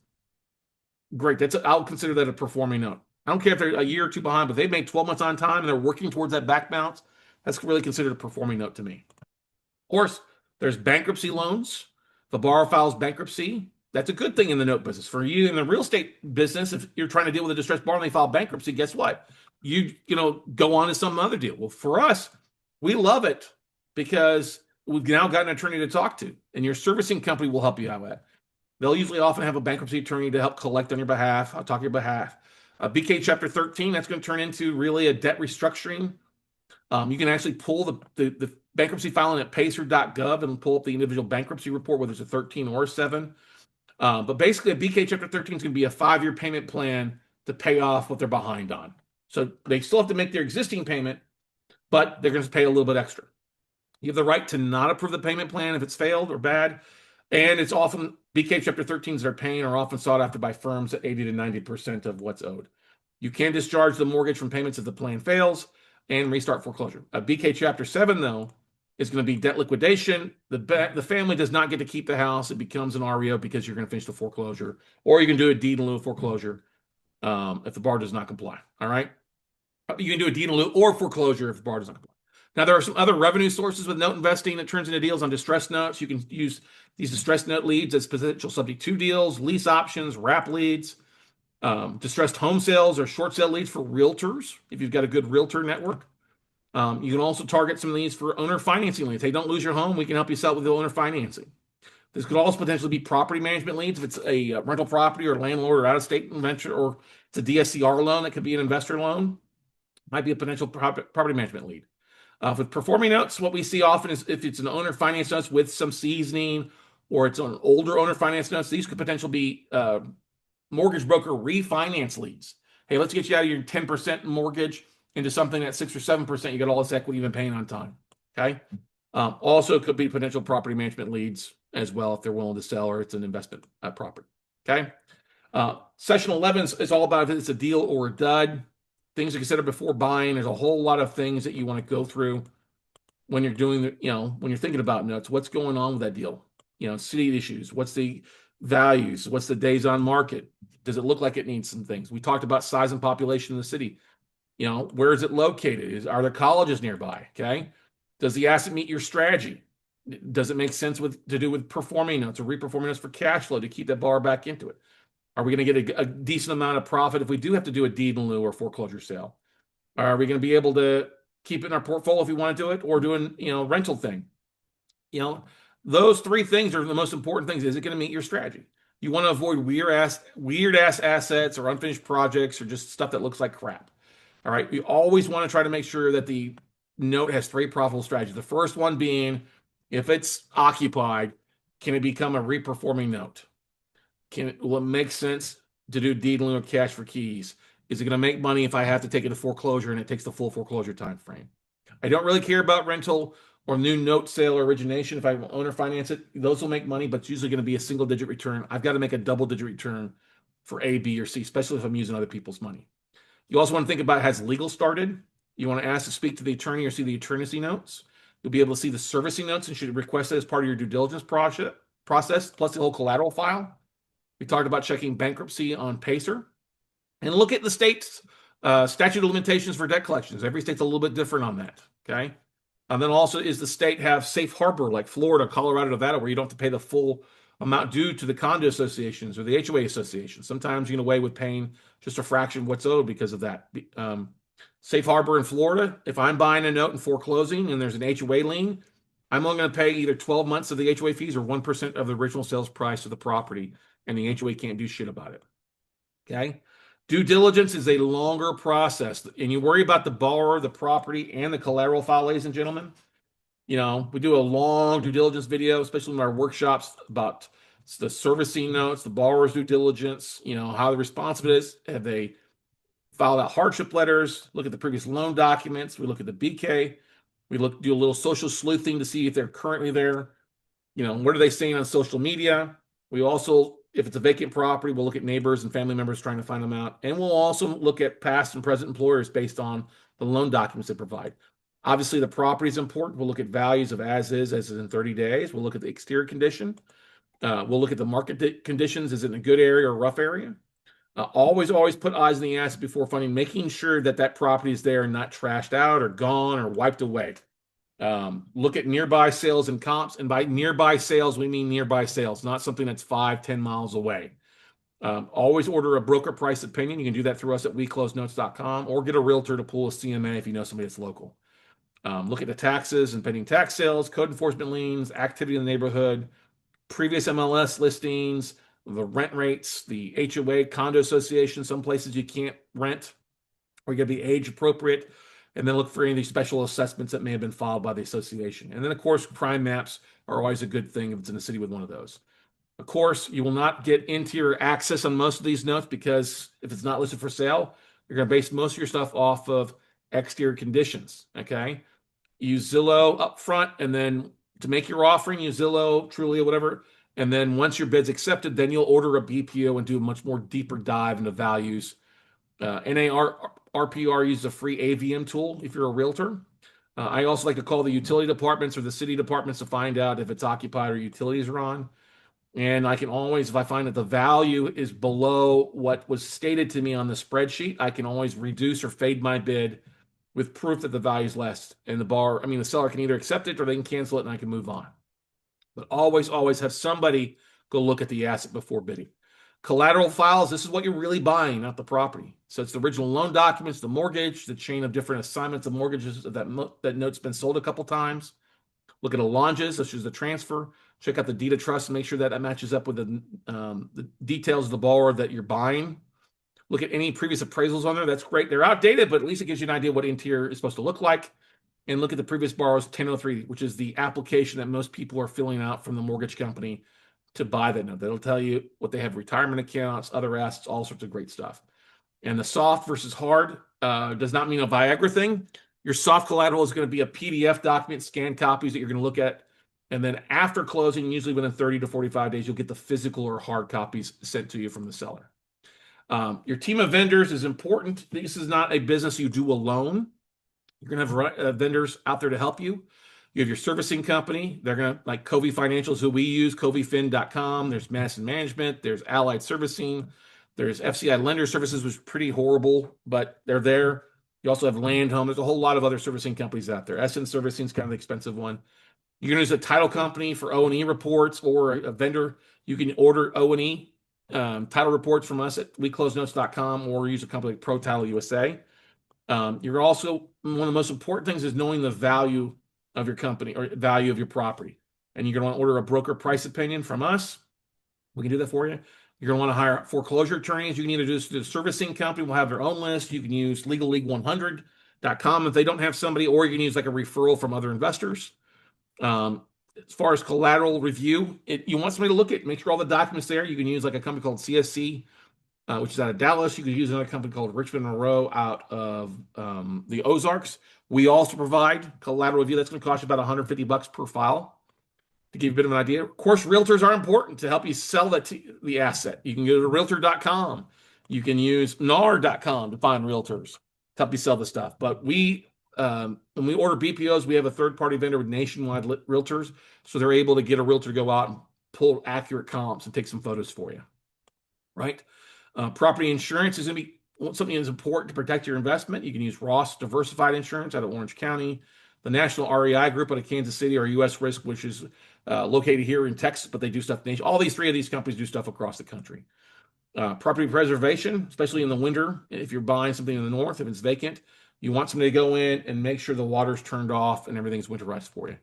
Great. I'll consider that a performing note. I don't care if they're a year or two behind, but they've made 12 months on time and they're working towards that back bounce. That's really considered a performing note to me. Of course, there's bankruptcy loans. If a borrower files bankruptcy, that's a good thing in the note business. For you in the real estate business, if you're trying to deal with a distressed borrower and they file bankruptcy, guess what? You go on to some other deal. Well, for us, we love it because we've now got an attorney to talk to, and your servicing company will help you out with that. They'll usually often have a bankruptcy attorney to help collect on your behalf. I'll talk on your behalf. BK Chapter 13, that's going to turn into really a debt restructuring. You can actually pull the bankruptcy filing at pacer.gov and pull up the individual bankruptcy report, whether it's a 13 or a 7. But basically, a BK Chapter 13 is going to be a 5-year payment plan to pay off what they're behind on. So they still have to make their existing payment, but they're going to pay a little bit extra. You have the right to not approve the payment plan if it's failed or bad. And it's often BK Chapter 13s that are paying are often sought after by firms at 80 to 90% of what's owed. You can discharge the mortgage from payments if the plan fails and restart foreclosure. A BK Chapter 7, though, is going to be debt liquidation. The family does not get to keep the house. It becomes an REO because you're going to finish the foreclosure, or you can do a deed in lieu of foreclosure if the bar does not comply. All right. You can do a deed in lieu or foreclosure if the bar does not comply. Now, there are some other revenue sources with note investing that turns into deals on distressed notes. You can use these distressed note leads as potential subject to deals, lease options, wrap leads, distressed home sales or short sale leads for realtors if you've got a good realtor network. You can also target some of these for owner financing leads. Hey, don't lose your home. We can help you sell with the owner financing. This could also potentially be property management leads if it's a rental property or landlord or out-of-state venture, or it's a DSCR loan that could be an investor loan. Might be a potential property management lead. With performing notes, what we see often is if it's an owner finance notes with some seasoning, or it's an older owner finance notes, these could potentially be mortgage broker refinance leads. Hey, let's get you out of your 10% mortgage into something at 6 or 7%. You got all this equity you've been paying on time. Okay. Also could be potential property management leads as well if they're willing to sell or it's an investment property. Okay. Session 11 is all about if it's a deal or a dud. Things to consider before buying. There's a whole lot of things that you want to go through when you're doing the, when you're thinking about notes. What's going on with that deal? City issues. What's the values? What's the days on market? Does it look like it needs some things? We talked about size and population in the city. Where is it located? Are there colleges nearby? Okay. Does the asset meet your strategy? Does it make sense to do with performing notes or reperforming notes for cash flow to keep that borrower back into it? Are we going to get a decent amount of profit if we do have to do a deed in lieu or foreclosure sale? Are we going to be able to keep it in our portfolio if we want to do it, or doing, rental thing? Those three things are the most important things. Is it going to meet your strategy? You want to avoid weird ass assets or unfinished projects or just stuff that looks like crap. All right. We always want to try to make sure that the note has three profitable strategies. The first one being, if it's occupied, can it become a reperforming note? Will it make sense to do deed in lieu of cash for keys? Is it going to make money if I have to take it to foreclosure and it takes the full foreclosure time frame? I don't really care about rental or new note sale or origination. If I owner finance it, those will make money, but it's usually going to be a single digit return. I've got to make a double digit return for A, B, or C, especially if I'm using other people's money. You also want to think about, has legal started? You want to ask to speak to the attorney or see the attorney notes. You'll be able to see the servicing notes and should request it as part of your due diligence process, plus the whole collateral file. We talked about checking bankruptcy on Pacer. And look at the state's statute of limitations for debt collections. Every state's a little bit different on that, okay? And then also, is the state have safe harbor like Florida, Colorado, Nevada, where you don't have to pay the full amount due to the condo associations or the HOA associations? Sometimes you get away with paying just a fraction of what's owed because of that. Safe harbor in Florida, if I'm buying a note and foreclosing and there's an HOA lien, I'm only going to pay either 12 months of the HOA fees or 1% of the original sales price of the property, and the HOA can't do shit about it. Okay? Due diligence is a longer process, and you worry about the borrower, the property, and the collateral file, ladies and gentlemen. We do a long due diligence video, especially in our workshops, about the servicing notes, the borrower's due diligence, how responsive it is. Have they filed out hardship letters? Look at the previous loan documents. We look at the BK. We do a little social sleuthing to see if they're currently there. What are they saying on social media? We also, if it's a vacant property, we'll look at neighbors and family members trying to find them out. And we'll also look at past and present employers based on the loan documents they provide. Obviously, the property is important. We'll look at values of as is in 30 days. We'll look at the exterior condition. We'll look at the market conditions. Is it in a good area or a rough area? Always put eyes on the asset before funding, making sure that property is there and not trashed out or gone or wiped away. Look at nearby sales and comps. And by nearby sales, we mean nearby sales, not something that's 5-10 miles away. Always order a broker price opinion. You can do that through us at weclosenotes.com, or get a realtor to pull a CMA if you know somebody that's local. Look at the taxes and pending tax sales, code enforcement liens, activity in the neighborhood, previous MLS listings, the rent rates, the HOA, condo association. Some places you can't rent, or you got to be age appropriate. And then look for any of these special assessments that may have been filed by the association. And then, of course, crime maps are always a good thing if it's in a city with one of those. Of course, you will not get interior access on most of these notes because if it's not listed for sale, you're going to base most of your stuff off of exterior conditions. Okay. Use Zillow up front, and then to make your offering, use Zillow, Trulia, whatever. And then once your bid's accepted, then you'll order a BPO and do a much more deeper dive into values. RPR uses a free AVM tool if you're a realtor. I also like to call the utility departments or the city departments to find out if it's occupied or utilities are on. And I can always, if I find that the value is below what was stated to me on the spreadsheet, I can always reduce or fade my bid with proof that the value is less. And the seller can either accept it or they can cancel it and I can move on. But always, always have somebody go look at the asset before bidding. Collateral files, this is what you're really buying, not the property. So it's the original loan documents, the mortgage, the chain of different assignments of mortgages that note's been sold a couple times. Look at allonges, such as the transfer. Check out the deed of trust and make sure that that matches up with the details of the borrower that you're buying. Look at any previous appraisals on there. That's great. They're outdated, but at least it gives you an idea what interior is supposed to look like. And look at the previous borrower's 1003, which is the application that most people are filling out from the mortgage company to buy that note. That'll tell you what they have: retirement accounts, other assets, all sorts of great stuff. And the soft versus hard does not mean a Viagra thing. Your soft collateral is going to be a PDF document, scanned copies that you're going to look at. And then after closing, usually within 30 to 45 days, you'll get the physical or hard copies sent to you from the seller. Your team of vendors is important. This is not a business you do alone. You're going to have vendors out there to help you. You have your servicing company. They're going to, like Covey Financials, who we use, coveyfin.com. There's Madison Management. There's Allied Servicing. There's FCI Lender Services, which is pretty horrible, but they're there. You also have Land Home. There's a whole lot of other servicing companies out there. Essence Servicing is kind of the expensive one. You're going to use a title company for O&E reports, or a vendor. You can order O&E title reports from us at weclosenotes.com, or use a company like Pro Title USA. You're also, one of the most important things is knowing the value of your company or value of your property. And you're going to want to order a broker price opinion from us. We can do that for you. You're going to want to hire foreclosure attorneys. You can either do the servicing company will have their own list. You can use legalleague100.com if they don't have somebody, or you can use like a referral from other investors. As far as collateral review, you want somebody to look at, make sure all the documents there. You can use like a company called CSC, which is out of Dallas. You could use another company called Richmond Monroe out of the Ozarks. We also provide collateral review. That's going to cost you about $150 per file. To give you a bit of an idea, of course, realtors are important to help you sell the asset. You can go to realtor.com. You can use nard.com to find realtors to help you sell the stuff. But when we order BPOs, we have a third-party vendor with nationwide realtors, so they're able to get a realtor to go out and pull accurate comps and take some photos for you, right? Property insurance is going to be something that's important to protect your investment. You can use Ross Diversified Insurance out of Orange County, the National REI Group out of Kansas City, or US Risk, which is located here in Texas, but they do stuff nation. All these three of these companies do stuff across the country. Property preservation, especially in the winter, if you're buying something in the north, if it's vacant, you want somebody to go in and make sure the water's turned off and everything's winterized for you.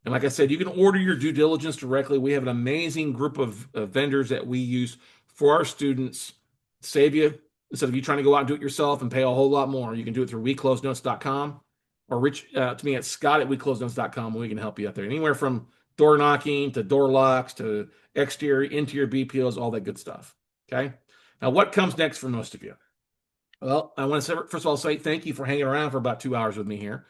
And like I said, you can order your due diligence directly. We have an amazing group of vendors that we use for our students. Save you, instead of you trying to go out and do it yourself and pay a whole lot more, you can do it through weclosenotes.com, or reach to me at scott@weclosenotes.com, and we can help you out there. Anywhere from door knocking to door locks to exterior, interior BPOs, all that good stuff. Okay. Now, what comes next for most of you? Well, I want to first of all say thank you for hanging around for about 2 hours with me here.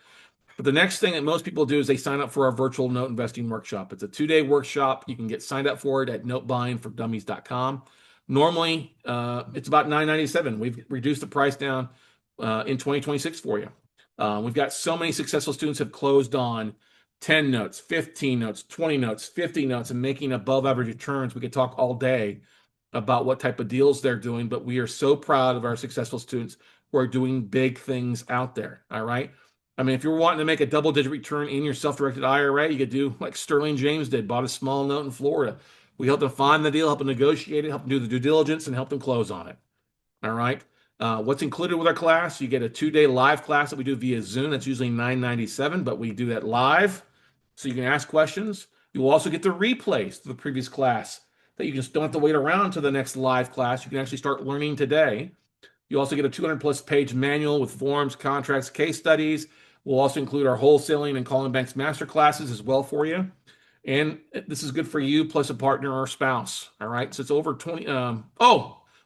But the next thing that most people do is they sign up for our virtual note investing workshop. It's a 2-day workshop. You can get signed up for it at notebuyingfordummies.com. Normally, it's about $9.97. We've reduced the price down in 2026 for you. We've got so many successful students have closed on 10 notes, 15 notes, 20 notes, 50 notes, and making above average returns. We could talk all day about what type of deals they're doing, but we are so proud of our successful students who are doing big things out there. All right. I mean, if you're wanting to make a double-digit return in your self-directed IRA, you could do like Sterling James did, bought a small note in Florida. We helped them find the deal, help them negotiate it, help them do the due diligence, and help them close on it. All right. What's included with our class? You get a 2-day live class that we do via Zoom. That's usually $9.97, but we do that live, so you can ask questions. You will also get the replays to the previous class that you just don't have to wait around to the next live class. You can actually start learning today. You also get a 200-plus page manual with forms, contracts, case studies. We'll also include our wholesaling and calling banks master classes as well for you. And this is good for you plus a partner or spouse. All right. So it's over 20.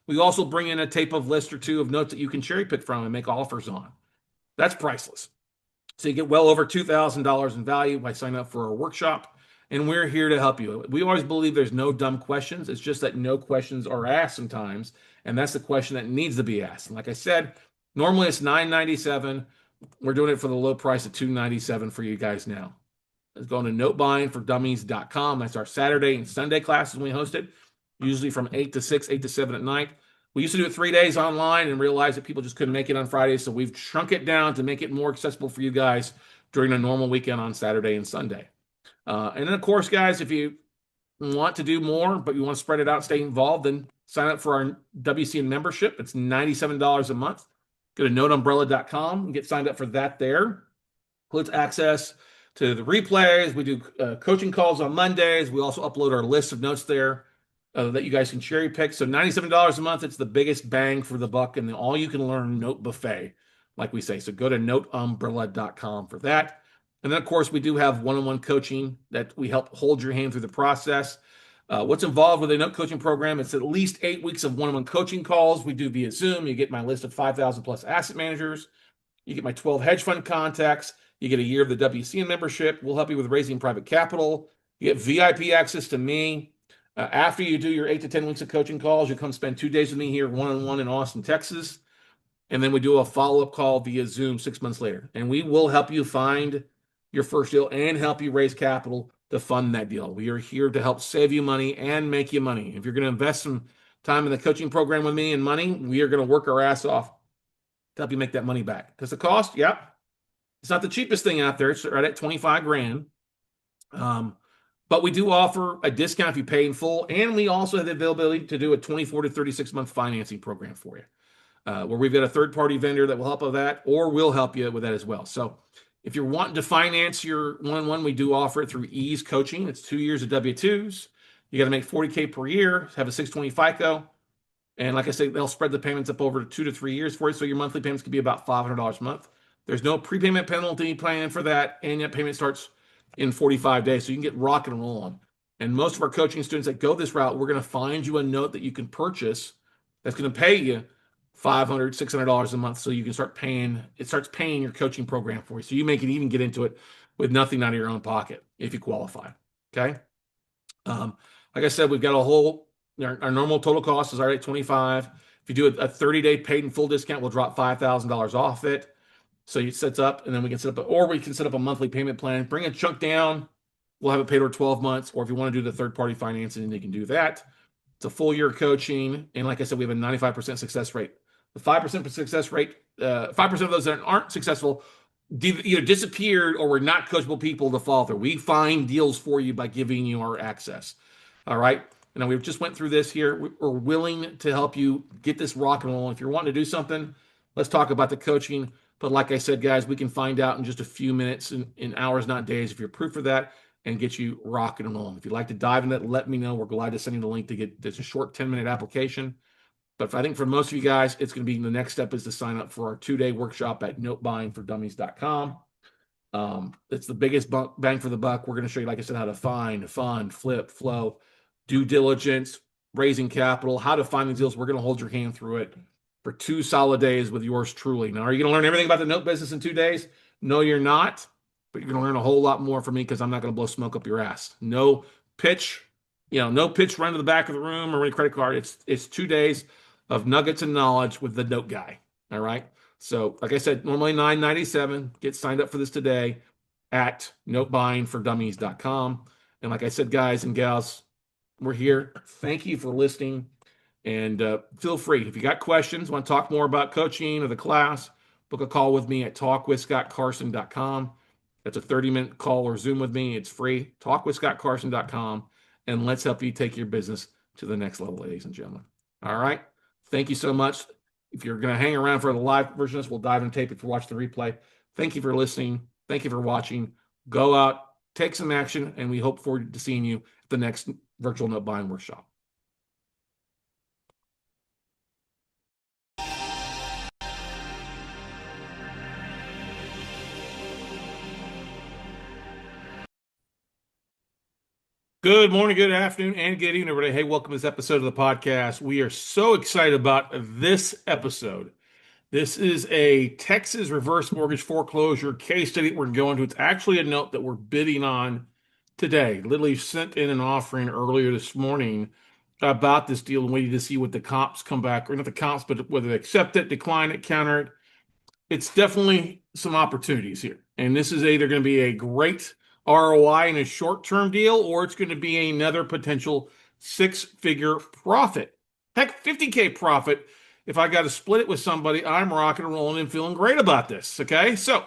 We also bring in a tape of list or two of notes that you can cherry pick from and make offers on. That's priceless. So you get well over $2,000 in value by signing up for our workshop. And we're here to help you. We always believe there's no dumb questions. It's just that no questions are asked sometimes. And that's the question that needs to be asked. And like I said, normally it's $997. We're doing it for the low price of $297 for you guys now. It's going to notebuyingfordummies.com. That's our Saturday and Sunday classes when we host it, usually from 8 to 6, 8 to 7 at night. We used to do it 3 days online and realized that people just couldn't make it on Fridays. So we've shrunk it down to make it more accessible for you guys during a normal weekend on Saturday and Sunday. And then, of course, guys, if you want to do more, but you want to spread it out, stay involved, then sign up for our WCN membership. It's $97 a month. Go to noteumbrella.com and get signed up for that there. Includes access to the replays. We do coaching calls on Mondays. We also upload our list of notes there that you guys can cherry pick. So $97 a month, it's the biggest bang for the buck and the all you can learn note buffet, like we say. So go to noteumbrella.com for that. And then, of course, we do have one-on-one coaching that we help hold your hand through the process. What's involved with a note coaching program? It's at least 8 weeks of one-on-one coaching calls. We do via Zoom. You get my list of 5,000 plus asset managers. You get my 12 hedge fund contacts. You get a year of the WCN membership. We'll help you with raising private capital. You get VIP access to me. After you do your 8 to 10 weeks of coaching calls, you come spend 2 days with me here one-on-one in Austin, Texas. And then we do a follow-up call via Zoom 6 months later. And we will help you find your first deal and help you raise capital to fund that deal. We are here to help save you money and make you money. If you're going to invest some time in the coaching program with me and money, we are going to work our ass off to help you make that money back. Because the cost, it's not the cheapest thing out there. It's right at 25 grand. But we do offer a discount if you pay in full. And we also have the availability to do a 24 to 36 month financing program for you, where we've got a third party vendor that will help with that, or we'll help you with that as well. So if you're wanting to finance your one-on-one, we do offer it through Ease Coaching. It's 2 years of W-2s. You got to make $40K per year, have a 620 FICO. And like I say, they'll spread the payments up over 2 to 3 years for you. So your monthly payments could be about $500 a month. There's no prepayment penalty plan for that. And that payment starts in 45 days. So you can get rock and roll on. And most of our coaching students that go this route, we're going to find you a note that you can purchase that's going to pay you $500, $600 a month. So you can start paying, it starts paying your coaching program for you. So you may can even get into it with nothing out of your own pocket if you qualify. Okay. Like I said, we've got a whole, our normal total cost is already at 25. If you do a 30-day paid in full discount, we'll drop $5,000 off it. So you set up, and then we can set up, or we can set up a monthly payment plan. Bring a chunk down. We'll have it paid over 12 months. Or if you want to do the third-party financing, you can do that. It's a full year coaching, and like I said, we have a 95% success rate. The 5% success rate, 5% of those that aren't successful either disappeared or were not coachable people to follow through. We find deals for you by giving you our access. All right. And we've just went through this here. We're willing to help you get this rock and roll. If you're wanting to do something, let's talk about the coaching. But like I said, guys, we can find out in just a few minutes, in hours, not days, if you're proof of that, and get you rocking and rolling. If you'd like to dive in that, let me know. We're glad to send you the link to get this a short 10-minute application. But I think for most of you guys, it's going to be the next step is to sign up for our 2-day workshop at notebuyingfordummies.com. It's the biggest bang for the buck. We're going to show you, like I said, how to find, fund, flip, flow, due diligence, raising capital, how to find these deals. We're going to hold your hand through it for 2 solid days with yours truly. Now, are you going to learn everything about the note business in 2 days? No, you're not. But you're going to learn a whole lot more from me because I'm not going to blow smoke up your ass. No pitch, no pitch run to the back of the room or any credit card. It's 2 days of nuggets and knowledge with the note guy. All right. So, like I said, normally $997. Get signed up for this today at notebuyingfordummies.com. And like I said, guys and gals, we're here. Thank you for listening. And feel free. If you got questions, want to talk more about coaching or the class, book a call with me at talkwithscottcarson.com. That's a 30-minute call or Zoom with me. It's free. Talkwithscottcarson.com. And let's help you take your business to the next level, ladies and gentlemen. All right. Thank you so much. If you're going to hang around for the live version of this, we'll dive and tape if you watch the replay. Thank you for listening. Thank you for watching. Go out, take some action, and we hope forward to seeing you at the next virtual note buying workshop. Good morning, good afternoon, and good evening, everybody. Hey, welcome to this episode of the podcast. We are so excited about this episode. This is a Texas reverse mortgage foreclosure case study we're going to. It's actually a note that we're bidding on today. Literally sent in an offering earlier this morning about this deal and waiting to see what the comps come back, or not the comps, but whether they accept it, decline it, counter it. It's definitely some opportunities here. And this is either going to be a great ROI in a short-term deal, or it's going to be another potential six-figure profit. Heck, 50K profit. If I got to split it with somebody, I'm rocking and rolling and feeling great about this. Okay. So,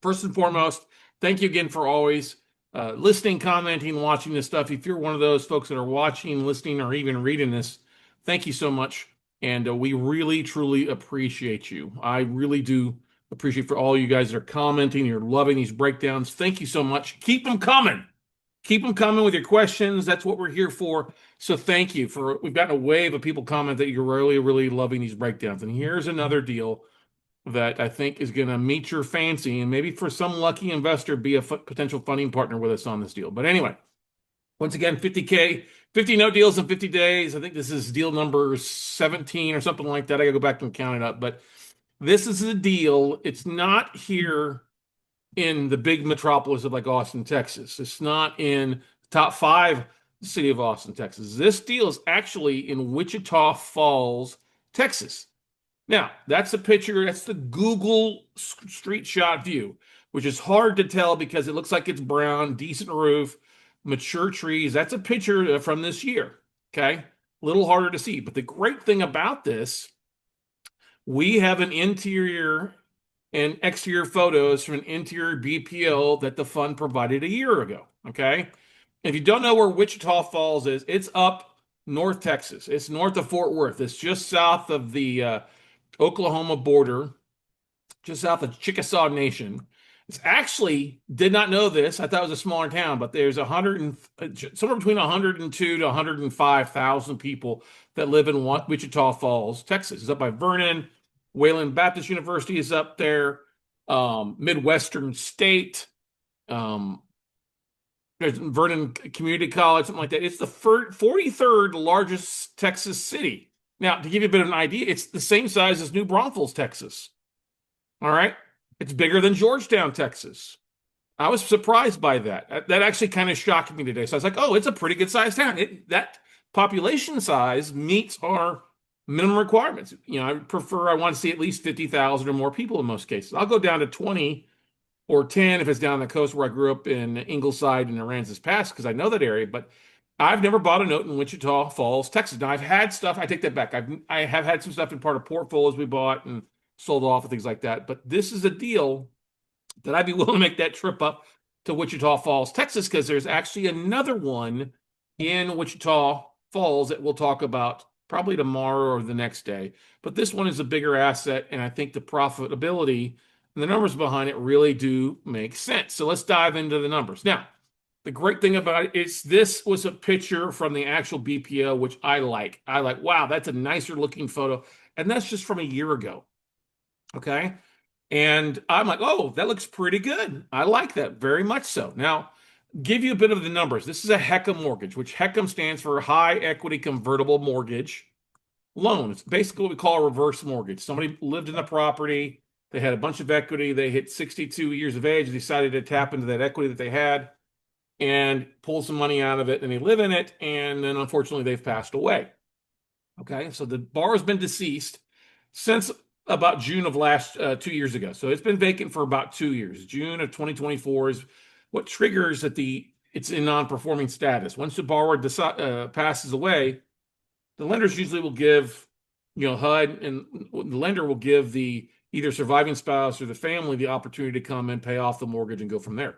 first and foremost, thank you again for always listening, commenting, watching this stuff. If you're one of those folks that are watching, listening, or even reading this, thank you so much. And we really, truly appreciate you. I really do appreciate for all you guys that are commenting. You're loving these breakdowns. Thank you so much. Keep them coming. Keep them coming with your questions. That's what we're here for. So thank you for, we've gotten a wave of people comment that you're really, really loving these breakdowns. And here's another deal that I think is going to meet your fancy and maybe for some lucky investor be a potential funding partner with us on this deal. But anyway, once again, 50K, 50 note deals in 50 days. I think this is deal number 17 or something like that. I got to go back and count it up. But this is a deal. It's not here in the big metropolis of like Austin, Texas. It's not in the top five city of Austin, Texas. This deal is actually in Wichita Falls, Texas. Now, that's a picture, that's the Google street shot view, which is hard to tell because it looks like it's brown, decent roof, mature trees. That's a picture from this year. Okay. A little harder to see. But the great thing about this, we have an interior and exterior photos from an interior BPO that the fund provided a year ago. Okay. If you don't know where Wichita Falls is, it's up North Texas. It's north of Fort Worth. It's just south of the Oklahoma border, just south of Chickasaw Nation. It's actually did not know this. I thought it was a smaller town, but there's 100 and somewhere between 102 to 105,000 people that live in Wichita Falls, Texas. It's up by Vernon. Wayland Baptist University is up there. Midwestern State. Um, there's Vernon Community College, something like that. It's the 43rd largest Texas city. Now, to give you a bit of an idea, it's the same size as New Braunfels, Texas. All right. It's bigger than Georgetown, Texas. I was surprised by that. That actually kind of shocked me today. So I was like, oh, it's a pretty good sized town. That population size meets our minimum requirements. I want to see at least 50,000 or more people in most cases. I'll go down to 20 or 10 if it's down the coast where I grew up in Ingleside and Aransas Pass because I know that area. But I've never bought a note in Wichita Falls, Texas. Now I've had stuff. I take that back. I have had some stuff in part of portfolios we bought and sold off and things like that. But this is a deal that I'd be willing to make that trip up to Wichita Falls, Texas, because there's actually another one in Wichita Falls that we'll talk about probably tomorrow or the next day. But this one is a bigger asset, and I think the profitability and the numbers behind it really do make sense. So let's dive into the numbers. Now, the great thing about it is this was a picture from the actual BPO, which I like. Wow, that's a nicer looking photo. And that's just from a year ago. Okay. And I'm like, oh, that looks pretty good. I like that very much so. Now, give you a bit of the numbers. This is a HECM mortgage, which HECM stands for high equity convertible mortgage loan. It's basically what we call a reverse mortgage. Somebody lived in the property, they had a bunch of equity, they hit 62 years of age, decided to tap into that equity that they had and pull some money out of it, and they live in it, and then unfortunately they've passed away. Okay, so the borrower's been deceased since about June of last 2 years ago. So it's been vacant for about 2 years. June of 2024 is what triggers that it's in non-performing status. Once the borrower passes away, the lenders usually will give, HUD, and the lender will give the either surviving spouse or the family the opportunity to come and pay off the mortgage and go from there.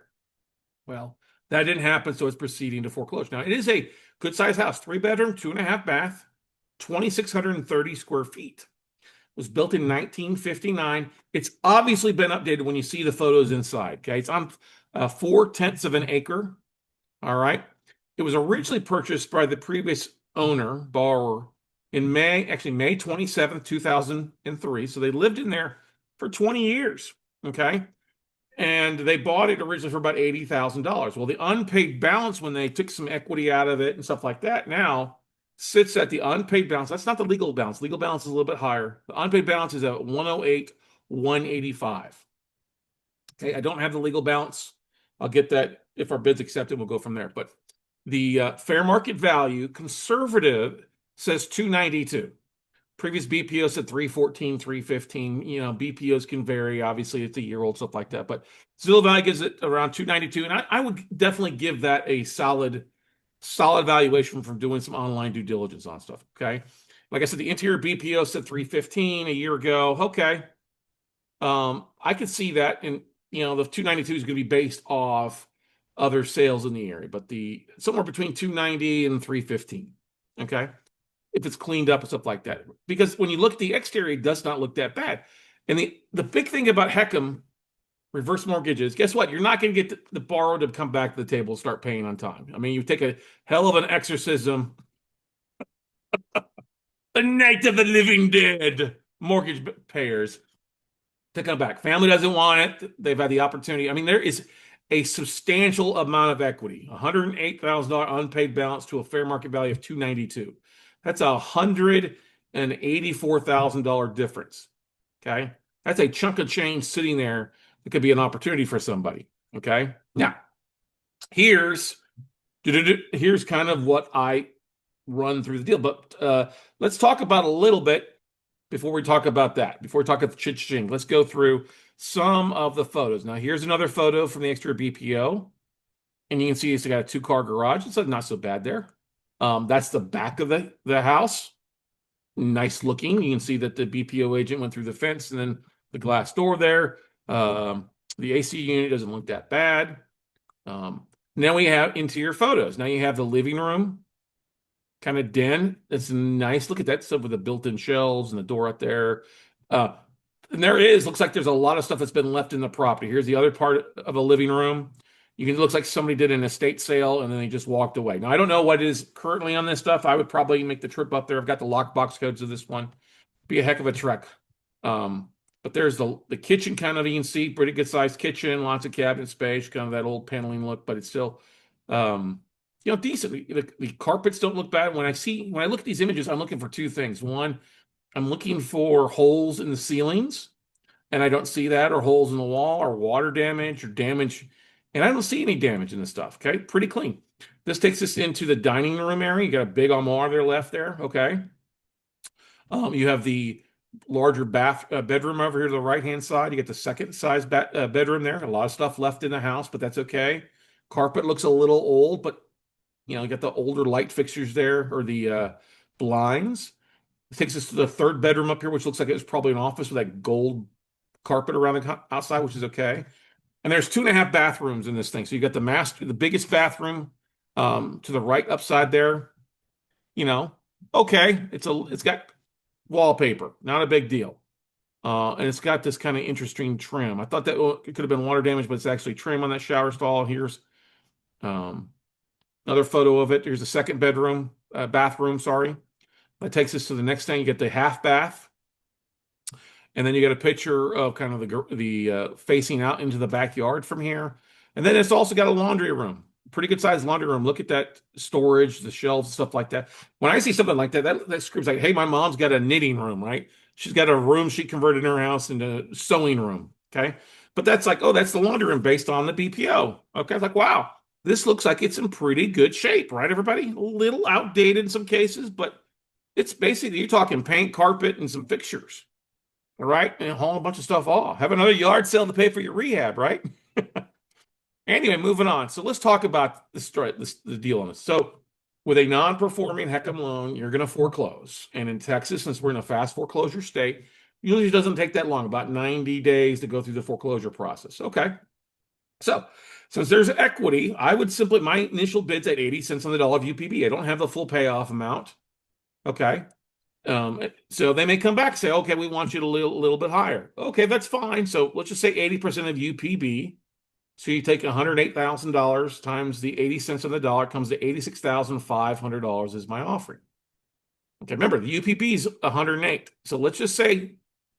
Well, that didn't happen, so it's proceeding to foreclose. Now, it is a good-sized house, 3-bedroom, 2.5-bath, 2,630 square feet. It was built in 1959. It's obviously been updated when you see the photos inside. Okay, it's on 4/10 of an acre. All right. It was originally purchased by the previous borrower, in May 27th, 2003. So they lived in there for 20 years. Okay. and they bought it originally for about $80,000. Well, the unpaid balance when they took some equity out of it and stuff like that now sits at the unpaid balance. That's not the legal balance. Legal balance is a little bit higher. The unpaid balance is at 108, 185. Okay, I don't have the legal balance. I'll get that if our bid's accepted. We'll go from there. But the fair market value conservative says 292. Previous BPO said 314, 315. You know, BPOs can vary. Obviously, it's a year old, stuff like that. But Zillow Value gives it around 292. And I would definitely give that a solid valuation from doing some online due diligence on stuff. Okay. Like I said, the interior BPO said 315 a year ago. Okay. I could see that. And, you know, the 292 is going to be based off other sales in the area, but the somewhere between 290 and 315. Okay. If it's cleaned up and stuff like that. Because when you look at the exterior, it does not look that bad. And the big thing about HECM reverse mortgages, guess what? You're not going to get the borrower to come back to the table and start paying on time. I mean, you take a hell of an exorcism, the night of the living dead, mortgage payers to come back. Family doesn't want it. They've had the opportunity. I mean, there is a substantial amount of equity, $108,000 unpaid balance to a fair market value of 292. That's a $184,000 difference. Okay. That's a chunk of change sitting there. It could be an opportunity for somebody. Okay. Now, here's kind of what I run through the deal. But let's talk about a little bit before we talk about that. Before we talk about the ching, let's go through some of the photos. Now, here's another photo from the exterior BPO. And you can see it's got a 2-car garage. It's not so bad there. That's the back of the house. Nice looking. You can see that the BPO agent went through the fence and then the glass door there. The AC unit doesn't look that bad. Now we have interior photos. Now you have the living room kind of den. It's nice. Look at that stuff with the built-in shelves and the door up there. And looks like there's a lot of stuff that's been left in the property. Here's the other part of a living room. It looks like somebody did an estate sale and then they just walked away. Now, I don't know what is currently on this stuff. I would probably make the trip up there. I've got the lockbox codes of this one. Be a heck of a trek. But there's the kitchen kind of, you can see, pretty good sized kitchen, lots of cabinet space, kind of that old paneling look, but it's still, decent. The carpets don't look bad. When I look at these images, I'm looking for two things. One, I'm looking for holes in the ceilings, and I don't see that, or holes in the wall, or water damage, or damage. And I don't see any damage in this stuff. Okay, pretty clean. This takes us into the dining room area. You got a big armoire there left there. Okay. You have the larger bedroom over here to the right-hand side. You get the second size bedroom there. A lot of stuff left in the house, but that's okay. Carpet looks a little old, but you got the older light fixtures there, or the blinds. It takes us to the third bedroom up here, which looks like it was probably an office with that gold carpet around the outside, which is okay. And there's 2.5 bathrooms in this thing. So you got the biggest bathroom to the right upside there. Okay. It's got wallpaper, not a big deal. And it's got this kind of interesting trim. I thought that it could have been water damage, but it's actually trim on that shower stall. Here's another photo of it. Here's the second bathroom, sorry. That takes us to the next thing. You get the half bath. And then you get a picture of kind of the facing out into the backyard from here. And then it's also got a laundry room, pretty good sized laundry room. Look at that storage, the shelves, stuff like that. When I see something like that screams like, hey, my mom's got a knitting room, right? She's got a room she converted in her house into a sewing room. Okay. But that's like, oh, that's the laundry room based on the BPO. Okay. It's like, wow, this looks like it's in pretty good shape, right, everybody? A little outdated in some cases, but it's basically, you're talking paint, carpet, and some fixtures. All right, and haul a bunch of stuff off. Have another yard sale to pay for your rehab, right? Anyway, moving on. So let's talk about the deal on this. So with a non-performing HECM loan, you're going to foreclose. And in Texas, since we're in a fast foreclosure state, usually doesn't take that long, about 90 days to go through the foreclosure process. Okay. So since there's equity, I would my initial bid's at 80 cents on the dollar of UPB. I don't have the full payoff amount. Okay. So they may come back and say, okay, we want you to little bit higher. Okay, that's fine. So let's just say 80% of UPB. So you take $108,000 times the 80 cents on the dollar, comes to $86,500 is my offering. Okay, remember the UPB is 108. So let's just say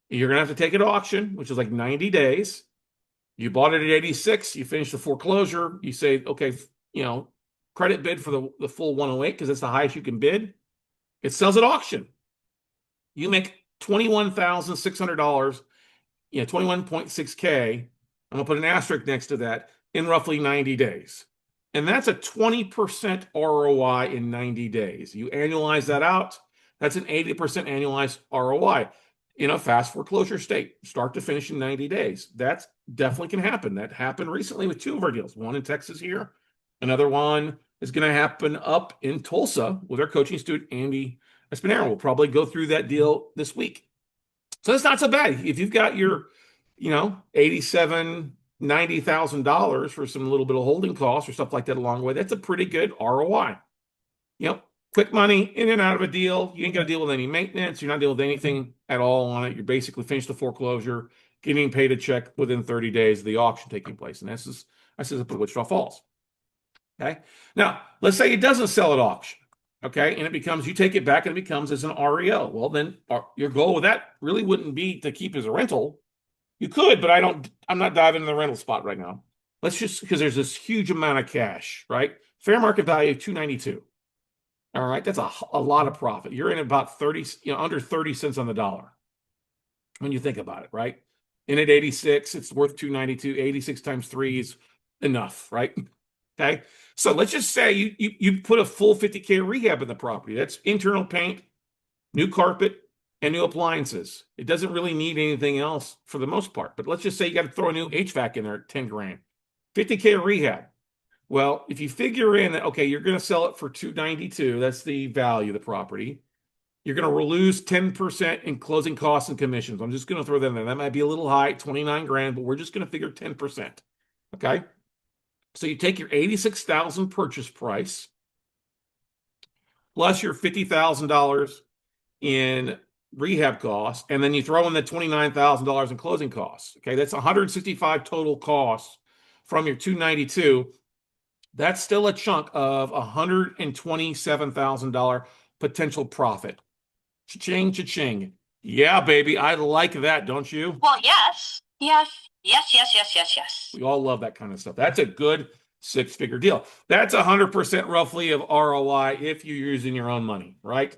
you're gonna have to take it to auction, which is like 90 days. You bought it at 86, you finish the foreclosure, you say, okay, credit bid for the full 108 because that's the highest you can bid. It sells at auction. You make $21,600, 21.6K. I'm gonna put an asterisk next to that in roughly 90 days. And that's a 20% ROI in 90 days. You annualize that out, that's an 80% annualized ROI in a fast foreclosure state, start to finish in 90 days. That definitely can happen. That happened recently with two of our deals, one in Texas here, another one is going to happen up in Tulsa with our coaching student, Andy Espinero. We'll probably go through that deal this week. So that's not so bad. If you've got your, $87,000, $90,000 for some little bit of holding costs or stuff like that along the way, that's a pretty good ROI. Quick money in and out of a deal. You ain't got to deal with any maintenance. You're not dealing with anything at all on it. You're basically finished the foreclosure, getting paid a check within 30 days of the auction taking place. And that's up at Wichita Falls. Okay. Now, let's say it doesn't sell at auction. Okay. And you take it back and it becomes as an REO. Well, then your goal with that really wouldn't be to keep as a rental. You could, but I'm not diving in the rental spot right now. Because there's this huge amount of cash, right? Fair market value, $292. All right, that's a lot of profit. You're in about 30, under 30 cents on the dollar when you think about it, right? In at 86, it's worth 292. 86 times 3 is enough, right? Okay, so let's just say you put a full 50K rehab in the property. That's internal paint, new carpet, and new appliances. It doesn't really need anything else for the most part. But let's just say you got to throw a new HVAC in there at 10 grand. 50K rehab. Well, if you figure in that, okay, you're going to sell it for 292, that's the value of the property. You're going to lose 10% in closing costs and commissions. I'm just going to throw that in there. That might be a little high, 29 grand, but we're just going to figure 10%. Okay. So you take your 86,000 purchase price plus your $50,000 in rehab costs, and then you throw in the $29,000 in closing costs. Okay. That's 165 total costs from your 292. That's still a chunk of $127,000 potential profit. Cha-ching, cha-ching. Yeah, baby, I like that, don't you? Well, yes. Yes. Yes, yes, yes, yes, yes. We all love that kind of stuff. That's a good six-figure deal. That's 100% roughly of ROI if you're using your own money, right?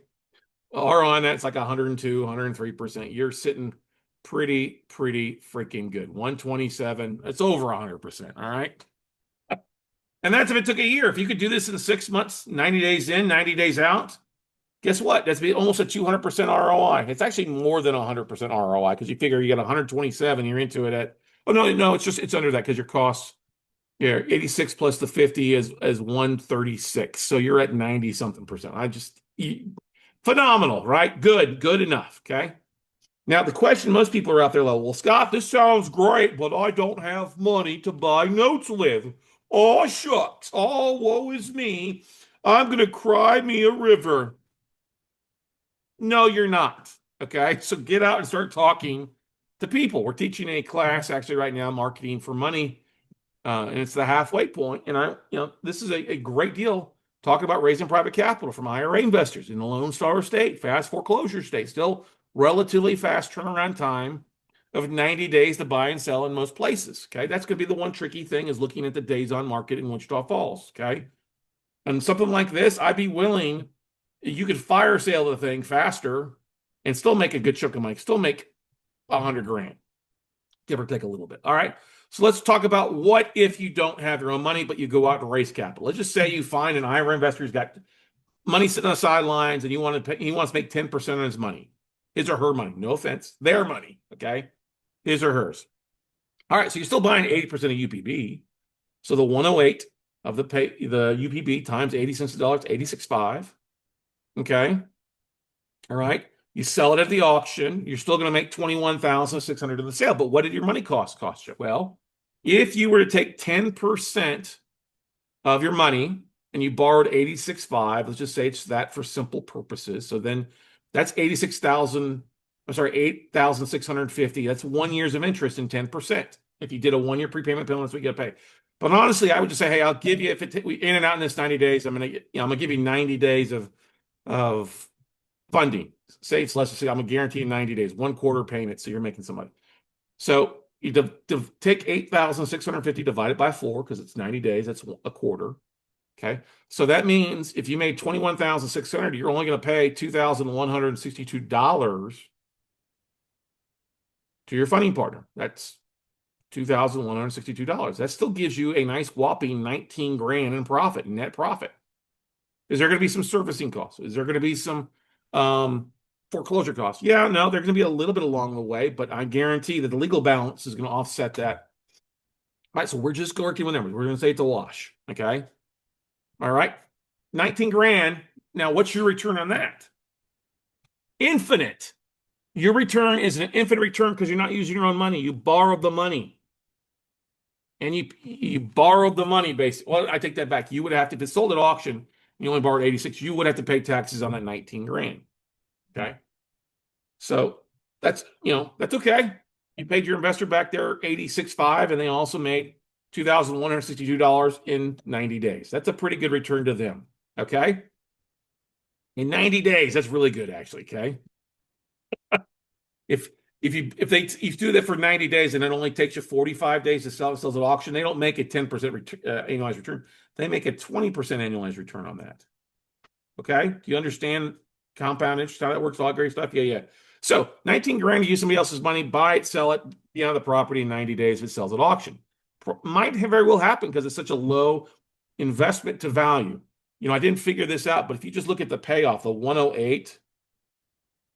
ROI on that's like 102, 103%. You're sitting pretty freaking good. 127, it's over 100%, all right? And that's if it took a year. If you could do this in 6 months, 90 days in, 90 days out, guess what? That's almost a 200% ROI. It's actually more than 100% ROI because you figure you got 127, you're into it at, no, it's under that because your costs, 86 plus the 50 is 136. So you're at 90 something percent. Phenomenal, right? Good enough. Okay. Now, the question most people are out there like, well, Scott, this sounds great, but I don't have money to buy notes with. Oh, shucks. Oh, woe is me. I'm going to cry me a river. No, you're not. Okay. So get out and start talking to people. We're teaching a class actually right now, marketing for money. And it's the halfway point. And this is a great deal. Talking about raising private capital from IRA investors in the Lone Star State, fast foreclosure state, still relatively fast turnaround time of 90 days to buy and sell in most places. Okay. That's going to be the one tricky thing is looking at the days on market in Wichita Falls. Okay. And something like this, I'd be willing, you could fire sale the thing faster and still make a good chunk of money, still make 100 grand, give or take a little bit. All right. So let's talk about what if you don't have your own money, but you go out and raise capital. Let's just say you find an IRA investor who's got money sitting on the sidelines and he wants to make 10% on his money, his or her money. No offense, their money. Okay. His or hers. All right. So you're still buying 80% of UPB. So the 108 of the UPB times 80 cents a dollar, it's 86.5. Okay. All right. You sell it at the auction. You're still going to make 21,600 in the sale. But what did your money cost you? Well, if you were to take 10% of your money and you borrowed 86.5, let's just say it's that for simple purposes. So then that's 8,650. That's 1 year's of interest in 10%. If you did a 1 year prepayment penalty, that's what you got to pay. But honestly, I would just say, hey, I'll give you, we in and out in this 90 days, I'm going to give you 90 days of funding. Say it's less, say I'm going to guarantee you 90 days, 1 quarter payment. So you're making some money. So You take 8,650 divided by 4 because it's 90 days. That's a quarter. Okay. So that means if you made 21,600, you're only going to pay $2,162 to your funding partner. That's $2,162. That still gives you a nice whopping 19 grand in profit, net profit. Is there going to be some servicing costs? Is there going to be some foreclosure costs? Yeah, no, they're going to be a little bit along the way, but I guarantee that the legal balance is going to offset that. All right, so we're just working with numbers. We're going to say it's a wash. Okay. All right. 19 grand. Now, what's your return on that? Infinite. Your return is an infinite return because you're not using your own money. You borrowed the money. And you borrowed the money basically. Well, I take that back. You would have to, if it's sold at auction, you only borrowed 86, you would have to pay taxes on that 19 grand. Okay. So that's, that's okay. You paid your investor back there 86.5, and they also made $2,162 in 90 days. That's a pretty good return to them. Okay. In 90 days, that's really good, actually. Okay. If you do that for 90 days and it only takes you 45 days to sell, it sells at auction, they don't make a 10% annualized return. They make a 20% annualized return on that. Okay. Do you understand compound interest, how that works? All that great stuff. Yeah. So 19 grand, you use somebody else's money, buy it, sell it, the property in 90 days, it sells at auction. Might very well happen because it's such a low investment to value. I didn't figure this out, but if you just look at the payoff, the 108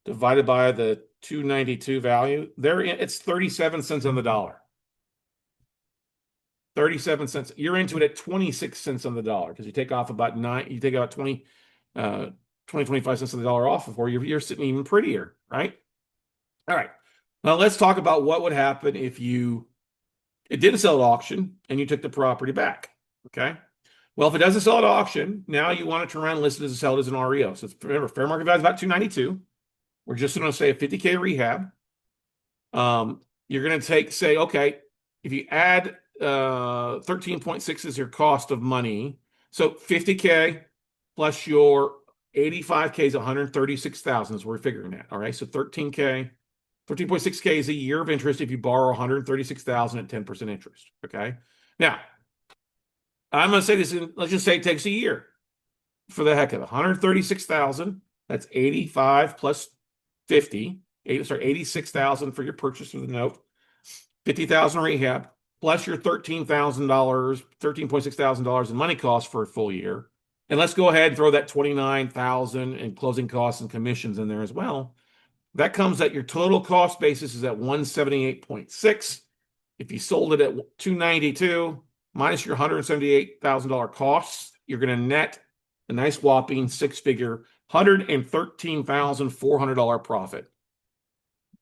divided by the 292 value, it's 37 cents on the dollar. 37 cents. You're into it at 26 cents on the dollar because you take off about 20, 25 cents on the dollar off before you're sitting even prettier, right? All right. Now let's talk about what would happen if it didn't sell at auction and you took the property back. Okay. Well, if it doesn't sell at auction, now you want to turn around and list it as sell it as an REO. So remember, fair market value is about 292. We're just going to say a 50K rehab. You're going to say, okay, if you add 13.6 is your cost of money. So 50K plus your 85K is 136,000 is what we're figuring that. All right. So 13.6K is a year of interest if you borrow 136,000 at 10% interest. Okay. Now, I'm going to say this, let's just say it takes a year for the heck of it. 136,000, that's 85 plus 50, 86,000 for your purchase of the note, 50,000 rehab, plus your $13,600 in money costs for a full year. And let's go ahead and throw that 29,000 in closing costs and commissions in there as well. That comes at your total cost basis is at 178.6. If you sold it at 292 minus your $178,000 costs, you're going to net a nice whopping six-figure $113,400 profit.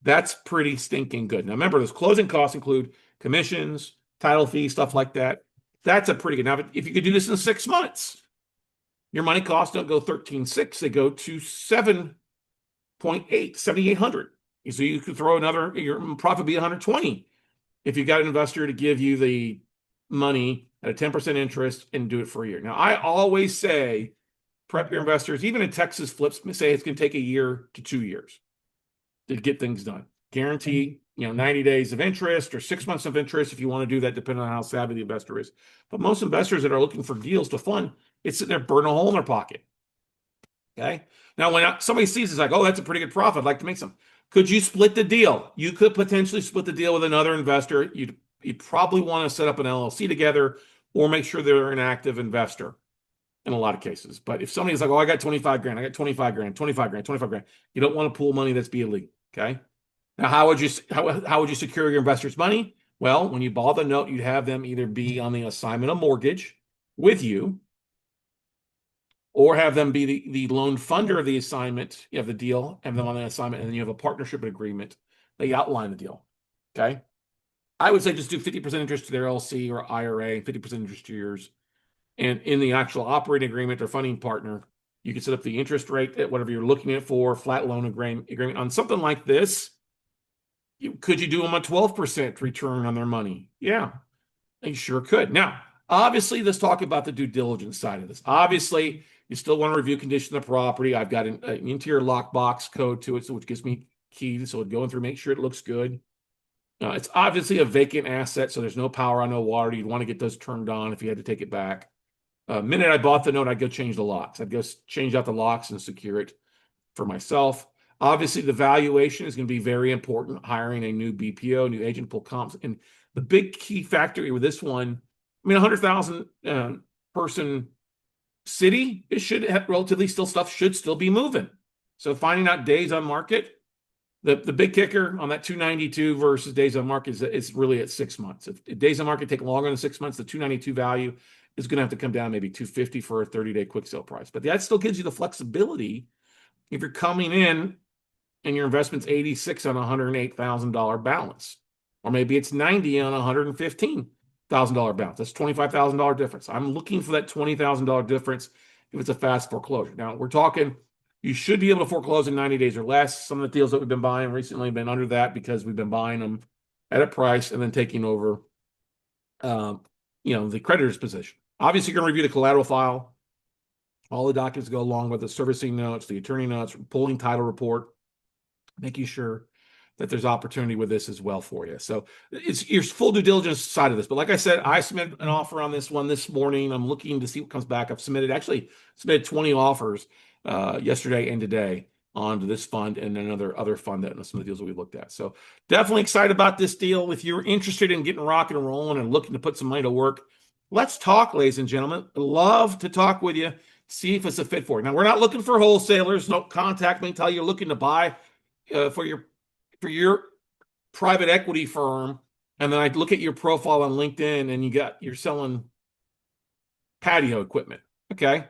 That's pretty stinking good. Now remember, those closing costs include commissions, title fees, stuff like that. That's a pretty good. Now, if you could do this in 6 months, your money costs don't go 13.6, they go to 7.8, So you could throw your profit be 120 if you got an investor to give you the money at a 10% interest and do it for a year. Now, I always say, prep your investors, even in Texas flips, say it's going to take a year to 2 years to get things done. Guarantee, 90 days of interest or 6 months of interest if you want to do that, depending on how savvy the investor is. But most investors that are looking for deals to fund, it's sitting there burning a hole in their pocket. Okay. Now, when somebody sees it's like, oh, that's a pretty good profit, I'd like to make some. Could you split the deal? You could potentially split the deal with another investor. You'd probably want to set up an LLC together or make sure they're an active investor in a lot of cases. But if somebody's like, oh, I got 25 grand, I got 25 grand, 25 grand, 25 grand, you don't want to pool money that's be illegal. Okay. Now, how would you secure your investors' money? Well, when you bought the note, you'd have them either be on the assignment of mortgage with you, or have them be the loan funder of the assignment. You have the deal, have them on the assignment, and then you have a partnership agreement. They outline the deal. Okay. I would say just do 50% interest to their LLC or IRA, 50% interest to yours. And in the actual operating agreement or funding partner, you can set up the interest rate at whatever you're looking at for, flat loan agreement. On something like this, could you do them a 12% return on their money? Yeah, you sure could. Now, obviously, let's talk about the due diligence side of this. Obviously, you still want to review condition of the property. I've got an interior lockbox code to it, which gives me keys. So go through, make sure it looks good. It's obviously a vacant asset, so there's no power on, no water. You'd want to get those turned on if you had to take it back. Minute I bought the note, I'd go change the locks. I'd go change out the locks and secure it for myself. Obviously, the valuation is going to be very important. Hiring a new BPO, new agent, pull comps, and the big key factor with this one, I mean, 100,000 person city, it should have relatively still stuff should still be moving. So finding out days on market, the big kicker on that 292 versus days on market is really at 6 months. If days on market take longer than 6 months, the 292 value is going to have to come down maybe 250 for a 30-day quick sale price. But that still gives you the flexibility if you're coming in and your investment's 86 on a $108,000 balance, or maybe it's 90 on a $115,000 balance. That's $25,000 difference. I'm looking for that $20,000 difference if it's a fast foreclosure. Now we're talking, you should be able to foreclose in 90 days or less. Some of the deals that we've been buying recently have been under that because we've been buying them at a price and then taking over, the creditor's position. Obviously, you're going to review the collateral file, all the documents go along with the servicing notes, the attorney notes, pulling title report, making sure that there's opportunity with this as well for you. So it's your full due diligence side of this. But like I said, I submitted an offer on this one this morning. I'm looking to see what comes back. I've actually submitted 20 offers yesterday and today onto this fund and another other fund that some of the deals that we looked at. So definitely excited about this deal. If you're interested in getting rocking and rolling and looking to put some money to work, let's talk, ladies and gentlemen. Love to talk with you. See if it's a fit for you. Now, we're not looking for wholesalers. Don't contact me until you're looking to buy for your private equity firm, and then I look at your profile on LinkedIn and you're selling patio equipment, okay?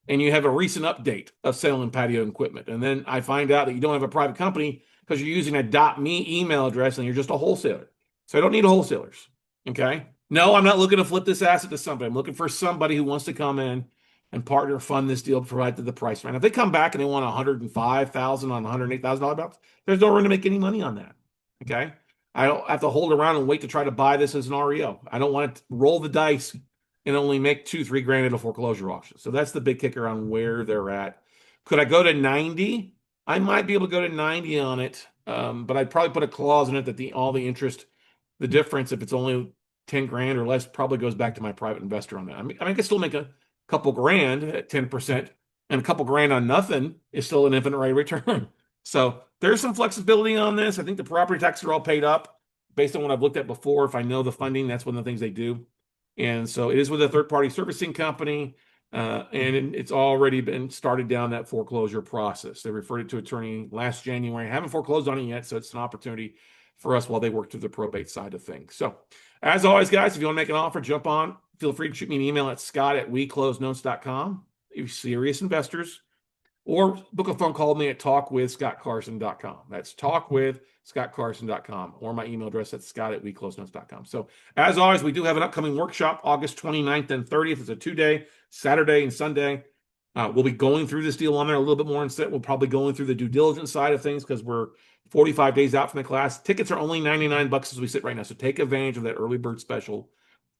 And you have a recent update of selling patio equipment. And then I find out that you don't have a private company because you're using a .me email address and you're just a wholesaler. So I don't need wholesalers, okay? No, I'm not looking to flip this asset to somebody. I'm looking for somebody who wants to come in and partner fund this deal provided the price. Right? If they come back and they want $105,000 on $108,000 balance, there's no room to make any money on that. Okay. I don't have to hold around and wait to try to buy this as an REO. I don't want to roll the dice and only make $2-3 grand at a foreclosure auction. So that's the big kicker on where they're at. Could I go to 90? I might be able to go to 90 on it. But I'd probably put a clause in it that all the interest, the difference, if it's only 10 grand or less, probably goes back to my private investor on that. I mean, I can still make a couple grand at 10%, and a couple grand on nothing is still an infinite rate of return. So there's some flexibility on this. I think the property taxes are all paid up based on what I've looked at before. If I know the funding, that's one of the things they do. And so it is with a third-party servicing company, and it's already been started down that foreclosure process. They referred it to attorney last January. I haven't foreclosed on it yet, so it's an opportunity for us while they work through the probate side of things. So as always, guys, if you want to make an offer, jump on. Feel free to shoot me an email at scott@weclosenotes.com if you're serious investors, or book a phone call with me at talkwithscottcarson.com. That's talkwithscottcarson.com, or my email address at scott@weclosenotes.com. So as always, we do have an upcoming workshop August 29th and 30th. It's a 2-day, Saturday and Sunday. We'll be going through this deal on there a little bit more instead. We'll probably going through the due diligence side of things because we're 45 days out from the class. Tickets are only $99 as we sit right now. So take advantage of that early bird special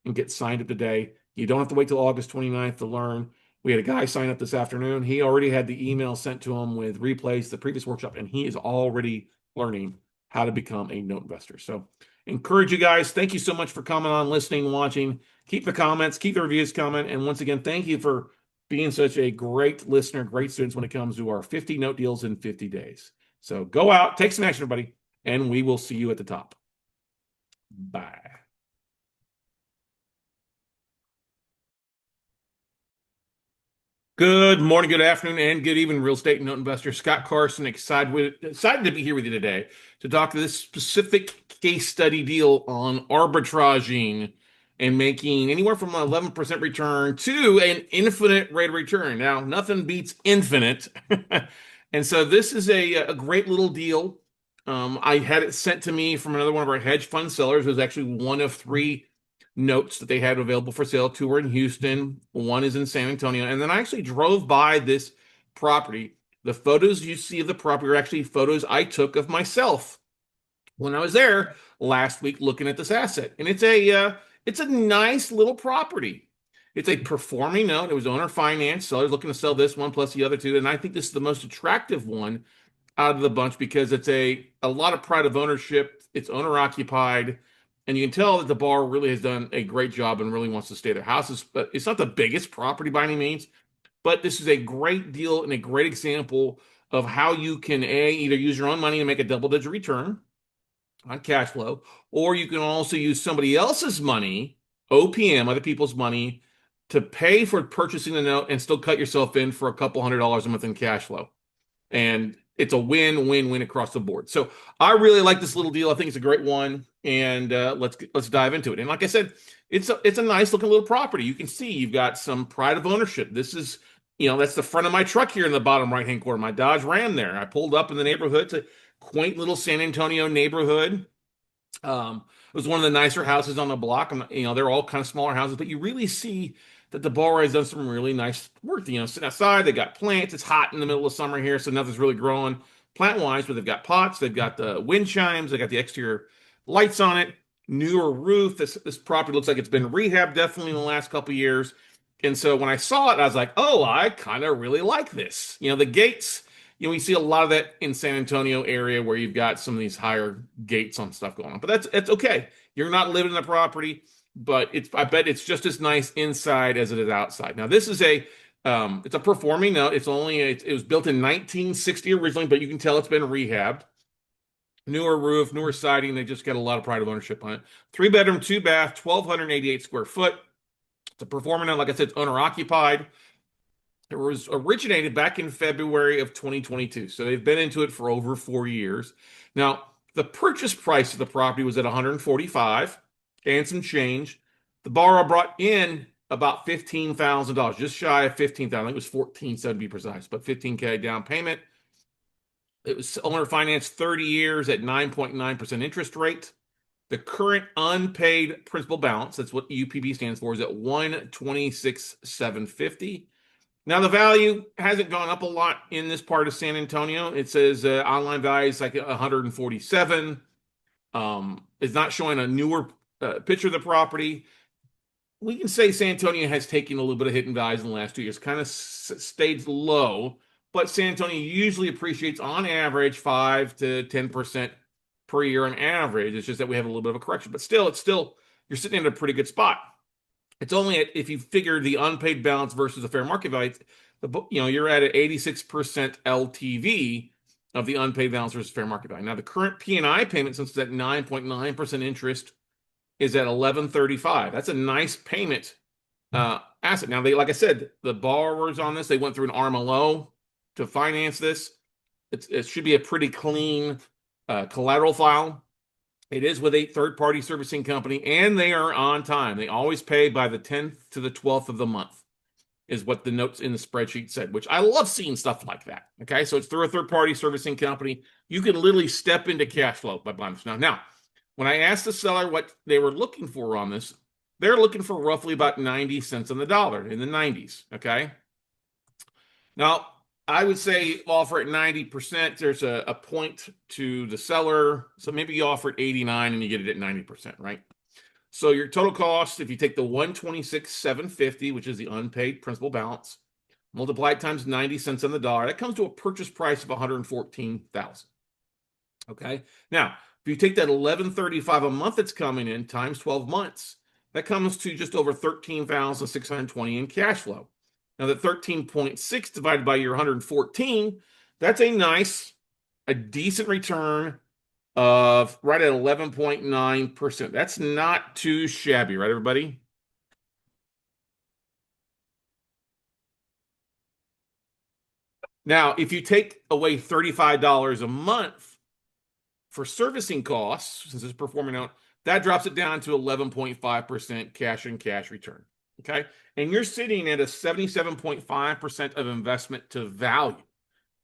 and get signed up today. You don't have to wait till August 29th to learn. We had a guy sign up this afternoon. He already had the email sent to him with replays, the previous workshop, and he is already learning how to become a note investor. So encourage you guys. Thank you so much for coming on, listening, watching. Keep the comments, keep the reviews coming. And once again, thank you for being such a great listener, great students when it comes to our 50 note deals in 50 days. So go out, take some action, everybody, and we will see you at the top. Bye. Good morning, good afternoon, and good evening, real estate and note investor. Scott Carson, excited to be here with you today to talk to this specific case study deal on arbitraging and making anywhere from an 11% return to an infinite rate of return. Now, nothing beats infinite. And so this is a great little deal. I had it sent to me from another one of our hedge fund sellers. It was actually one of 3 notes that they had available for sale. 2 were in Houston, 1 is in San Antonio. And then I actually drove by this property. The photos you see of the property are actually photos I took of myself when I was there last week looking at this asset. And it's a nice little property. It's a performing note. It was owner finance. Seller's looking to sell this one plus the other 2. And I think this is the most attractive one out of the bunch because it's a lot of pride of ownership. It's owner occupied, and you can tell that the borrower really has done a great job and really wants to stay there. Houses, but it's not the biggest property by any means, but this is a great deal and a great example of how you can either use your own money and make a double-digit return on cash flow, or you can also use somebody else's money, OPM, other people's money, to pay for purchasing the note and still cut yourself in for a couple $100s a month in cash flow. And it's a win-win-win across the board. So I really like this little deal. I think it's a great one, and let's dive into it. And like I said, it's a nice looking little property. You can see you've got some pride of ownership. This is, that's the front of my truck here in the bottom right-hand corner. My Dodge Ram there. I pulled up in the neighborhood. It's a quaint little San Antonio neighborhood. It was one of the nicer houses on the block. They're all kind of smaller houses, but you really see that the borrower has done some really nice work. Sitting outside, they got plants. It's hot in the middle of summer here, so nothing's really growing plant-wise, but they've got pots, they've got the wind chimes, they got the exterior lights on it, newer roof. This property looks like it's been rehabbed definitely in the last couple of years. And so when I saw it, I was like, oh, I kind of really like this. The gates, we see a lot of that in San Antonio area where you've got some of these higher gates on stuff going on. But that's okay. You're not living in the property, but I bet it's just as nice inside as it is outside. Now, this is it's a performing note. It was built in 1960 originally, but you can tell it's been rehabbed. Newer roof, newer siding. They just got a lot of pride of ownership on it. 3-bedroom, 2-bath, 1,288 square foot. It's a performing note. Like I said, it's owner occupied. It was originated back in February of 2022. So they've been into it for over 4 years. Now, the purchase price of the property was at 145 and some change. The borrower brought in about $15,000, just shy of $15,000. I think it was 14,700 to be precise, but $15K down payment. It was owner financed 30 years at 9.9% interest rate. The current unpaid principal balance, that's what UPB stands for, is at $126,750. Now, the value hasn't gone up a lot in this part of San Antonio. It says online value is like 147. It's not showing a newer picture of the property. We can say San Antonio has taken a little bit of hit in values in the last 2 years, kind of stayed low, but San Antonio usually appreciates on average 5 to 10% per year on average. It's just that we have a little bit of a correction, but still, you're sitting in a pretty good spot. It's only if you figure the unpaid balance versus the fair market value, you're at an 86% LTV of the unpaid balance versus fair market value. Now, the current P&I payment, since it's at 9.9% interest, is at $1,135. That's a nice payment asset. Now, like I said, the borrowers on this, they went through an RMLO to finance this. It should be a pretty clean collateral file. It is with a third-party servicing company, and they are on time. They always pay by the 10th to the 12th of the month, is what the notes in the spreadsheet said, which I love seeing stuff like that. Okay, so it's through a third-party servicing company. You can literally step into cash flow by buying this. Now, when I asked the seller what they were looking for on this, they're looking for roughly about 90 cents on the dollar, in the 90s, okay? Now, I would say offer at 90%. There's a point to the seller. So maybe you offer at 89 and you get it at 90%, right? So your total cost, if you take the 126,750, which is the unpaid principal balance, multiply it times 90 cents on the dollar, that comes to a purchase price of 114,000. Okay. Now, if you take that 1135 a month that's coming in times 12 months, that comes to just over 13,620 in cash flow. Now, the 13.6 divided by your 114, that's a decent return of right at 11.9%. That's not too shabby, right, everybody? Now, if you take away $35 a month for servicing costs, since it's performing out, that drops it down to 11.5% cash and cash return. Okay. And you're sitting at a 77.5% of investment to value.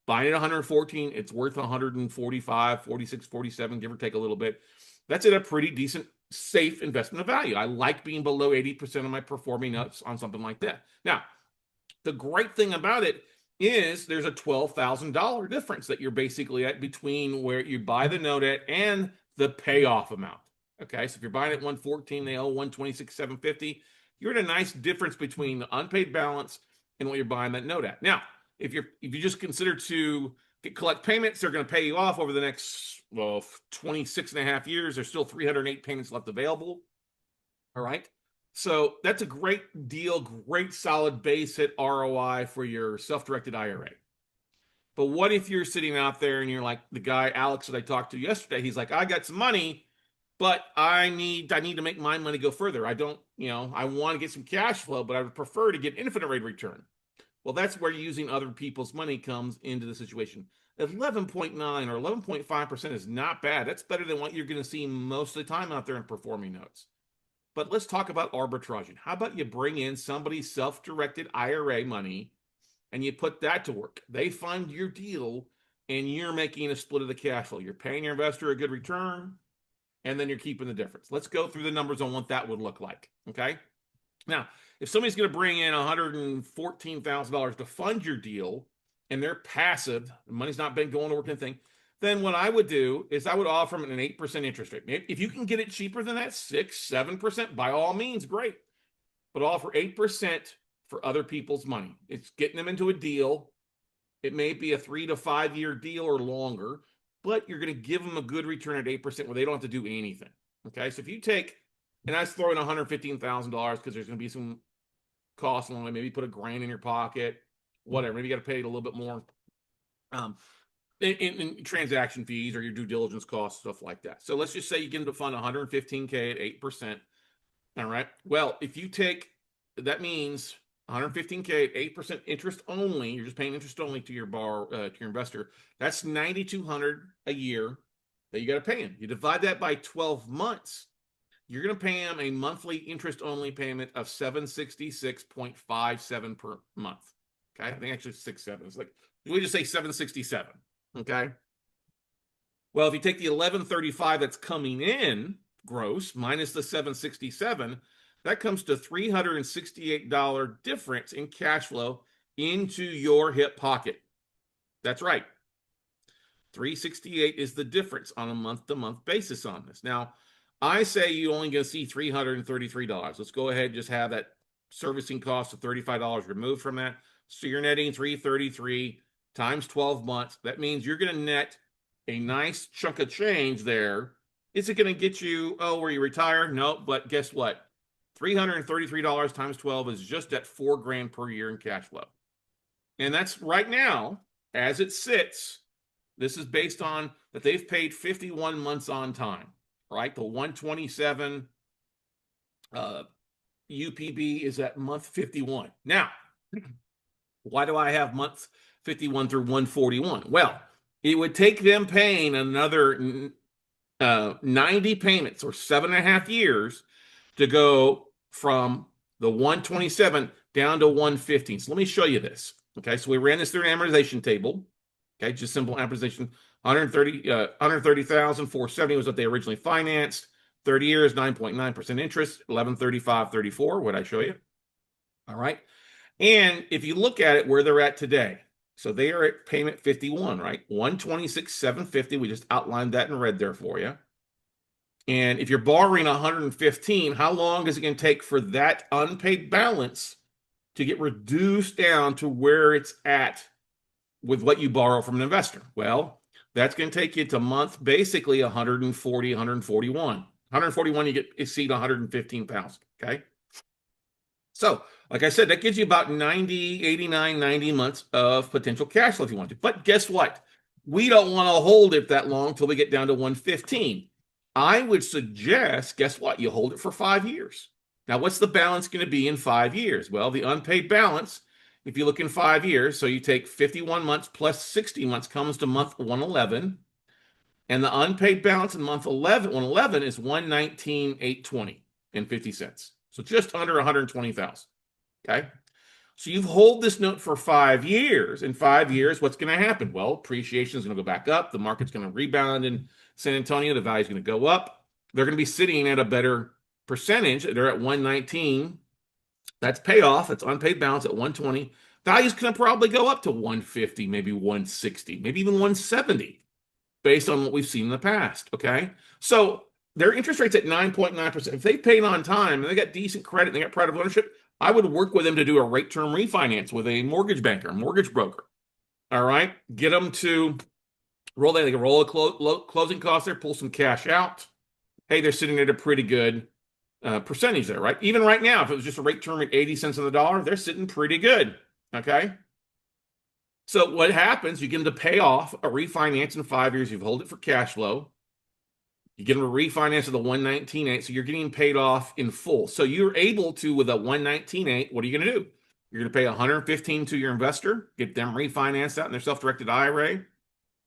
Buying at 114, it's worth 145, 46, 47, give or take a little bit. That's at a pretty decent, safe investment of value. I like being below 80% of my performing notes on something like that. Now, the great thing about it is there's a $12,000 difference that you're basically at between where you buy the note at and the payoff amount. Okay, so if you're buying at 114, they owe 126,750. You're at a nice difference between the unpaid balance and what you're buying that note at. Now, if you just consider to collect payments. They're going to pay you off over the next, 26 and a half years. There's still 308 payments left available. All right. So that's a great deal, great solid base hit ROI for your self-directed IRA. But what if you're sitting out there and you're like the guy Alex that I talked to yesterday? He's like, I got some money, but I need to make my money go further. I don't, I want to get some cash flow, but I would prefer to get infinite rate of return. Well, that's where using other people's money comes into the situation. 11.9 or 11.5% is not bad. That's better than what you're going to see most of the time out there in performing notes. But let's talk about arbitraging. How about you bring in somebody's self-directed IRA money and you put that to work? They fund your deal and you're making a split of the cash flow. You're paying your investor a good return and then you're keeping the difference. Let's go through the numbers on what that would look like. Okay. Now, if somebody's going to bring in $114,000 to fund your deal and they're passive, the money's not been going to work anything, then what I would do is I would offer them an 8% interest rate. If you can get it cheaper than that, 6-7%, by all means, great. But offer 8% for other people's money. It's getting them into a deal. It may be a 3 to 5 year deal or longer, but you're going to give them a good return at 8% where they don't have to do anything. Okay, so if you take, and I was throwing $115,000 because there's going to be some costs along the way. Maybe put $1,000 in your pocket, whatever. Maybe you got to pay it a little bit more. In transaction fees or your due diligence costs, stuff like that. So let's just say you get them to fund $115K at 8%. All right. Well, if you take, that means $115K at 8% interest only. You're just paying interest only to your to your investor. That's $9,200 a year that you got to pay him. You divide that by 12 months. You're going to pay him a monthly interest only payment of $766.57 per month. Okay. I think actually 6.7. It's like, we just say 767. Okay. Well, if you take the 1135 that's coming in gross minus the 767, that comes to $368 difference in cash flow into your hip pocket. That's right. 368 is the difference on a month-to-month basis on this. Now, I say you only going to see $333. Let's go ahead and just have that servicing cost of $35 removed from that. So you're netting $333 times 12 months. That means you're going to net a nice chunk of change there. Is it going to get you, where you retire? No, but guess what? $333 times 12 is just at $4,000 per year in cash flow. And that's right now, as it sits, this is based on that they've paid 51 months on time, right? The 127 UPB is at month 51. Now, why do I have months 51 through 141? Well, it would take them paying another 90 payments or 7.5 years to go from the 127 down to 115. So let me show you this. Okay, so we ran this through an amortization table. Okay, just simple amortization. 130,470 was what they originally financed. 30 years, 9.9% interest, 1135.34. What I show you? All right. And if you look at it where they're at today, so they are at payment 51, right? 126,750. We just outlined that in red there for you. And if you're borrowing 115, how long is it going to take for that unpaid balance to get reduced down to where it's at with what you borrow from an investor? Well, that's going to take you to month basically 140, 141. 141, you get exceed 115,000. Okay. So, like I said, that gives you about 90, 89, 90 months of potential cash flow if you want to. But guess what? We don't want to hold it that long until we get down to 115. I would suggest, guess what? You hold it for 5 years. Now, what's the balance going to be in 5 years? Well, the unpaid balance, if you look in 5 years, so you take 51 months plus 60 months comes to month 111. And the unpaid balance in month 111 is 119,820 and 50 cents. So just under 120,000. Okay. So you hold this note for 5 years. In 5 years, what's going to happen? Well, appreciation is going to go back up. The market's going to rebound in San Antonio. The value is going to go up. They're going to be sitting at a better percentage. They're at 119. That's payoff. It's unpaid balance at 120. Value's going to probably go up to 150, maybe 160, maybe even 170 based on what we've seen in the past. Okay. So their interest rate's at 9.9%. If they paid on time and they got decent credit, and they got pride of ownership, I would work with them to do a rate term refinance with a mortgage banker, a mortgage broker. All right. Get them to roll that. They can roll a closing cost there, pull some cash out. Hey, they're sitting at a pretty good percentage there, right? Even right now, if it was just a rate term at 80 cents on the dollar, they're sitting pretty good. Okay. So what happens, you get them to pay off a refinance in 5 years. You've held it for cash flow. You get them to refinance at the 119.8. So you're getting paid off in full. So you're able to, with a 119.8, what are you going to do? You're going to pay 115 to your investor, get them refinanced out in their self-directed IRA.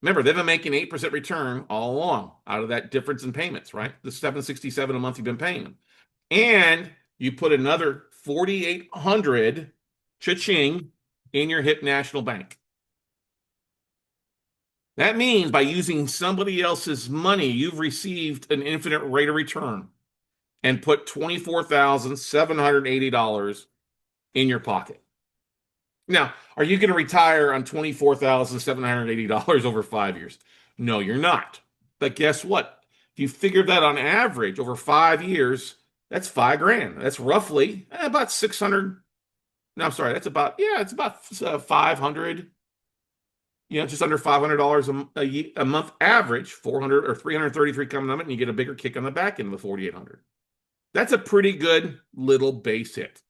Remember, they've been making 8% return all along out of that difference in payments, right? The 767 a month you've been paying them. And you put another 4,800 cha-ching in your HIP National Bank. That means by using somebody else's money, you've received an infinite rate of return and put $24,780 in your pocket. Now, are you going to retire on $24,780 over 5 years? No, you're not. But guess what? If you figure that on average over 5 years, that's 5 grand. That's roughly about 600. No, I'm sorry. That's about, yeah, it's about 500, just under $500 a month average, 400 or 333 coming on it, and you get a bigger kick on the back end of the 4,800. That's a pretty good little base hit.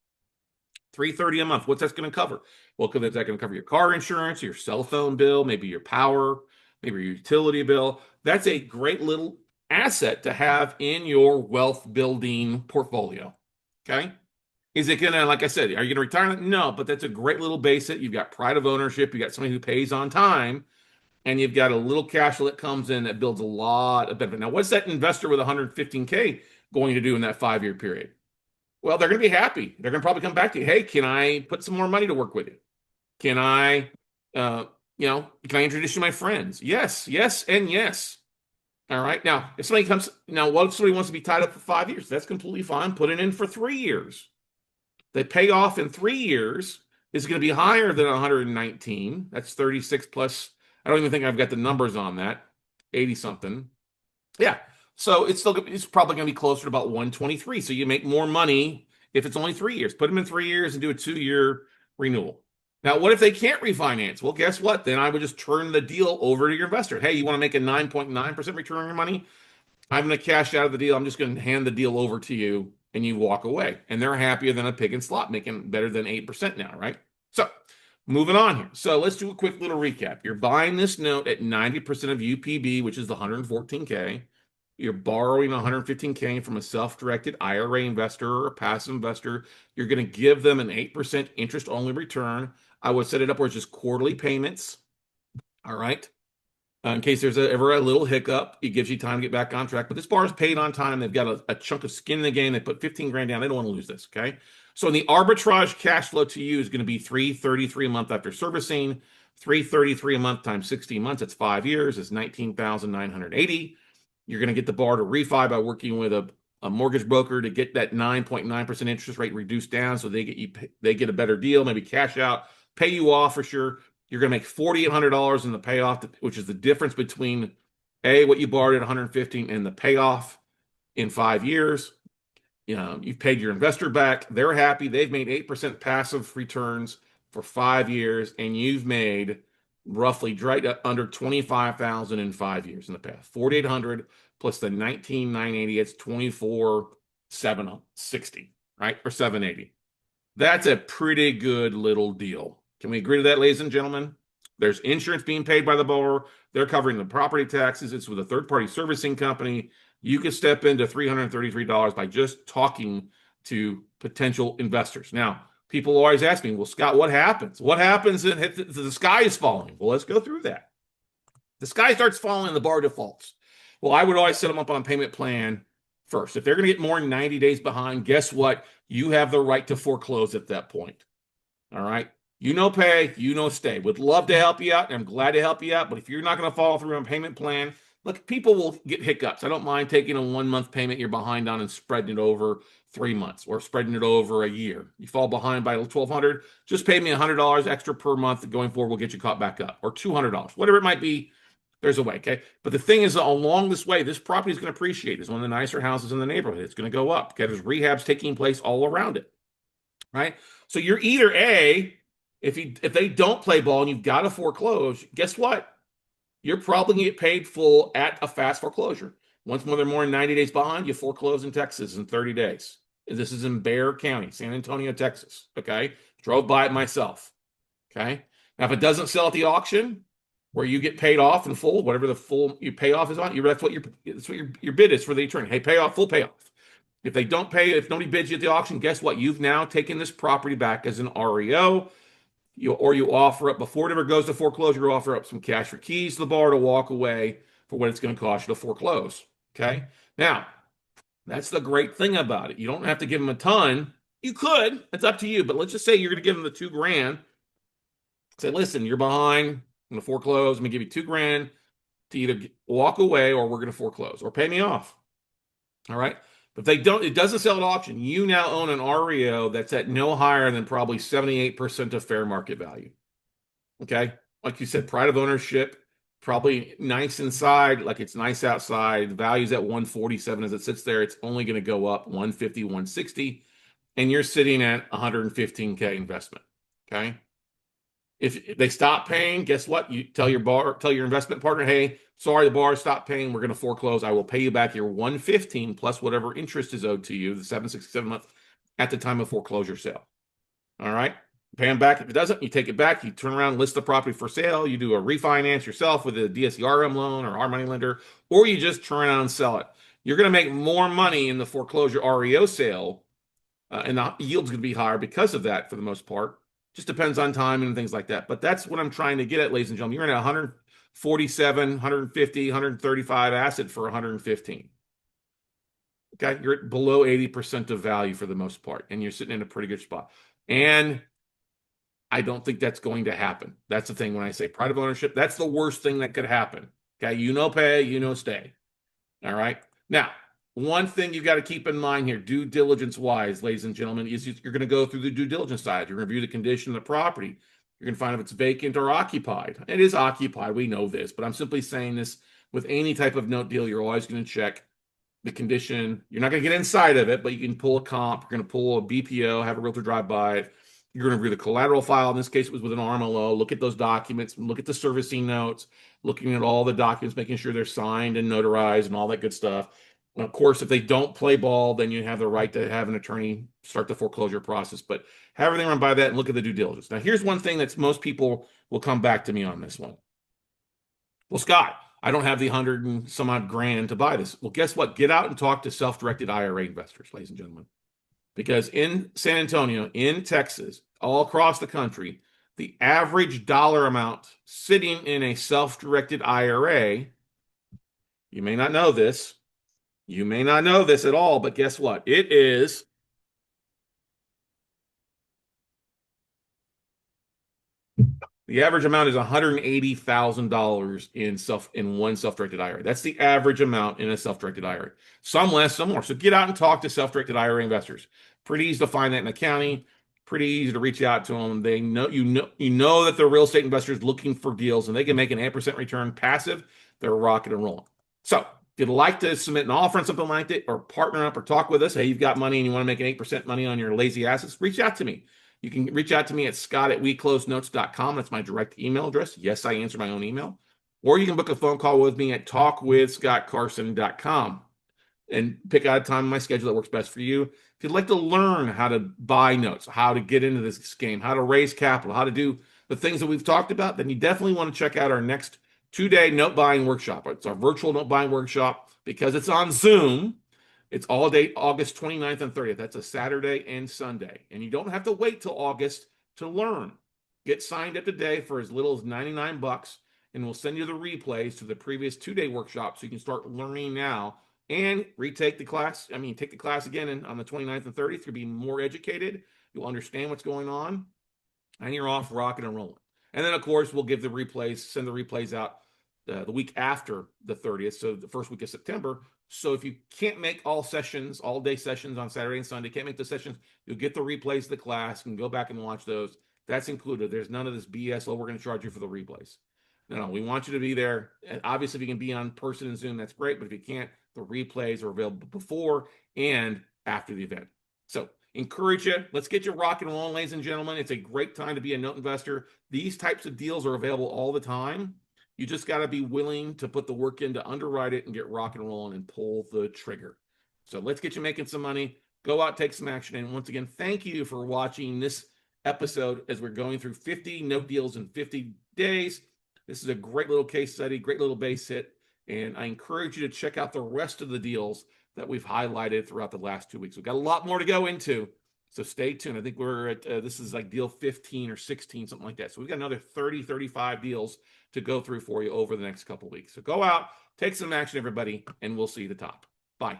330 a month. What's that going to cover? Well, is that going to cover your car insurance, your cell phone bill, maybe your power, maybe your utility bill? That's a great little asset to have in your wealth building portfolio. Okay. Is it going to, like I said, are you going to retire? No, but that's a great little base hit. You've got pride of ownership. You got somebody who pays on time, and you've got a little cash flow that comes in that builds a lot of benefit. Now, what's that investor with 115K going to do in that 5 year period? Well, they're going to be happy. They're going to probably come back to you. Hey, can I put some more money to work with you? Can I, can I introduce you to my friends? Yes, yes, and yes. All right. Now, if somebody what if somebody wants to be tied up for 5 years? That's completely fine. Put it in for 3 years. The payoff in 3 years is going to be higher than 119. That's 36 plus. I don't even think I've got the numbers on that. 80 something. Yeah. So it's probably going to be closer to about 123. So you make more money if it's only 3 years. Put them in 3 years and do a 2 year renewal. Now, what if they can't refinance? Well, guess what? Then I would just turn the deal over to your investor. Hey, you want to make a 9.9% return on your money? I'm going to cash out of the deal. I'm just going to hand the deal over to you and you walk away. And they're happier than a pig in slot, making better than 8% now, right? So moving on here. So let's do a quick little recap. You're buying this note at 90% of UPB, which is the 114K. You're borrowing 115K from a self-directed IRA investor or a passive investor. You're going to give them an 8% interest-only return. I would set it up where it's just quarterly payments. All right. In case there's ever a little hiccup, it gives you time to get back on track. But this bar is paid on time. They've got a chunk of skin in the game. They put 15 grand down. They don't want to lose this. Okay. So in the arbitrage cash flow to you is going to be 333 a month after servicing, 333 a month times 16 months. That's 5 years. It's 19,980. You're going to get the bar to refi by working with a mortgage broker to get that 9.9% interest rate reduced down, so they get a better deal, maybe cash out, pay you off for sure. You're going to make $4,800 in the payoff, which is the difference between what you borrowed at 115 and the payoff in 5 years. You've paid your investor back. They're happy. They've made 8% passive returns for 5 years, and you've made roughly right under 25,000 in 5 years in the past. 4,800 plus the 19,980, it's 24,760, right? Or 780. That's a pretty good little deal. Can we agree to that, ladies and gentlemen? There's insurance being paid by the borrower. They're covering the property taxes. It's with a third-party servicing company. You can step into $333 by just talking to potential investors. Now, people always ask me, well, Scott, what happens? What happens if the sky is falling? Well, let's go through that. The sky starts falling, the bar defaults. Well, I would always set them up on a payment plan first. If they're going to get more than 90 days behind, guess what? You have the right to foreclose at that point. All right. Pay, stay. Would love to help you out, and I'm glad to help you out. But if you're not going to follow through on payment plan, look, people will get hiccups. I don't mind taking a 1 month payment you're behind on and spreading it over 3 months or spreading it over a year. You fall behind by $1,200, just pay me $100 extra per month. Going forward, we'll get you caught back up, or $200, whatever it might be. There's a way, okay? But the thing is, along this way, this property is going to appreciate. It's one of the nicer houses in the neighborhood. It's going to go up. Okay, there's rehabs taking place all around it, right? So you're either A, If they don't play ball and you've got to foreclose, guess what? You're probably going to get paid full at a fast foreclosure. Once they're more than 90 days behind, you foreclose in Texas in 30 days. This is in Bexar County, San Antonio, Texas. Okay. Drove by it myself. Okay. Now, if it doesn't sell at the auction where you get paid off in full, whatever the full you payoff is on, that's what your bid is for the attorney. Hey, payoff, full payoff. If they don't pay, if nobody bids you at the auction, guess what? You've now taken this property back as an REO. You offer up before it ever goes to foreclosure, you offer up some cash for keys to the bar to walk away for what it's going to cost you to foreclose. Okay. Now, that's the great thing about it. You don't have to give them a ton. You could, it's up to you. But let's just say you're going to give them the $2,000. Say, listen, you're behind. I'm going to foreclose. I'm going to give you $2,000 to either walk away or we're going to foreclose or pay me off. All right. But if they don't, it doesn't sell at auction. You now own an REO that's at no higher than probably 78% of fair market value. Okay. Like you said, pride of ownership, probably nice inside, like it's nice outside. The value's at 147 as it sits there. It's only going to go up 150, 160. And you're sitting at 115K investment. Okay. If they stop paying, guess what? You tell your investment partner, hey, sorry, the bar stopped paying. We're going to foreclose. I will pay you back your 115 plus whatever interest is owed to you, the 767 month at the time of foreclosure sale. All right. Pay them back. If it doesn't, you take it back. You turn around, list the property for sale. You do a refinance yourself with a DSCRM loan or hard money lender, or you just turn around and sell it. You're going to make more money in the foreclosure REO sale, and the yield's going to be higher because of that for the most part. Just depends on time and things like that. But that's what I'm trying to get at, ladies and gentlemen. You're in a 147, 150, 135 asset for 115. Okay, you're at below 80% of value for the most part, and you're sitting in a pretty good spot. And I don't think that's going to happen. That's the thing when I say pride of ownership, that's the worst thing that could happen. Okay, pay, stay. All right. Now, one thing you've got to keep in mind here, due diligence wise, ladies and gentlemen, is you're going to go through the due diligence side. You're going to review the condition of the property. You're going to find if it's vacant or occupied. It is occupied. We know this, but I'm simply saying this with any type of note deal, you're always going to check the condition. You're not going to get inside of it, but you can pull a comp. You're going to pull a BPO, have a realtor drive by it. You're going to review the collateral file. In this case, it was with an RMLO. Look at those documents. Look at the servicing notes. Looking at all the documents, making sure they're signed and notarized and all that good stuff. And of course, if they don't play ball, then you have the right to have an attorney start the foreclosure process. But have everything run by that and look at the due diligence. Now, here's one thing that most people will come back to me on this one. Well, Scott, I don't have the 100 and some odd grand to buy this. Well, guess what? Get out and talk to self-directed IRA investors, ladies and gentlemen. Because in San Antonio, in Texas, all across the country, the average dollar amount sitting in a self-directed IRA, you may not know this. You may not know this at all, but guess what? It is the average amount is $180,000 in one self-directed IRA. That's the average amount in a self-directed IRA. Some less, some more. So get out and talk to self-directed IRA investors. Pretty easy to find that in the county. Pretty easy to reach out to them. They know you know that they're real estate investors looking for deals, and they can make an 8% return passive. They're rocking and rolling. So if you'd like to submit an offer on something like that, or partner up or talk with us, hey, you've got money and you want to make an 8% money on your lazy assets, reach out to me. You can reach out to me at scott@weclosenotes.com. That's my direct email address. Yes, I answer my own email. Or you can book a phone call with me at talkwithscottcarson.com and pick out a time in my schedule that works best for you. If you'd like to learn how to buy notes, how to get into this game, how to raise capital, how to do the things that we've talked about, then you definitely want to check out our next 2-day note buying workshop. It's our virtual note buying workshop because it's on Zoom. It's all day August 29th and 30th. That's a Saturday and Sunday. And you don't have to wait till August to learn. Get signed up today for as little as $99, and we'll send you the replays to the previous 2-day workshop so you can start learning now and retake the class. Take the class again on the 29th and 30th. You'll be more educated. You'll understand what's going on, and you're off rocking and rolling. And then, of course, we'll give the replays, send the replays out the week after the 30th, so the first week of September. So if you can't make all sessions, all day sessions on Saturday and Sunday, can't make the sessions, you'll get the replays of the class and go back and watch those. That's included. There's none of this BS. Oh, we're going to charge you for the replays. No, we want you to be there. And obviously, if you can be on person in Zoom, that's great. But if you can't, the replays are available before and after the event. So encourage you. Let's get you rock and rolling, ladies and gentlemen. It's a great time to be a note investor. These types of deals are available all the time. You just got to be willing to put the work in to underwrite it and get rock and rolling and pull the trigger. So let's get you making some money. Go out, take some action. And once again, thank you for watching this episode as we're going through 50 note deals in 50 days. This is a great little case study, great little base hit. And I encourage you to check out the rest of the deals that we've highlighted throughout the last 2 weeks. We've got a lot more to go into. So stay tuned. I think we're at, this is like deal 15 or 16, something like that. So we've got another 30, 35 deals to go through for you over the next couple of weeks. So go out, take some action, everybody, and we'll see you at the top. Bye.